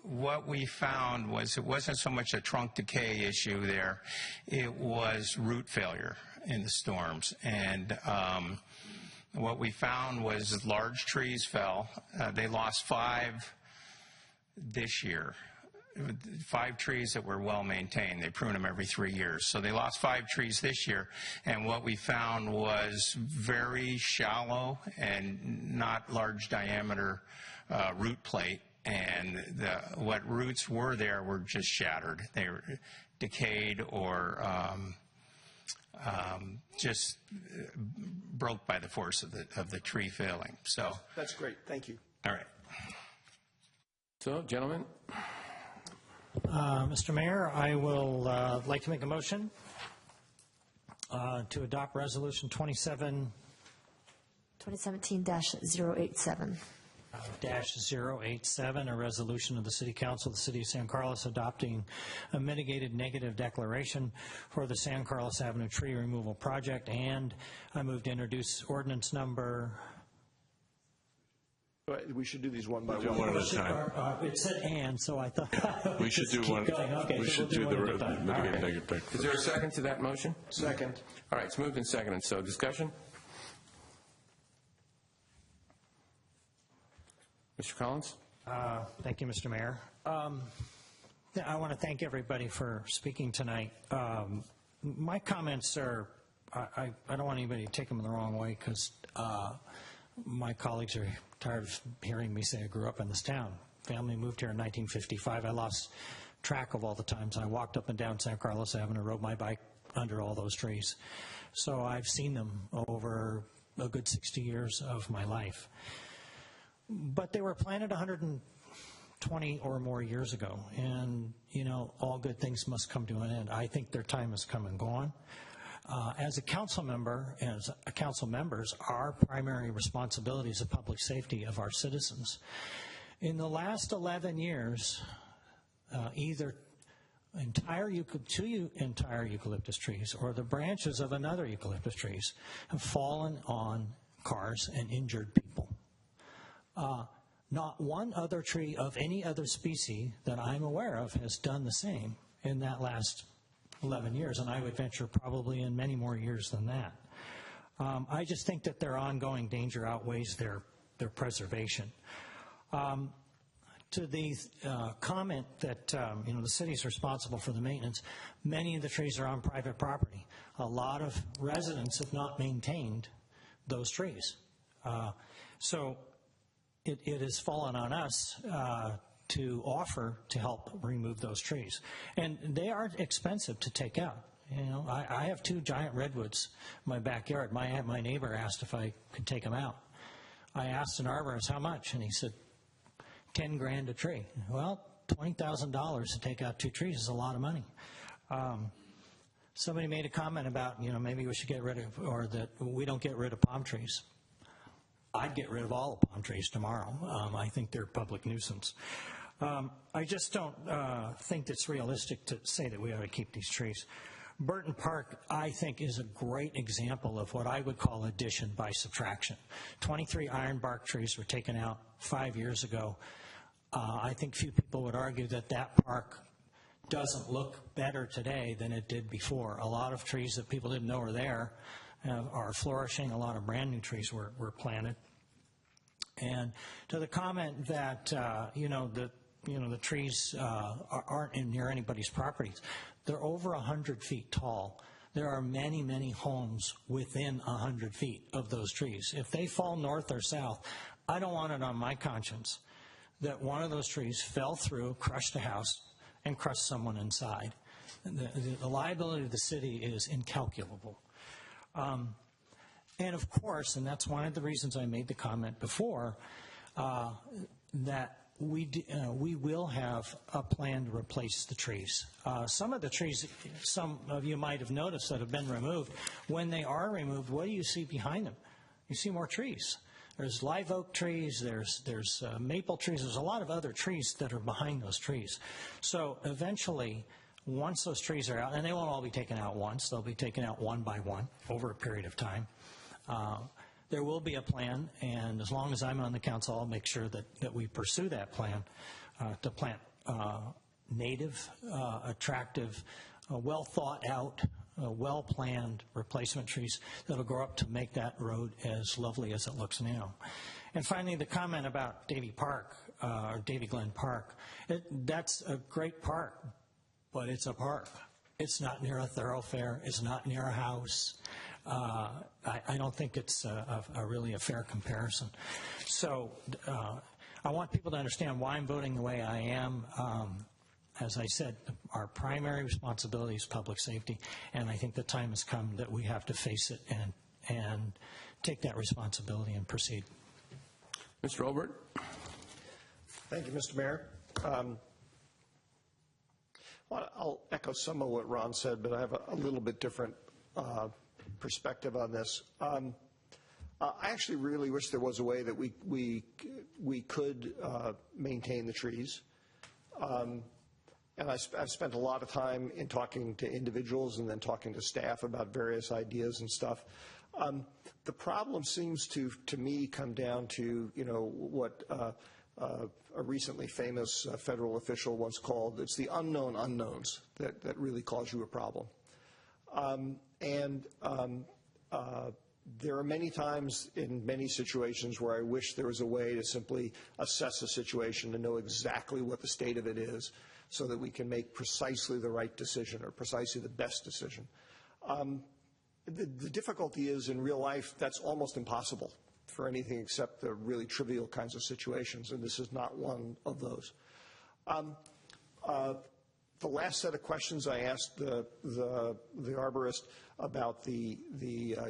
what we found was it wasn't so much a trunk decay issue there. It was root failure in the storms. And what we found was large trees fell. They lost 5 this year. 5 trees that were well maintained. They prune them every 3 years. So they lost 5 trees this year. And what we found was very shallow and not large diameter root plate. And what roots were there were just shattered. They were decayed or just broke by the force of the tree failing. So that's great. Thank you. All right. So, gentlemen. Mr. Mayor, I will like to make a motion to adopt Resolution 2017-087. -087, a resolution of the City Council of the City of San Carlos adopting a mitigated negative declaration for the San Carlos Avenue tree removal project. And I move to introduce ordinance number... We should do these one by one at a time. It said and, so I thought... We should do one. Okay, we should do the mitigated negative declaration. Is there a second to that motion? Second. All right, it's moved and seconded. So discussion? Mr. Collins? Thank you, Mr. Mayor. I want to thank everybody for speaking tonight. My comments are, I don't want anybody to take them in the wrong way, because my colleagues are tired of hearing me say I grew up in this town. Family moved here in 1955. I lost track of all the times I walked up and down San Carlos Avenue, rode my bike under all those trees. So I've seen them over a good 60 years of my life. But they were planted 120 or more years ago, and, you know, all good things must come to an end. I think their time has come and gone. As a council member, as council members, our primary responsibility is the public safety of our citizens. In the last 11 years, either two entire eucalyptus trees or the branches of another eucalyptus trees have fallen on cars and injured people. Not one other tree of any other species that I'm aware of has done the same in that last 11 years, and I would venture probably in many more years than that. I just think that their ongoing danger outweighs their preservation. to the comment that the city's responsible for the maintenance, many of the trees are on private property. A lot of residents have not maintained those trees. So it has fallen on us to offer to help remove those trees. And they are expensive to take out. I have 2 giant redwoods in my backyard. My neighbor asked if I could take them out. I asked an arborist how much, and he said, $10,000 a tree. Well, $20,000 to take out 2 trees is a lot of money. Somebody made a comment about, maybe we should get rid of, or that we don't get rid of palm trees. I'd get rid of all the palm trees tomorrow. I think they're a public nuisance. I just don't think it's realistic to say that we ought to keep these trees. Burton Park, I think, is a great example of what I would call addition by subtraction. 23 ironbark trees were taken out 5 years ago. I think few people would argue that that park doesn't look better today than it did before. A lot of trees that people didn't know were there are flourishing. A lot of brand new trees were planted. And to the comment that, the trees aren't near anybody's properties, they're over 100 feet tall. There are many, many homes within 100 feet of those trees. If they fall north or south, I don't want it on my conscience that one of those trees fell through, crushed a house, and crushed someone inside. The liability of the city is incalculable. And of course, and that's one of the reasons I made the comment before, that we will have a plan to replace the trees. Some of the trees, some of you might have noticed that have been removed, when they are removed, what do you see behind them? You see more trees. There's live oak trees, there's maple trees, there's a lot of other trees that are behind those trees. So eventually, once those trees are out, and they won't all be taken out once, they'll be taken out one by one over a period of time. There will be a plan, and as long as I'm on the council, I'll make sure that we pursue that plan to plant native, attractive, well thought out, well-planned replacement trees that will grow up to make that road as lovely as it looks now. And finally, the comment about Davy Park, or Davy Glen Park, that's a great park, but it's a park. It's not near a thoroughfare. It's not near a house. I don't think it's really a fair comparison. So I want people to understand why I'm voting the way I am. As I said, our primary responsibility is public safety, and I think the time has come that we have to face it and take that responsibility and proceed. Mr. Olbert. Thank you, Mr. Mayor. I'll echo some of what Ron said, but I have a little bit different perspective on this. I actually really wish there was a way that we could maintain the trees. And I've spent a lot of time in talking to individuals and then talking to staff about various ideas and stuff. The problem seems to me come down to, what a recently famous federal official once called, it's the unknown unknowns that really cause you a problem. There are many times in many situations where I wish there was a way to simply assess a situation to know exactly what the state of it is so that we can make precisely the right decision or precisely the best decision. The difficulty is in real life that's almost impossible for anything except the really trivial kinds of situations, and this is not one of those. The last set of questions I asked the arborist about the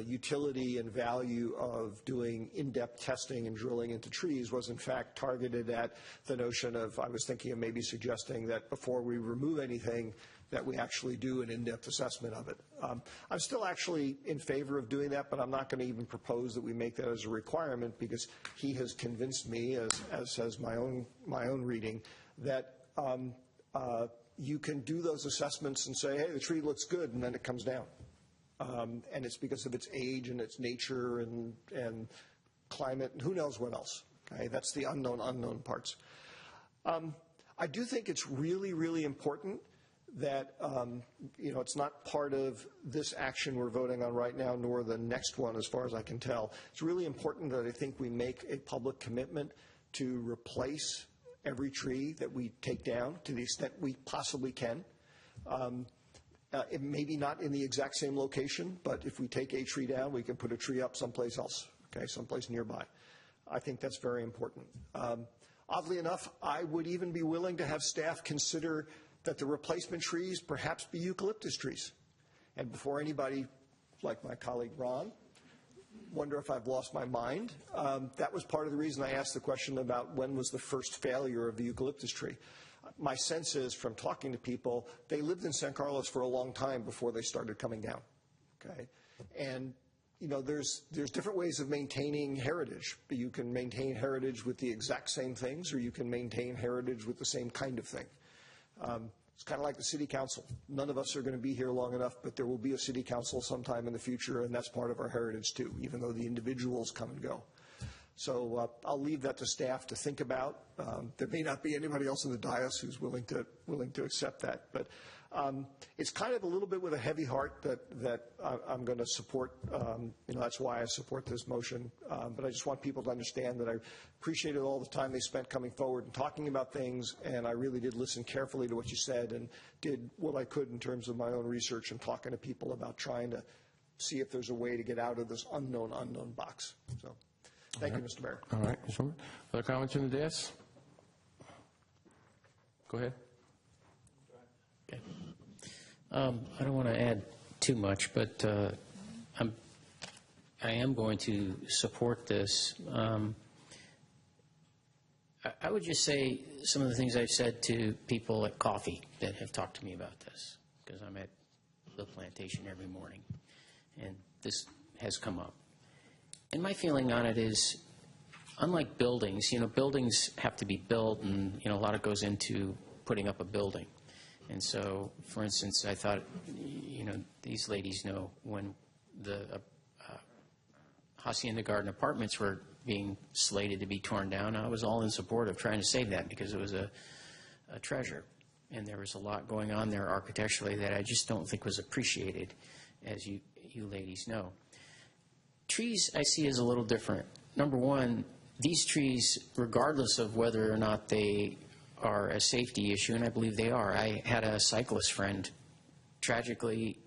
utility and value of doing in-depth testing and drilling into trees was in fact targeted at the notion of, I was thinking of maybe suggesting that before we remove anything that we actually do an in-depth assessment of it. I'm still actually in favor of doing that, but I'm not going to even propose that we make that as a requirement because he has convinced me, as has my own reading, that you can do those assessments and say, hey, the tree looks good, and then it comes down. And it's because of its age and its nature and climate and who knows what else. Okay? That's the unknown parts. I do think it's really, really important that, it's not part of this action we're voting on right now, nor the next one as far as I can tell. It's really important that I think we make a public commitment to replace every tree that we take down to the extent we possibly can. It maybe not in the exact same location, but if we take a tree down, we can put a tree up someplace else, okay, someplace nearby. I think that's very important. Oddly enough, I would even be willing to have staff consider that the replacement trees perhaps be eucalyptus trees. And before anybody, like my colleague Ron, wonder if I've lost my mind, that was part of the reason I asked the question about when was the first failure of the eucalyptus tree. My sense is, from talking to people, they lived in San Carlos for a long time before they started coming down, okay? And, you know, there's different ways of maintaining heritage. You can maintain heritage with the exact same things, or you can maintain heritage with the same kind of thing. It's kind of like the city council. None of us are going to be here long enough, but there will be a city council sometime in the future, and that's part of our heritage too, even though the individuals come and go. So I'll leave that to staff to think about. There may not be anybody else in the dais who's willing to accept that, but it's kind of a little bit with a heavy heart that I'm going to support. You know, that's why I support this motion. But I just want people to understand that I appreciated all the time they spent coming forward and talking about things, and I really did listen carefully to what you said and did what I could in terms of my own research and talking to people about trying to see if there's a way to get out of this unknown box. So. Thank you, Mr. Mayor. All right. Other comments from the dais? Go ahead. Okay. I don't want to add too much, but I am going to support this. I would just say some of the things I've said to people at coffee that have talked to me about this, because I'm at the plantation every morning, and this has come up. And my feeling on it is, unlike buildings, you know, buildings have to be built, and, you know, a lot of goes into putting up a building. And so, for instance, I thought, you know, these ladies know when the Hacienda Garden Apartments were being slated to be torn down, I was all in support of trying to save that because it was a treasure. And there was a lot going on there architecturally that I just don't think was appreciated, as you ladies know. Trees I see as a little different. Number one, these trees, regardless of whether or not they are a safety issue, and I believe they are. I had a cyclist friend tragically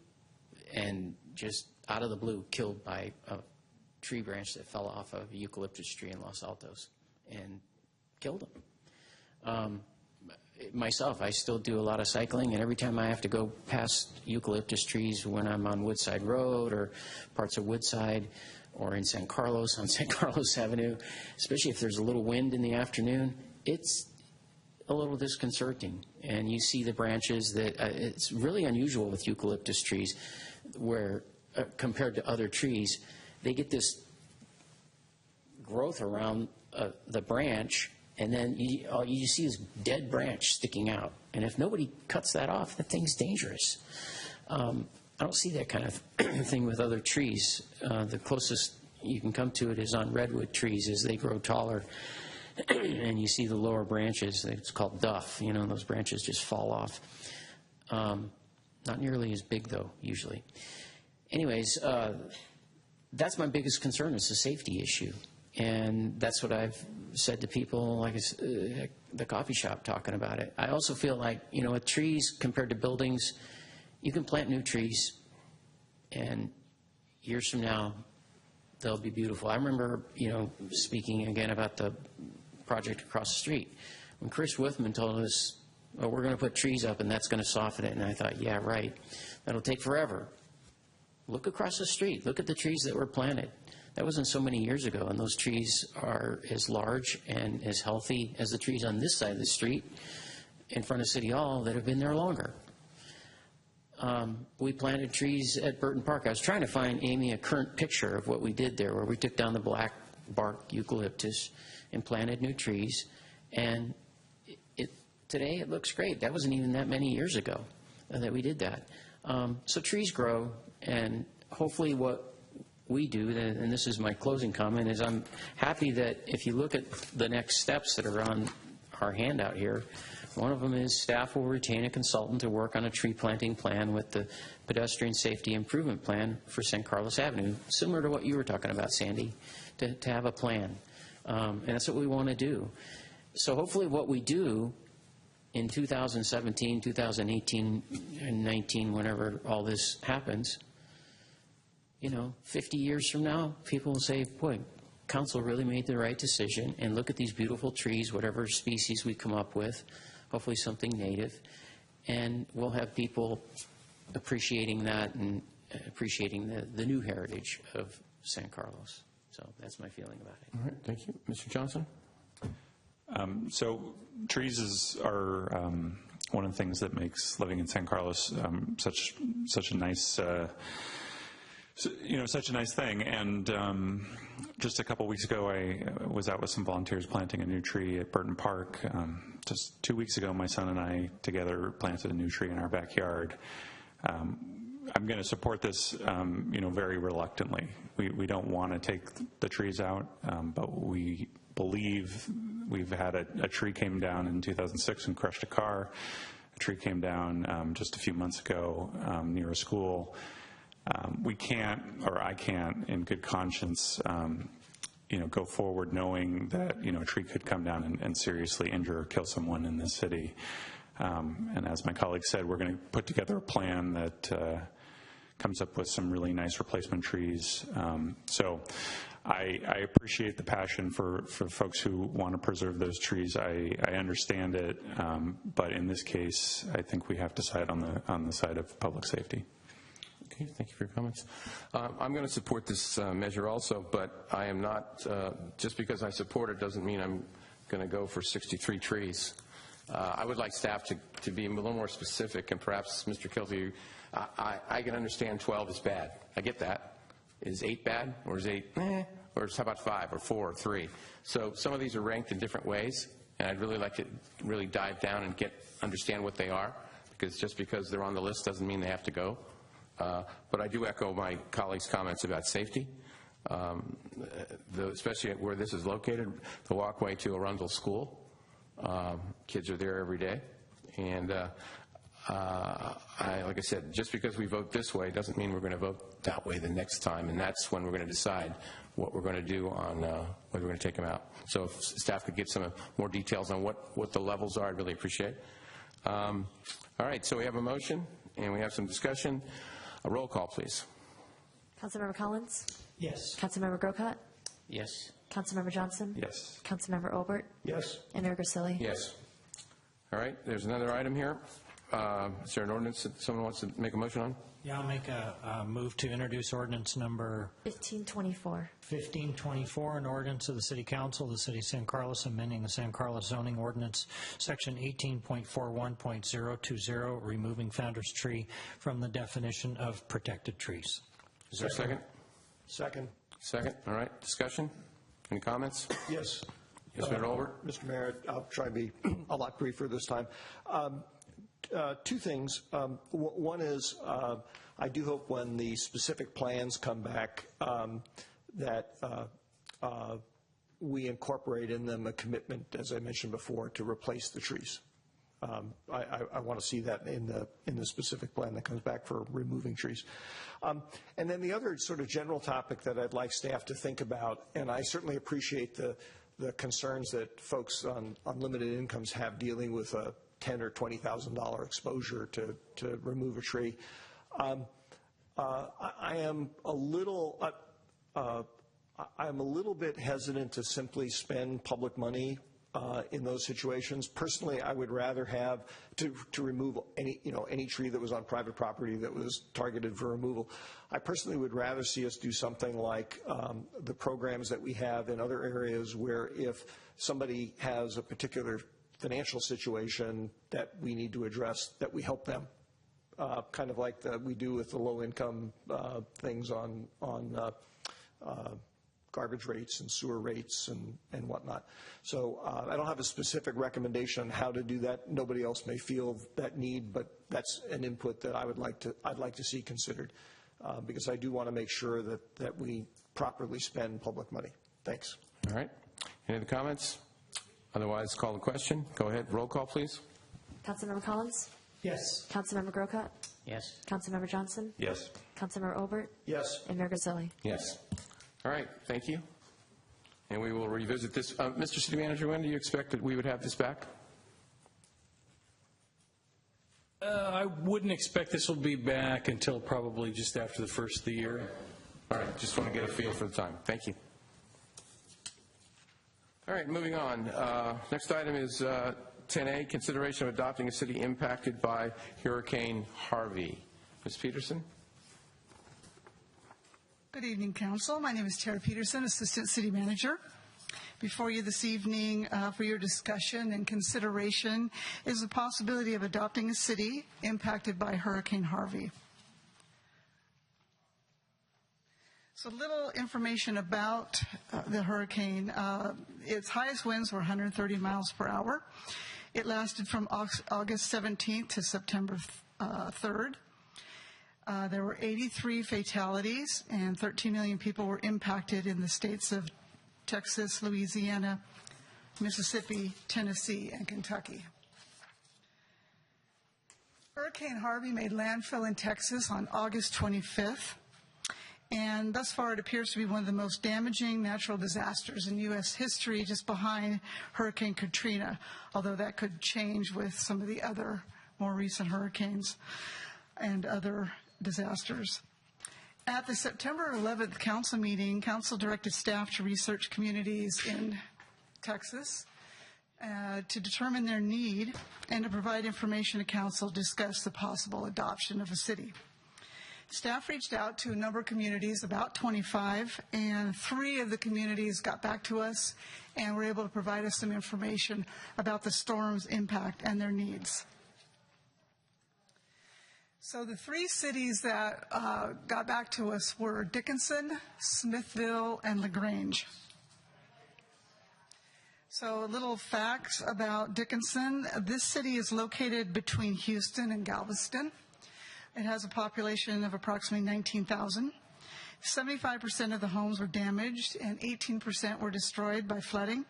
and just out of the blue killed by a tree branch that fell off of a eucalyptus tree in Los Altos and killed him. Myself, I still do a lot of cycling, and every time I have to go past eucalyptus trees when I'm on Woodside Road or parts of Woodside or in San Carlos, on San Carlos Avenue, especially if there's a little wind in the afternoon, it's a little disconcerting. And you see the branches that, it's really unusual with eucalyptus trees where, compared to other trees, they get this growth around the branch, and then you see this dead branch sticking out. And if nobody cuts that off, that thing's dangerous. I don't see that kind of thing with other trees. The closest you can come to it is on redwood trees as they grow taller. And you see the lower branches. It's called duff. You know, those branches just fall off. Not nearly as big, though, usually. Anyways, that's my biggest concern is the safety issue. And that's what I've said to people, like the coffee shop talking about it. I also feel like, you know, with trees compared to buildings, you can plant new trees, and years from now, they'll be beautiful. I remember, you know, speaking again about the project across the street. When Chris Withman told us, oh, we're going to put trees up and that's going to soften it, and I thought, yeah, right. That'll take forever. Look across the street. Look at the trees that were planted. That wasn't so many years ago, and those trees are as large and as healthy as the trees on this side of the street in front of City Hall that have been there longer. We planted trees at Burton Park. I was trying to find, Amy, a current picture of what we did there, where we took down the black bark eucalyptus and planted new trees. And today it looks great. That wasn't even that many years ago that we did that. So trees grow, and hopefully what we do, and this is my closing comment, is I'm happy that if you look at the next steps that are on our handout here, one of them is staff will retain a consultant to work on a tree planting plan with the pedestrian safety improvement plan for San Carlos Avenue, similar to what you were talking about, Sandy, to have a plan. And that's what we want to do. So hopefully what we do in 2017, 2018, and 19, whenever all this happens, 50 years from now, people will say, boy, council really made the right decision, and look at these beautiful trees, whatever species we come up with, hopefully something native, and we'll have people appreciating that and appreciating the new heritage of San Carlos. So that's my feeling about it. All right, thank you. Mr. Johnson? So trees are one of the things that makes living in San Carlos such a nice such a nice thing. And just a couple weeks ago, I was out with some volunteers planting a new tree at Burton Park. Just 2 weeks ago, my son and I together planted a new tree in our backyard. I'm going to support this, very reluctantly. We don't want to take the trees out, but we believe we've had a tree came down in 2006 and crushed a car. A tree came down just a few months ago near a school. We can't, or I can't, in good conscience, go forward knowing that, a tree could come down and seriously injure or kill someone in this city. And as my colleague said, we're going to put together a plan that comes up with some really nice replacement trees. So I appreciate the passion for folks who want to preserve those trees. I understand it, but in this case, I think we have to side on the side of public safety. Okay, thank you for your comments. I'm going to support this measure also, but I am not, just because I support it doesn't mean I'm going to go for 63 trees. I would like staff to be a little more specific, and perhaps, Mr. Kilty, I can understand 12 is bad. I get that. Is 8 bad, or is 8, or how about 5, or 4, or 3? So some of these are ranked in different ways, and I'd really like to really dive down and understand what they are, because just because they're on the list doesn't mean they have to go. But I do echo my colleagues' comments about safety, especially where this is located, the walkway to Arundel School. Kids are there every day. And like I said, just because we vote this way doesn't mean we're going to vote that way the next time, and that's when we're going to decide what we're going to do on whether we're going to take them out. So if staff could give some more details on what the levels are, I'd really appreciate it. All right, so we have a motion, and we have some discussion. A roll call, please. Councilmember Collins? Yes. Councilmember Grocott? Yes. Councilmember Johnson? Yes. Councilmember Obert? Yes. And Mayor Grisilli? Yes. All right, there's another item here. Is there an ordinance that someone wants to make a motion on? Yeah, I'll make a move to introduce ordinance number 1524. 1524, an ordinance of the City Council of the City of San Carlos amending the San Carlos zoning ordinance, section 18.41.020, removing Founder's Tree from the definition of protected trees. Is there a second? Second. Second, all right. Discussion? Any comments? Yes. Yes, Mr. Olbert? Mr. Mayor, I'll try to be a lot briefer this time. Two things. One is I do hope when the specific plans come back that we incorporate in them a commitment, as I mentioned before, to replace the trees. I want to see that in the specific plan that comes back for removing trees. And then the other sort of general topic that I'd like staff to think about, and I certainly appreciate the concerns that folks on limited incomes have dealing with a $10,000 or $20,000 exposure to remove a tree. I am a little bit hesitant to simply spend public money in those situations. Personally, I would rather have to remove any tree that was on private property that was targeted for removal. I personally would rather see us do something like the programs that we have in other areas, where if somebody has a particular financial situation that we need to address, that we help them, kind of like we do with the low-income things on garbage rates and sewer rates and whatnot. So I don't have a specific recommendation on how to do that. Nobody else may feel that need, but that's an input that I'd like to see considered, because I do want to make sure that we properly spend public money. Thanks. All right. Any other comments? Otherwise, call the question. Go ahead. Roll call, please. Councilmember Collins? Yes. Councilmember Grocott? Yes. Councilmember Johnson? Yes. Councilmember Obert? Yes. And Mayor Grisilli? Yes. All right. Thank you. And we will revisit this. Mr. City Manager, when do you expect that we would have this back? I wouldn't expect this will be back until probably just after the first of the year. All right, just want to get a feel for the time. Thank you. All right, moving on. Next item is 10A, consideration of adopting a city impacted by Hurricane Harvey. Ms. Peterson? Good evening, Council. My name is Tara Peterson, Assistant City Manager. Before you this evening for your discussion and consideration is the possibility of adopting a city impacted by Hurricane Harvey. So little information about the hurricane. Its highest winds were 130 miles per hour. It lasted from August 17th to September 3rd. There were 83 fatalities, and 13 million people were impacted in the states of Texas, Louisiana, Mississippi, Tennessee, and Kentucky. Hurricane Harvey made landfall in Texas on August 25th, and thus far it appears to be one of the most damaging natural disasters in U.S. history, just behind Hurricane Katrina, although that could change with some of the other more recent hurricanes and other disasters. At the September 11th council meeting, council directed staff to research communities in Texas to determine their need and to provide information to council to discuss the possible adoption of a city. Staff reached out to a number of communities, about 25, and 3 of the communities got back to us and were able to provide us some information about the storm's impact and their needs. So the 3 cities that got back to us were Dickinson, Smithville, and LaGrange. So a little facts about Dickinson. This city is located between Houston and Galveston. It has a population of approximately 19,000. 75% of the homes were damaged and 18% were destroyed by flooding.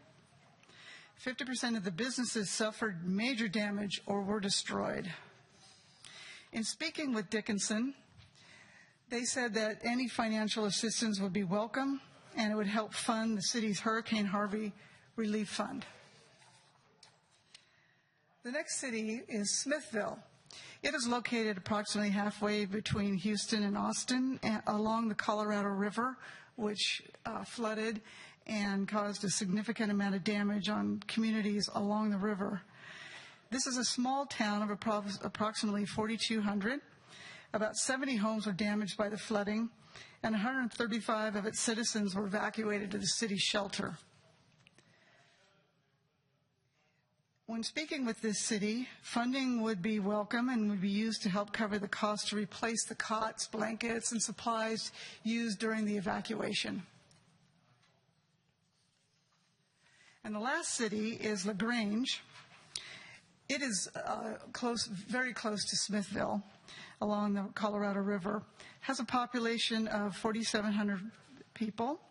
50% of the businesses suffered major damage or were destroyed. In speaking with Dickinson, they said that any financial assistance would be welcome and it would help fund the city's Hurricane Harvey Relief Fund. The next city is Smithville. It is located approximately halfway between Houston and Austin along the Colorado River, which flooded and caused a significant amount of damage on communities along the river. This is a small town of approximately 4,200. About 70 homes were damaged by the flooding, and 135 of its citizens were evacuated to the city shelter. When speaking with this city, funding would be welcome and would be used to help cover the cost to replace the cots, blankets, and supplies used during the evacuation. And the last city is LaGrange. It is very close to Smithville along the Colorado River. Has a population of 4,700 people.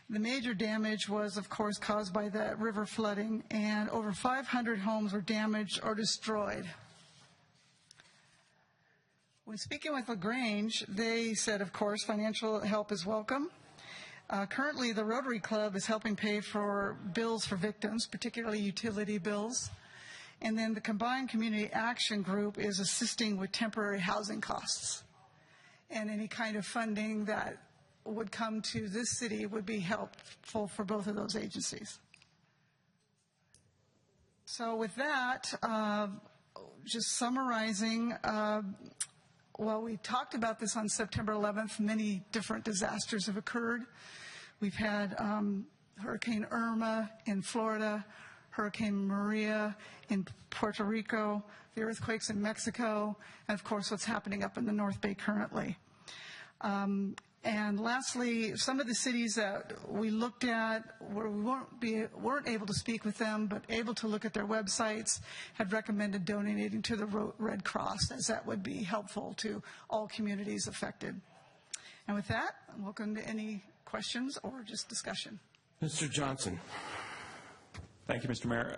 The major damage was, of course, caused by the river flooding, and over 500 homes were damaged or destroyed. When speaking with LaGrange, they said, of course, financial help is welcome. Currently, the Rotary Club is helping pay for bills for victims, particularly utility bills. And then the Combined Community Action Group is assisting with temporary housing costs. And any kind of funding that would come to this city would be helpful for both of those agencies. So with that, just summarizing, well, we talked about this on September 11th. Many different disasters have occurred. We've had Hurricane Irma in Florida, Hurricane Maria in Puerto Rico, the earthquakes in Mexico, and of course what's happening up in the North Bay currently. And lastly, some of the cities that we looked at where we weren't able to speak with them, but able to look at their websites, had recommended donating to the Red Cross, as that would be helpful to all communities affected. And with that, I'm welcome to any questions or just discussion. Mr. Johnson. Thank you, Mr. Mayor.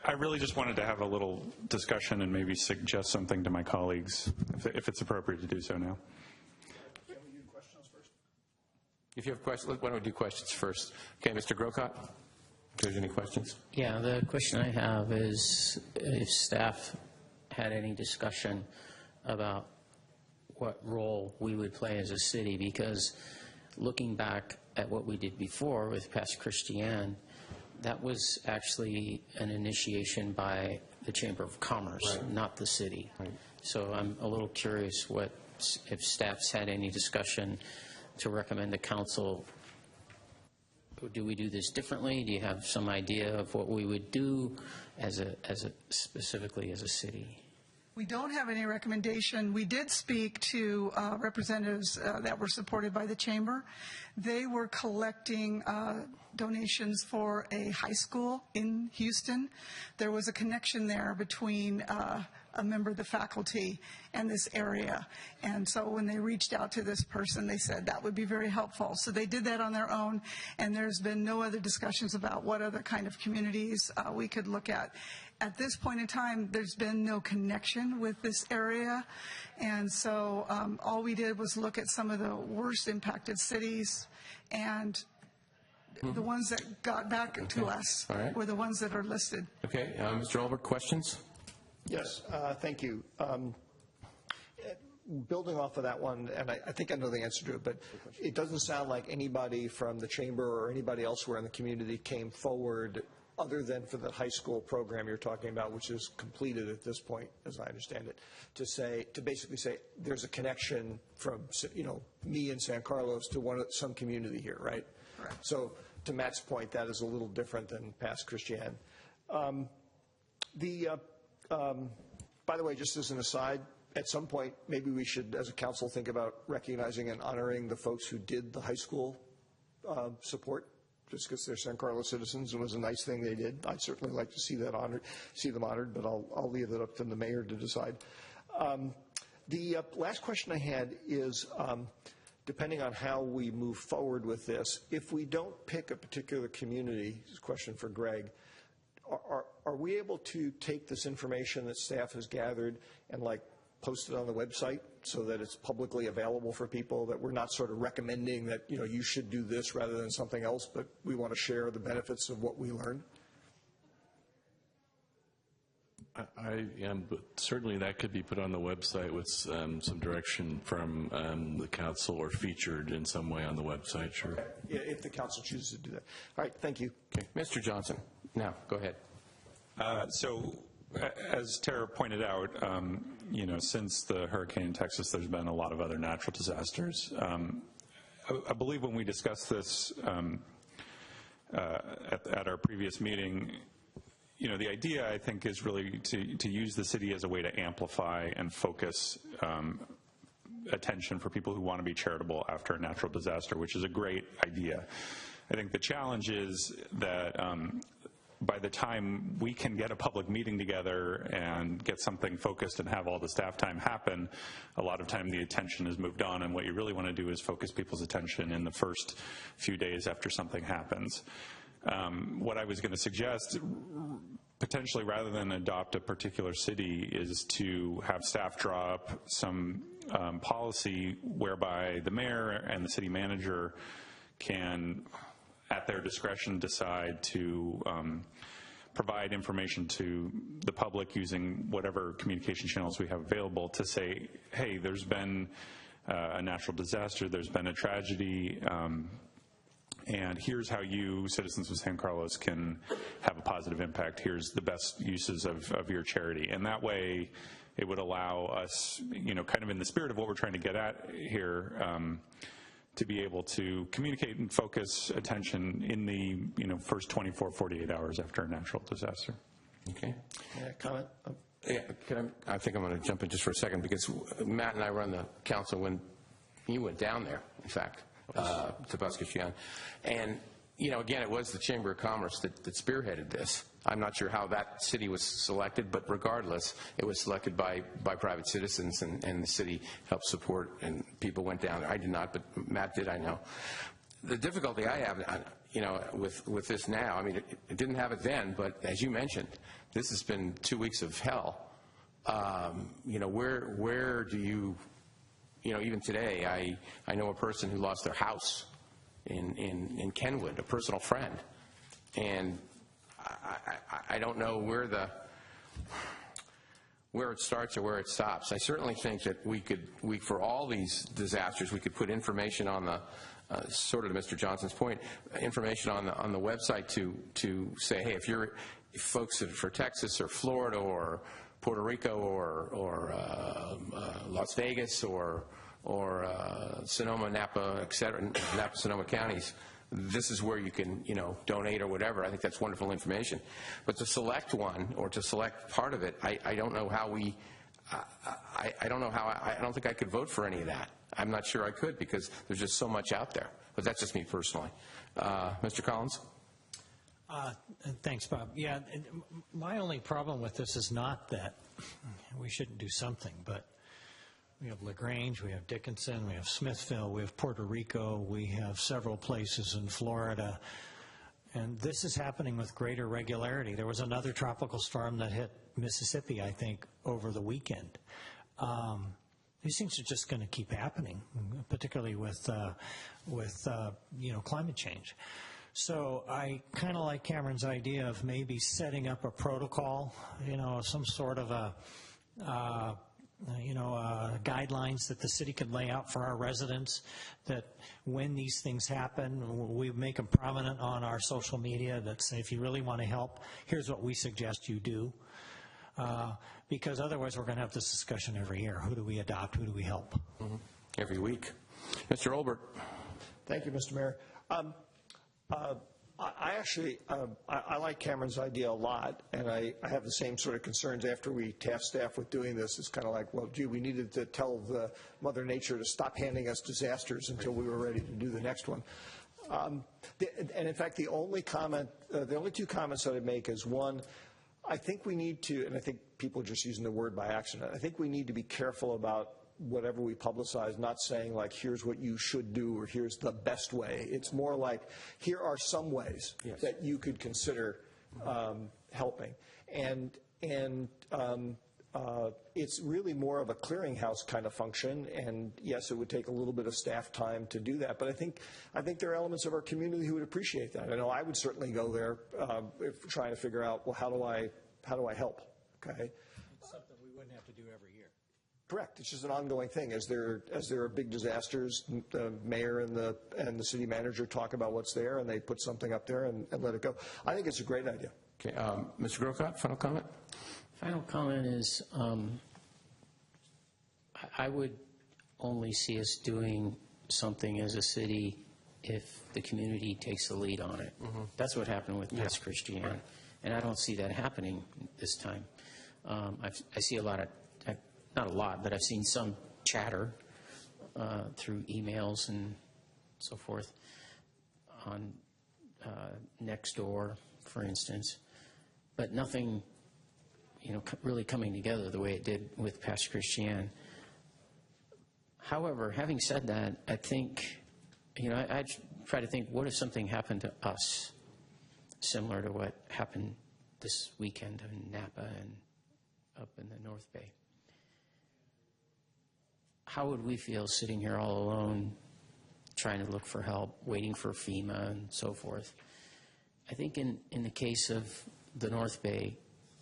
I really just wanted to have a little discussion and maybe suggest something to my colleagues, if it's appropriate to do so now. Can we do questions first? If you have questions, why don't we do questions first? Okay, Mr. Grocott, if there's any questions. Yeah, the question I have is if staff had any discussion about what role we would play as a city, because looking back at what we did before with Pass Christian, that was actually an initiation by the Chamber of Commerce, not the city. So I'm a little curious if staff's had any discussion to recommend to council. Do we do this differently? Do you have some idea of what we would do specifically as a city? We don't have any recommendation. We did speak to representatives that were supported by the chamber. They were collecting donations for a high school in Houston. There was a connection there between a member of the faculty and this area. And so when they reached out to this person, they said that would be very helpful. So they did that on their own, and there's been no other discussions about what other kind of communities we could look at. At this point in time, there's been no connection with this area, and so all we did was look at some of the worst impacted cities, and the ones that got back to us were the ones that are listed. Okay, Mr. Olbert, questions? Yes, thank you. Building off of that one, and I think I know the answer to it, but it doesn't sound like anybody from the chamber or anybody elsewhere in the community came forward other than for the high school program you're talking about, which is completed at this point, as I understand it, to basically say there's a connection from, me in San Carlos to some community here, right? Correct. So to Matt's point, that is a little different than Pass Christian. By the way, just as an aside, at some point, maybe we should, as a council, think about recognizing and honoring the folks who did the high school support, just because they're San Carlos citizens. It was a nice thing they did. I'd certainly like to see them honored, but I'll leave it up to the mayor to decide. The last question I had is, depending on how we move forward with this, if we don't pick a particular community, this is a question for Greg, are we able to take this information that staff has gathered and post it on the website so that it's publicly available for people, that we're not sort of recommending that, you should do this rather than something else, but we want to share the benefits of what we learned? I am, but certainly that could be put on the website with some direction from the council or featured in some way on the website, sure. Okay. Yeah, if the council chooses to do that. All right, thank you. Okay. Mr. Johnson, now, go ahead. So, as Tara pointed out, since the hurricane in Texas, there's been a lot of other natural disasters. I believe when we discussed this at our previous meeting, the idea, I think, is really to use the city as a way to amplify and focus attention for people who want to be charitable after a natural disaster, which is a great idea. I think the challenge is that by the time we can get a public meeting together and get something focused and have all the staff time happen, a lot of time the attention is moved on, and what you really want to do is focus people's attention in the first few days after something happens. What I was going to suggest, potentially rather than adopt a particular city, is to have staff draw up some policy whereby the mayor and the city manager can, at their discretion, decide to provide information to the public using whatever communication channels we have available to say, hey, there's been a natural disaster, there's been a tragedy, and here's how you, citizens of San Carlos, can have a positive impact. Here's the best uses of your charity. And that way, it would allow us, kind of in the spirit of what we're trying to get at here, to be able to communicate and focus attention in the first 24, 48 hours after a natural disaster. Okay. Comment? Yeah, I think I'm going to jump in just for a second, because Matt and I run the council when you went down there, in fact, to Pass Christian. And, again, it was the Chamber of Commerce that spearheaded this. I'm not sure how that city was selected, but regardless, it was selected by private citizens, and the city helped support, and people went down there. I did not, but Matt did, I know. The difficulty I have, with this now, I mean, it didn't have it then, but as you mentioned, this has been 2 weeks of hell. Where do you, even today, I know a person who lost their house in Kenwood, a personal friend. And I don't know where it starts or where it stops. I certainly think that for all these disasters, we could put information on the, sort of to Mr. Johnson's point, information on the website to say, hey, if folks for Texas or Florida or Puerto Rico or Las Vegas or Sonoma, Napa, et cetera, Napa, Sonoma counties, this is where you can, donate or whatever. I think that's wonderful information. But to select one or to select part of it, I don't know how I don't think I could vote for any of that. I'm not sure I could because there's just so much out there. But that's just me personally. Mr. Collins? Thanks, Bob. Yeah, my only problem with this is not that we shouldn't do something, but we have LaGrange, we have Dickinson, we have Smithville, we have Puerto Rico, we have several places in Florida, and this is happening with greater regularity. There was another tropical storm that hit Mississippi, I think, over the weekend. These things are just going to keep happening, particularly with climate change. So I kind of like Cameron's idea of maybe setting up a protocol, some sort of guidelines that the city could lay out for our residents, that when these things happen, we make them prominent on our social media that say, if you really want to help, here's what we suggest you do. Because otherwise we're going to have this discussion every year. Who do we adopt? Who do we help? Mm-hmm. Every week. Mr. Olbert. Thank you, Mr. Mayor. I like Cameron's idea a lot, and I have the same sort of concerns after we tasked staff with doing this. It's kind of like, well, gee, we needed to tell the Mother Nature to stop handing us disasters until we were ready to do the next one. And in fact, the only two comments that I'd make is, one, I think we need to, and I think people are just using the word by accident, I think we need to be careful about whatever we publicize, not saying like, here's what you should do or here's the best way. It's more like, here are some ways that you could consider helping. And it's really more of a clearinghouse kind of function. And yes, it would take a little bit of staff time to do that. But I think there are elements of our community who would appreciate that. I know I would certainly go there trying to figure out, well, how do I help? Okay. It's something we wouldn't have to do every year. Correct. It's just an ongoing thing. As there are big disasters, the mayor and the city manager talk about what's there, and they put something up there and let it go. I think it's a great idea. Okay, Mr. Grocott, final comment? Final comment is I would only see us doing something as a city if the community takes the lead on it. Mm-hmm. That's what happened with Pass Christian, right. And I don't see that happening this time. I see a lot of, not a lot, but I've seen some chatter through emails and so forth on Nextdoor, for instance, but nothing, really coming together the way it did with Pass Christian. However, having said that, I think, I try to think, what if something happened to us, similar to what happened this weekend in Napa and up in the North Bay? How would we feel sitting here all alone, trying to look for help, waiting for FEMA and so forth? I think in the case of the North Bay,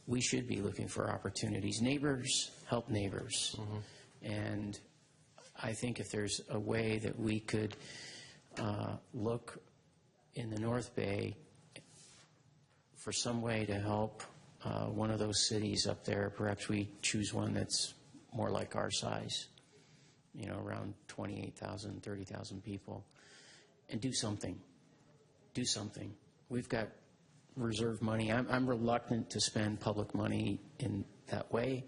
we should be looking for opportunities. Neighbors help neighbors. Mm-hmm. And I think if there's a way that we could look in the North Bay for some way to help one of those cities up there, perhaps we choose one that's more like our size, around 28,000, 30,000 people, and do something. Do something. We've got reserve money. I'm reluctant to spend public money in that way,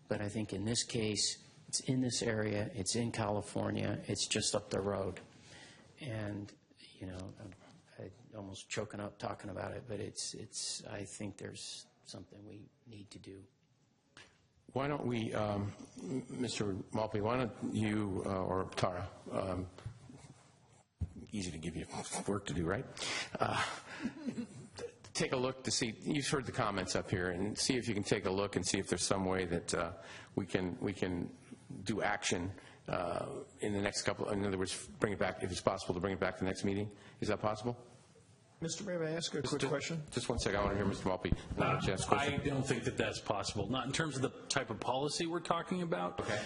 but I think in this case, it's in this area, it's in California, it's just up the road. And, I'm almost choking up talking about it, but I think there's something we need to do. Why don't we, Mr. Malpe, why don't you or Tara, easy to give you work to do, right? Take a look to see, you've heard the comments up here, and see if you can take a look and see if there's some way that we can do action in the next couple, in other words, bring it back, if it's possible, to bring it back to the next meeting? Is that possible? Mr. Mayor, may I ask a quick question? Just one second. I want to hear Mr. Malpe. I don't think that that's possible, not in terms of the type of policy we're talking about. Okay.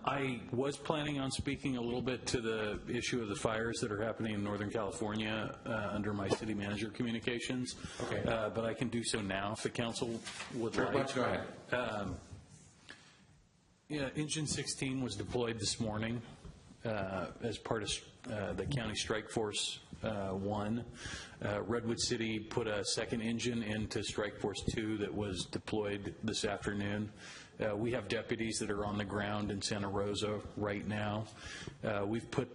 I was planning on speaking a little bit to the issue of the fires that are happening in Northern California under my city manager communications. Okay. But I can do so now if the council would Sure, like. let's go ahead. Yeah, Engine 16 was deployed this morning as part of the County Strike Force 1. Redwood City put a second engine into Strike Force 2 that was deployed this afternoon. We have deputies that are on the ground in Santa Rosa right now. I've put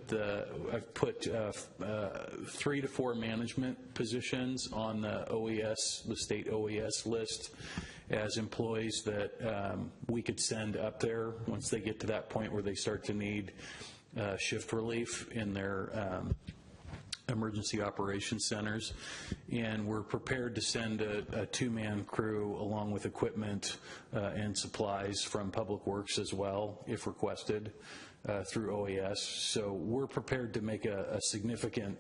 3 to 4 management positions on the OES, the state OES list, as employees that we could send up there once they get to that point where they start to need shift relief in their emergency operations centers. And we're prepared to send a 2-man crew along with equipment and supplies from Public Works as well, if requested, through OES. So we're prepared to make a significant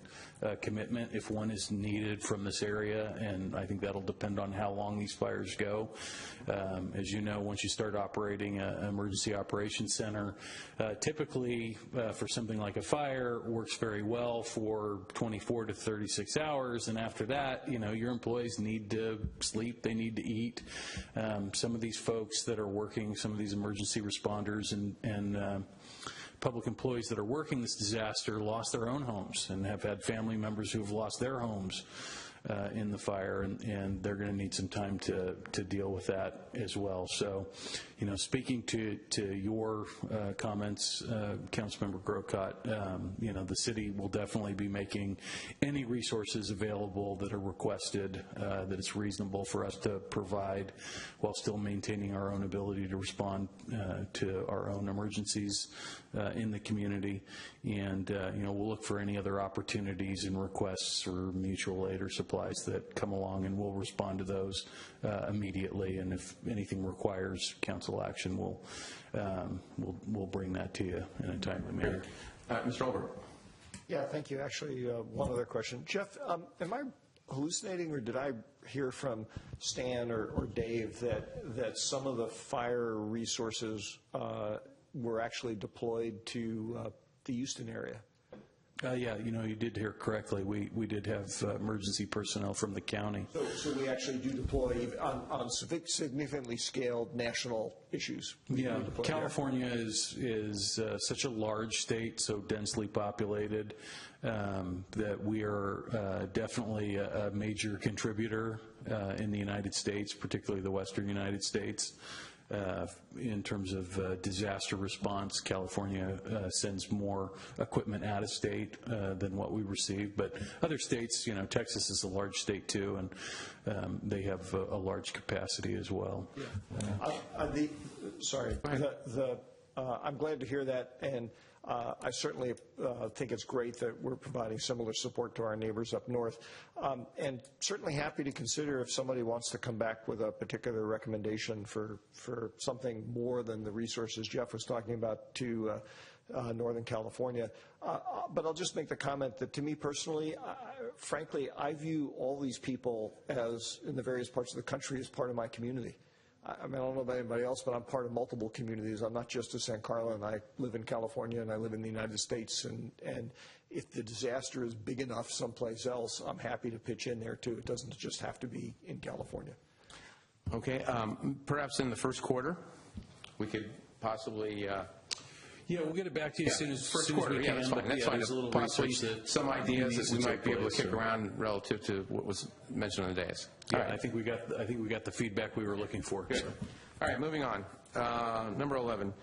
commitment if one is needed from this area, and I think that'll depend on how long these fires go. As you know, once you start operating an emergency operations center, typically for something like a fire, works very well for 24 to 36 hours, and after that, you know, your employees need to sleep, they need to eat. Some of these folks that are working, some of these emergency responders and public employees that are working this disaster lost their own homes and have had family members who have lost their homes in the fire, and they're going to need some time to deal with that as well. So, you know, speaking to your comments, Councilmember Grocott, you know, the city will definitely be making any resources available that are requested, that it's reasonable for us to provide while still maintaining our own ability to respond to our own emergencies in the community. And, you know, we'll look for any other opportunities and requests for mutual aid or supplies that come along, and we'll respond to those immediately. And if anything requires council action, we'll bring that to you in a timely manner. Mr. Olbert. Yeah, thank you. Actually, one other question. Jeff, am I hallucinating, or did I hear from Stan or Dave that some of the fire resources were actually deployed to the Houston area? Yeah, you know, you did hear correctly. We did have emergency personnel from the county. So we actually do deploy on significantly scaled national issues. Yeah, California is such a large state, so densely populated, that we are definitely a major contributor in the United States, particularly the Western United States. In terms of disaster response, California sends more equipment out of state than what we receive. But other states, you know, Texas is a large state too, and they have a large capacity as well. Yeah. I'm glad to hear that, and I certainly think it's great that we're providing similar support to our neighbors up north, and certainly happy to consider if somebody wants to come back with a particular recommendation for something more than the resources Jeff was talking about to Northern California. But I'll just make the comment that to me personally, frankly, I view all these people as, in the various parts of the country, as part of my community. I mean, I don't know about anybody else, but I'm part of multiple communities. I'm not just a San Carlos. I live in California, and I live in the United States. And if the disaster is big enough someplace else, I'm happy to pitch in there, too. It doesn't just have to be in California. Okay. Perhaps in the first quarter, we could possibly... Yeah, we'll get it back to you as soon as quarter, we can. That's fine. That's fine. There's a little Possibly research some ideas that we might be able to kick so. around relative to what was mentioned on the dais. Yeah, Right. I think we got the feedback we were looking for. Good. So. All right, moving on. Number 11,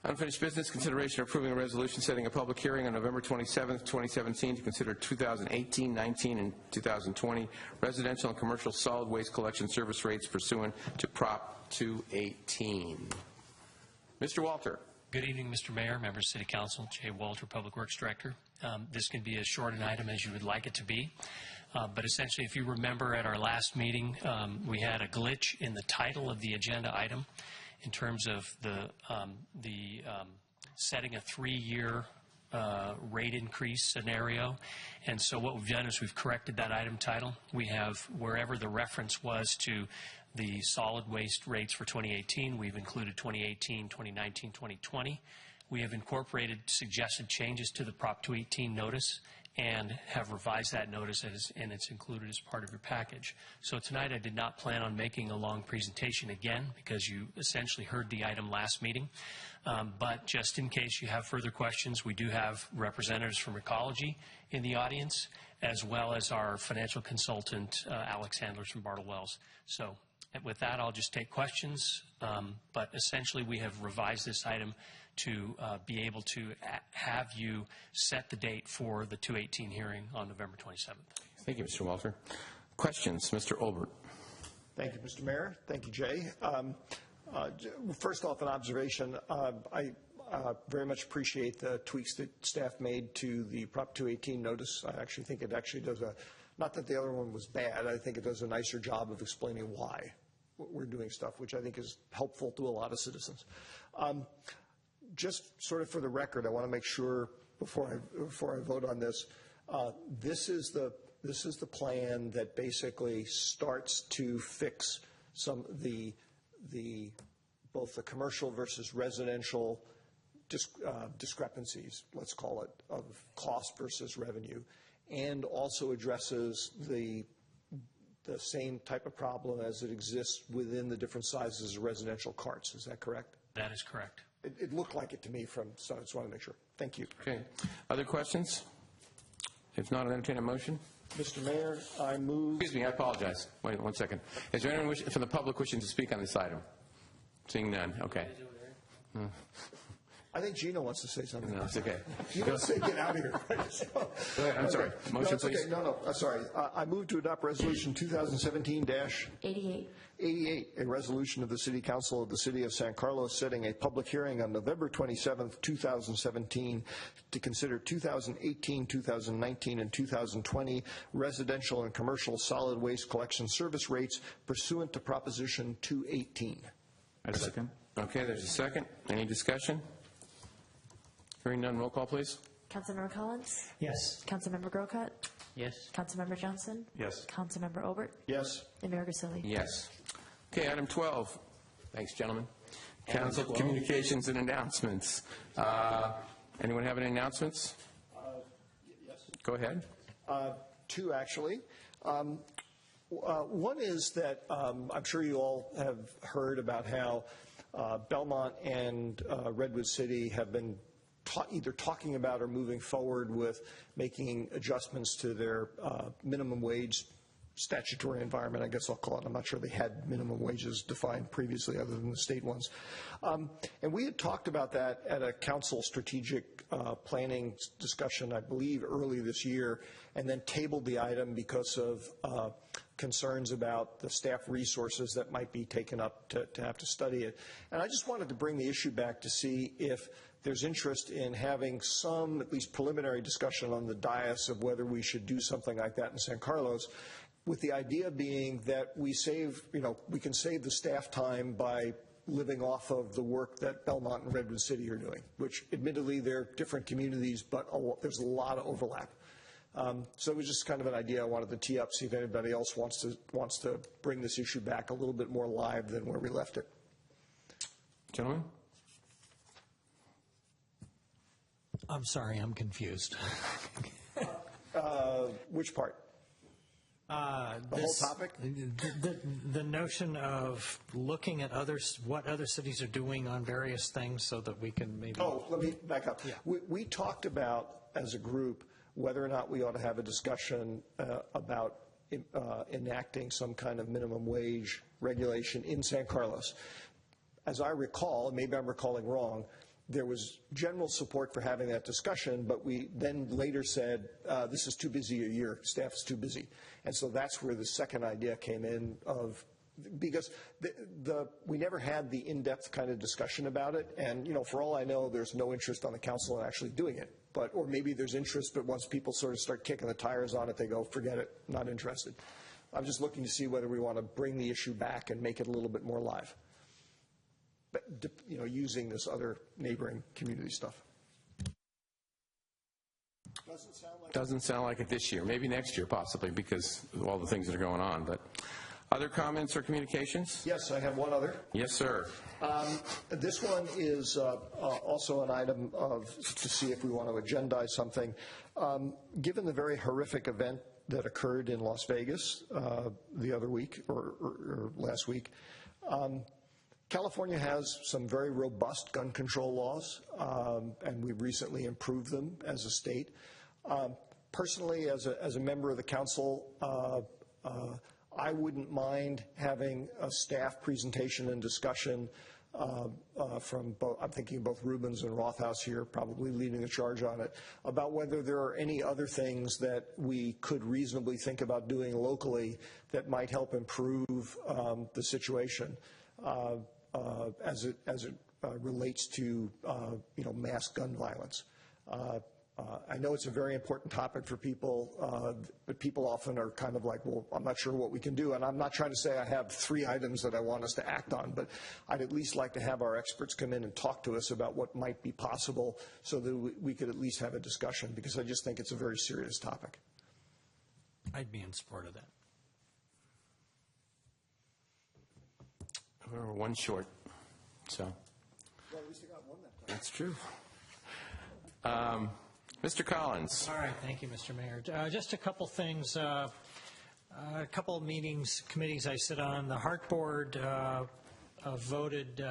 unfinished business, consideration of approving a resolution setting a public hearing on November 27th, 2017 to consider 2018, 19, and 2020 residential and commercial solid waste collection service rates pursuant to Prop 218. Mr. Walter. Good evening, Mr. Mayor, members of City Council. Jay Walter, Public Works Director. This can be as short an item as you would like it to be. But essentially, if you remember at our last meeting, we had a glitch in the title of the agenda item in terms of the setting a 3-year rate increase scenario. And so what we've done is we've corrected that item title. We have, wherever the reference was to the solid waste rates for 2018, we've included 2018, 2019, 2020. We have incorporated suggested changes to the Prop 218 notice and have revised that notice, and it's included as part of your package. So tonight I did not plan on making a long presentation again because you essentially heard the item last meeting. But just in case you have further questions, we do have representatives from Ecology in the audience, as well as our financial consultant, Alex Handlers from Bartle Wells. So with that, I'll just take questions. But essentially, we have revised this item to be able to have you set the date for the 218 hearing on November 27th. Thank you, Mr. Walter. Questions? Mr. Olbert. Thank you, Mr. Mayor. Thank you, Jay. First off, an observation. I very much appreciate the tweaks that staff made to the Prop 218 notice. I actually think it actually does not that the other one was bad, I think it does a nicer job of explaining why we're doing stuff, which I think is helpful to a lot of citizens. Just sort of for the record, I want to make sure before I vote on this, this is the plan that basically starts to fix some of both the commercial versus residential discrepancies, let's call it, of cost versus revenue, and also addresses the same type of problem as it exists within the different sizes of residential carts. Is that correct? That is correct. It looked like it to me so I just want to make sure. Thank you. Okay. Other questions? If not, I'll entertain a motion. Mr. Mayor, I move... Excuse me, I apologize. Wait 1 second. Is there anyone from the public wishing to speak on this item? Seeing none. Okay. I think Gina wants to say something. No, it's okay. You don't say get out of here. Go ahead. I'm sorry. Motion, no, please. Okay. No, sorry. I move to adopt Resolution 2017-88, a resolution of the City Council of the City of San Carlos setting a public hearing on November 27th, 2017 to consider 2018, 2019, and 2020 residential and commercial solid waste collection service rates pursuant to Proposition 218. I second. Okay, there's a second. Any discussion? Hearing none, roll call, please. Councilmember Collins? Yes. Councilmember Grocott? Yes. Councilmember Johnson? Yes. Councilmember Obert? Yes. And Mayor Grisilli? Yes. Okay, item 12. Thanks, gentlemen. Council communications and announcements. Anyone have any announcements? Yes. Go ahead. 2, actually. One is that I'm sure you all have heard about how Belmont and Redwood City have been either talking about or moving forward with making adjustments to their minimum wage statutory environment, I guess I'll call it. I'm not sure they had minimum wages defined previously other than the state ones. And we had talked about that at a council strategic planning discussion, I believe, early this year, and then tabled the item because of concerns about the staff resources that might be taken up to have to study it. And I just wanted to bring the issue back to see if there's interest in having some, at least preliminary discussion on the dais of whether we should do something like that in San Carlos, with the idea being that we can save the staff time by living off of the work that Belmont and Redwood City are doing, which admittedly they're different communities, but there's a lot of overlap. So it was just kind of an idea I wanted to tee up, see if anybody else wants to bring this issue back a little bit more live than where we left it. Gentlemen? I'm sorry, I'm confused. Which part? The whole topic? The notion of looking at what other cities are doing on various things so that we can maybe... Oh, let me back up. Yeah. We talked about, as a group, whether or not we ought to have a discussion about enacting some kind of minimum wage regulation in San Carlos. As I recall, maybe I'm recalling wrong, there was general support for having that discussion, but we then later said, this is too busy a year, staff is too busy. And so that's where the second idea came in because we never had the in-depth kind of discussion about it. And, for all I know, there's no interest on the council in actually doing it. Or maybe there's interest, but once people sort of start kicking the tires on it, they go, forget it, not interested. I'm just looking to see whether we want to bring the issue back and make it a little bit more live. using this other neighboring community stuff. Doesn't sound like it this year. Maybe next year, possibly, because of all the things that are going on. But other comments or communications? Yes, I have one other. Yes, sir. This one is also an item to see if we want to agendize something. Given the very horrific event that occurred in Las Vegas the other week or last week, California has some very robust gun control laws, and we've recently improved them as a state. Personally, as a member of the council, I wouldn't mind having a staff presentation and discussion from both, I'm thinking both Rubens and Rothaus here, probably leading the charge on it, about whether there are any other things that we could reasonably think about doing locally that might help improve the situation as it relates to mass gun violence. I know it's a very important topic for people, but people often are kind of like, well, I'm not sure what we can do. And I'm not trying to say I have 3 items that I want us to act on, but I'd at least like to have our experts come in and talk to us about what might be possible so that we could at least have a discussion, because I just think it's a very serious topic. I'd be in support of that. We're one short, so. Well, at least I got one that time. That's true. Mr. Collins. All right, thank you, Mr. Mayor. Just a couple things. A couple of meetings, committees I sit on. The Heart Board voted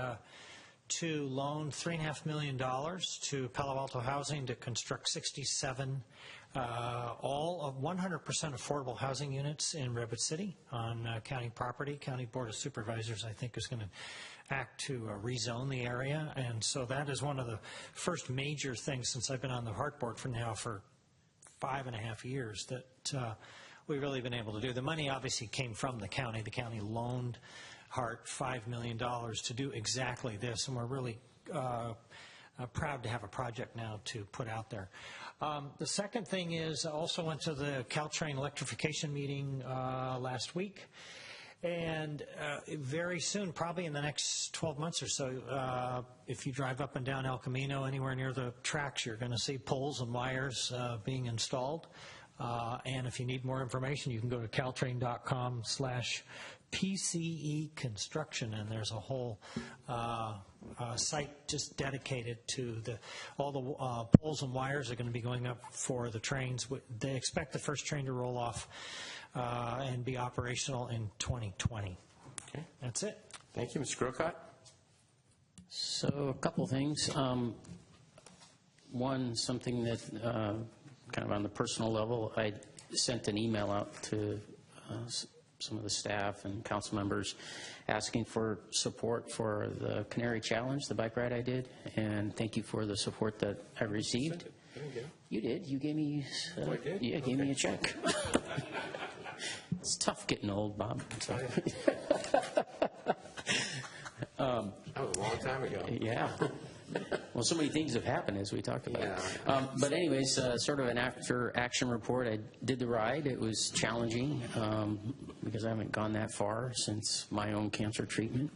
to loan $3.5 million to Palo Alto Housing to construct 67 all of 100% affordable housing units in Redwood City on county property. County Board of Supervisors, I think, is going to act to rezone the area, and so that is one of the first major things since I've been on the Heart Board for 5.5 years that we've really been able to do. The money obviously came from the county. The county loaned Heart $5 million to do exactly this, and we're really proud to have a project now to put out there. The second thing is I also went to the Caltrain electrification meeting last week. And very soon, probably in the next 12 months or so, if you drive up and down El Camino, anywhere near the tracks, you're going to see poles and wires being installed. And if you need more information, you can go to caltrain.com/PCE construction, and there's a whole site just dedicated to all the poles and wires are going to be going up for the trains. They expect the first train to roll off and be operational in 2020. Okay. That's it. Thank you. Mr. Grocott? So a couple things. One, something that kind of on the personal level, I sent an email out to some of the staff and council members asking for support for the Canary Challenge, the bike ride I did, and thank you for the support that I received. You did. You gave me, gave me a check. It's tough getting old, Bob. So. That was a long time ago. Yeah. Well, so many things have happened, as we talked about. But anyways, sort of an after-action report. I did the ride. It was challenging because I haven't gone that far since my own cancer treatment.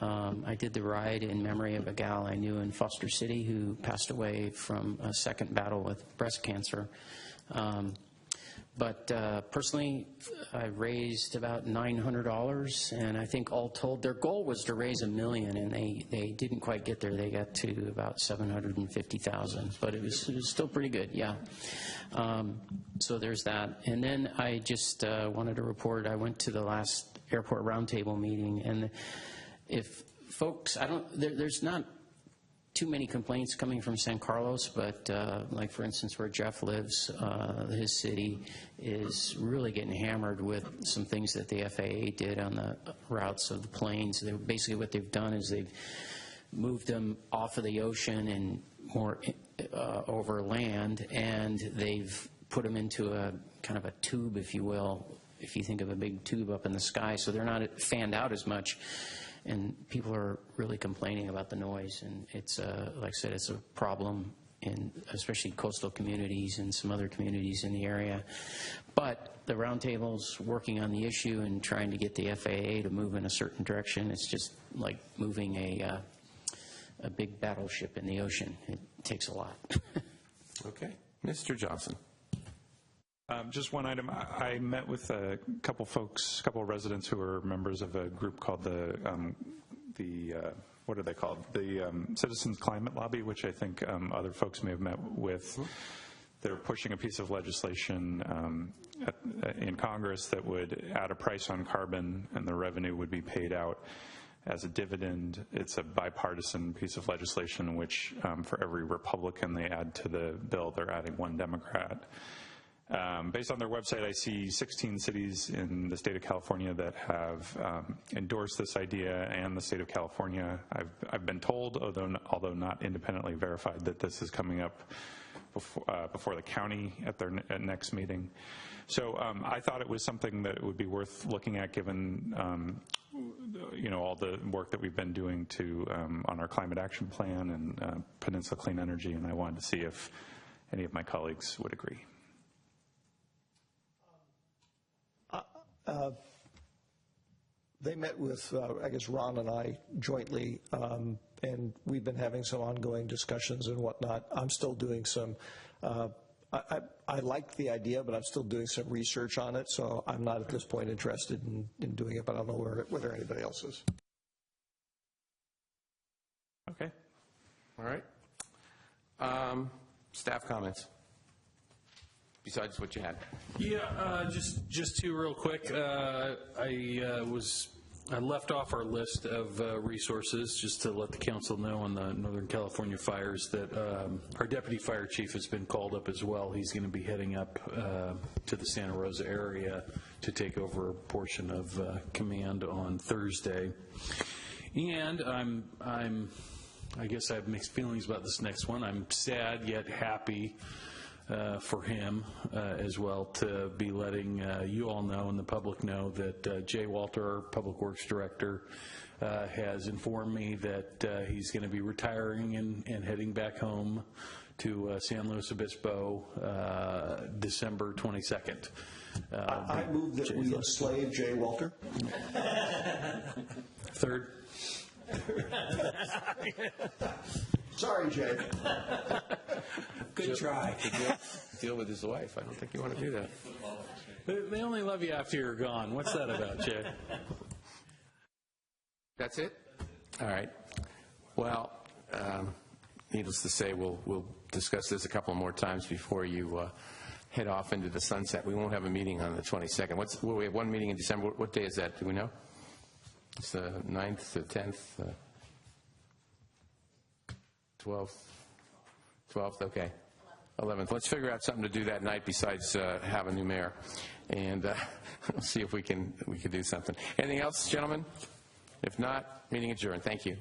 I did the ride in memory of a gal I knew in Foster City who passed away from a second battle with breast cancer. But personally, I raised about $900, and I think all told, their goal was to raise $1 million, and they didn't quite get there. They got to about $750,000, but it was still pretty good, yeah. So there's that. And then I just wanted to report, I went to the last airport roundtable meeting, and if folks, there's not too many complaints coming from San Carlos, but like for instance where Jeff lives, his city is really getting hammered with some things that the FAA did on the routes of the planes. Basically what they've done is they've moved them off of the ocean and more over land, and they've put them into a kind of a tube, if you will, if you think of a big tube up in the sky, so they're not fanned out as much. And people are really complaining about the noise, and it's, like I said, it's a problem in especially coastal communities and some other communities in the area. But the roundtable's working on the issue and trying to get the FAA to move in a certain direction. It's just like moving a a big battleship in the ocean. It takes a lot. Okay. Mr. Johnson. Just one item. I met with a couple of residents who are members of a group called the what are they called? The Citizens Climate Lobby, which I think other folks may have met with. They're pushing a piece of legislation in Congress that would add a price on carbon, and the revenue would be paid out as a dividend. It's a bipartisan piece of legislation in which for every Republican they add to the bill, they're adding one Democrat. Based on their website, I see 16 cities in the state of California that have endorsed this idea, and the state of California. I've been told, although not independently verified, that this is coming up before the county at their next meeting. So I thought it was something that would be worth looking at, given all the work that we've been doing on our climate action plan and Peninsula Clean Energy, and I wanted to see if any of my colleagues would agree. They met with, I guess, Ron and I jointly, and we've been having some ongoing discussions and whatnot. I'm still doing some, I like the idea, but I'm still doing some research on it, so I'm not at this point interested in doing it, but I don't know whether anybody else is. Okay. All right. Staff comments, besides what you had. Yeah, just two real quick. I left off our list of resources just to let the council know on the Northern California fires that our deputy fire chief has been called up as well. He's going to be heading up to the Santa Rosa area to take over a portion of command on Thursday. And I guess I have mixed feelings about this next one. I'm sad yet happy for him as well to be letting you all know and the public know that Jay Walter, our Public Works Director, has informed me that he's going to be retiring and heading back home to San Luis Obispo December 22nd. I move that we enslave Jay Walter. Third. Sorry, Jay. Good try. Deal with his wife. I don't think you want to do that. They only love you after you're gone. What's that about, Jay? That's it? All right. Well, needless to say, we'll discuss this a couple more times before you head off into the sunset. We won't have a meeting on the 22nd. We have one meeting in December. What day is that? Do we know? It's the 9th, the 10th, 12th, okay. 11th. Let's figure out something to do that night besides have a new mayor, and we'll see if we can do something. Anything else, gentlemen? If not, meeting adjourned. Thank you.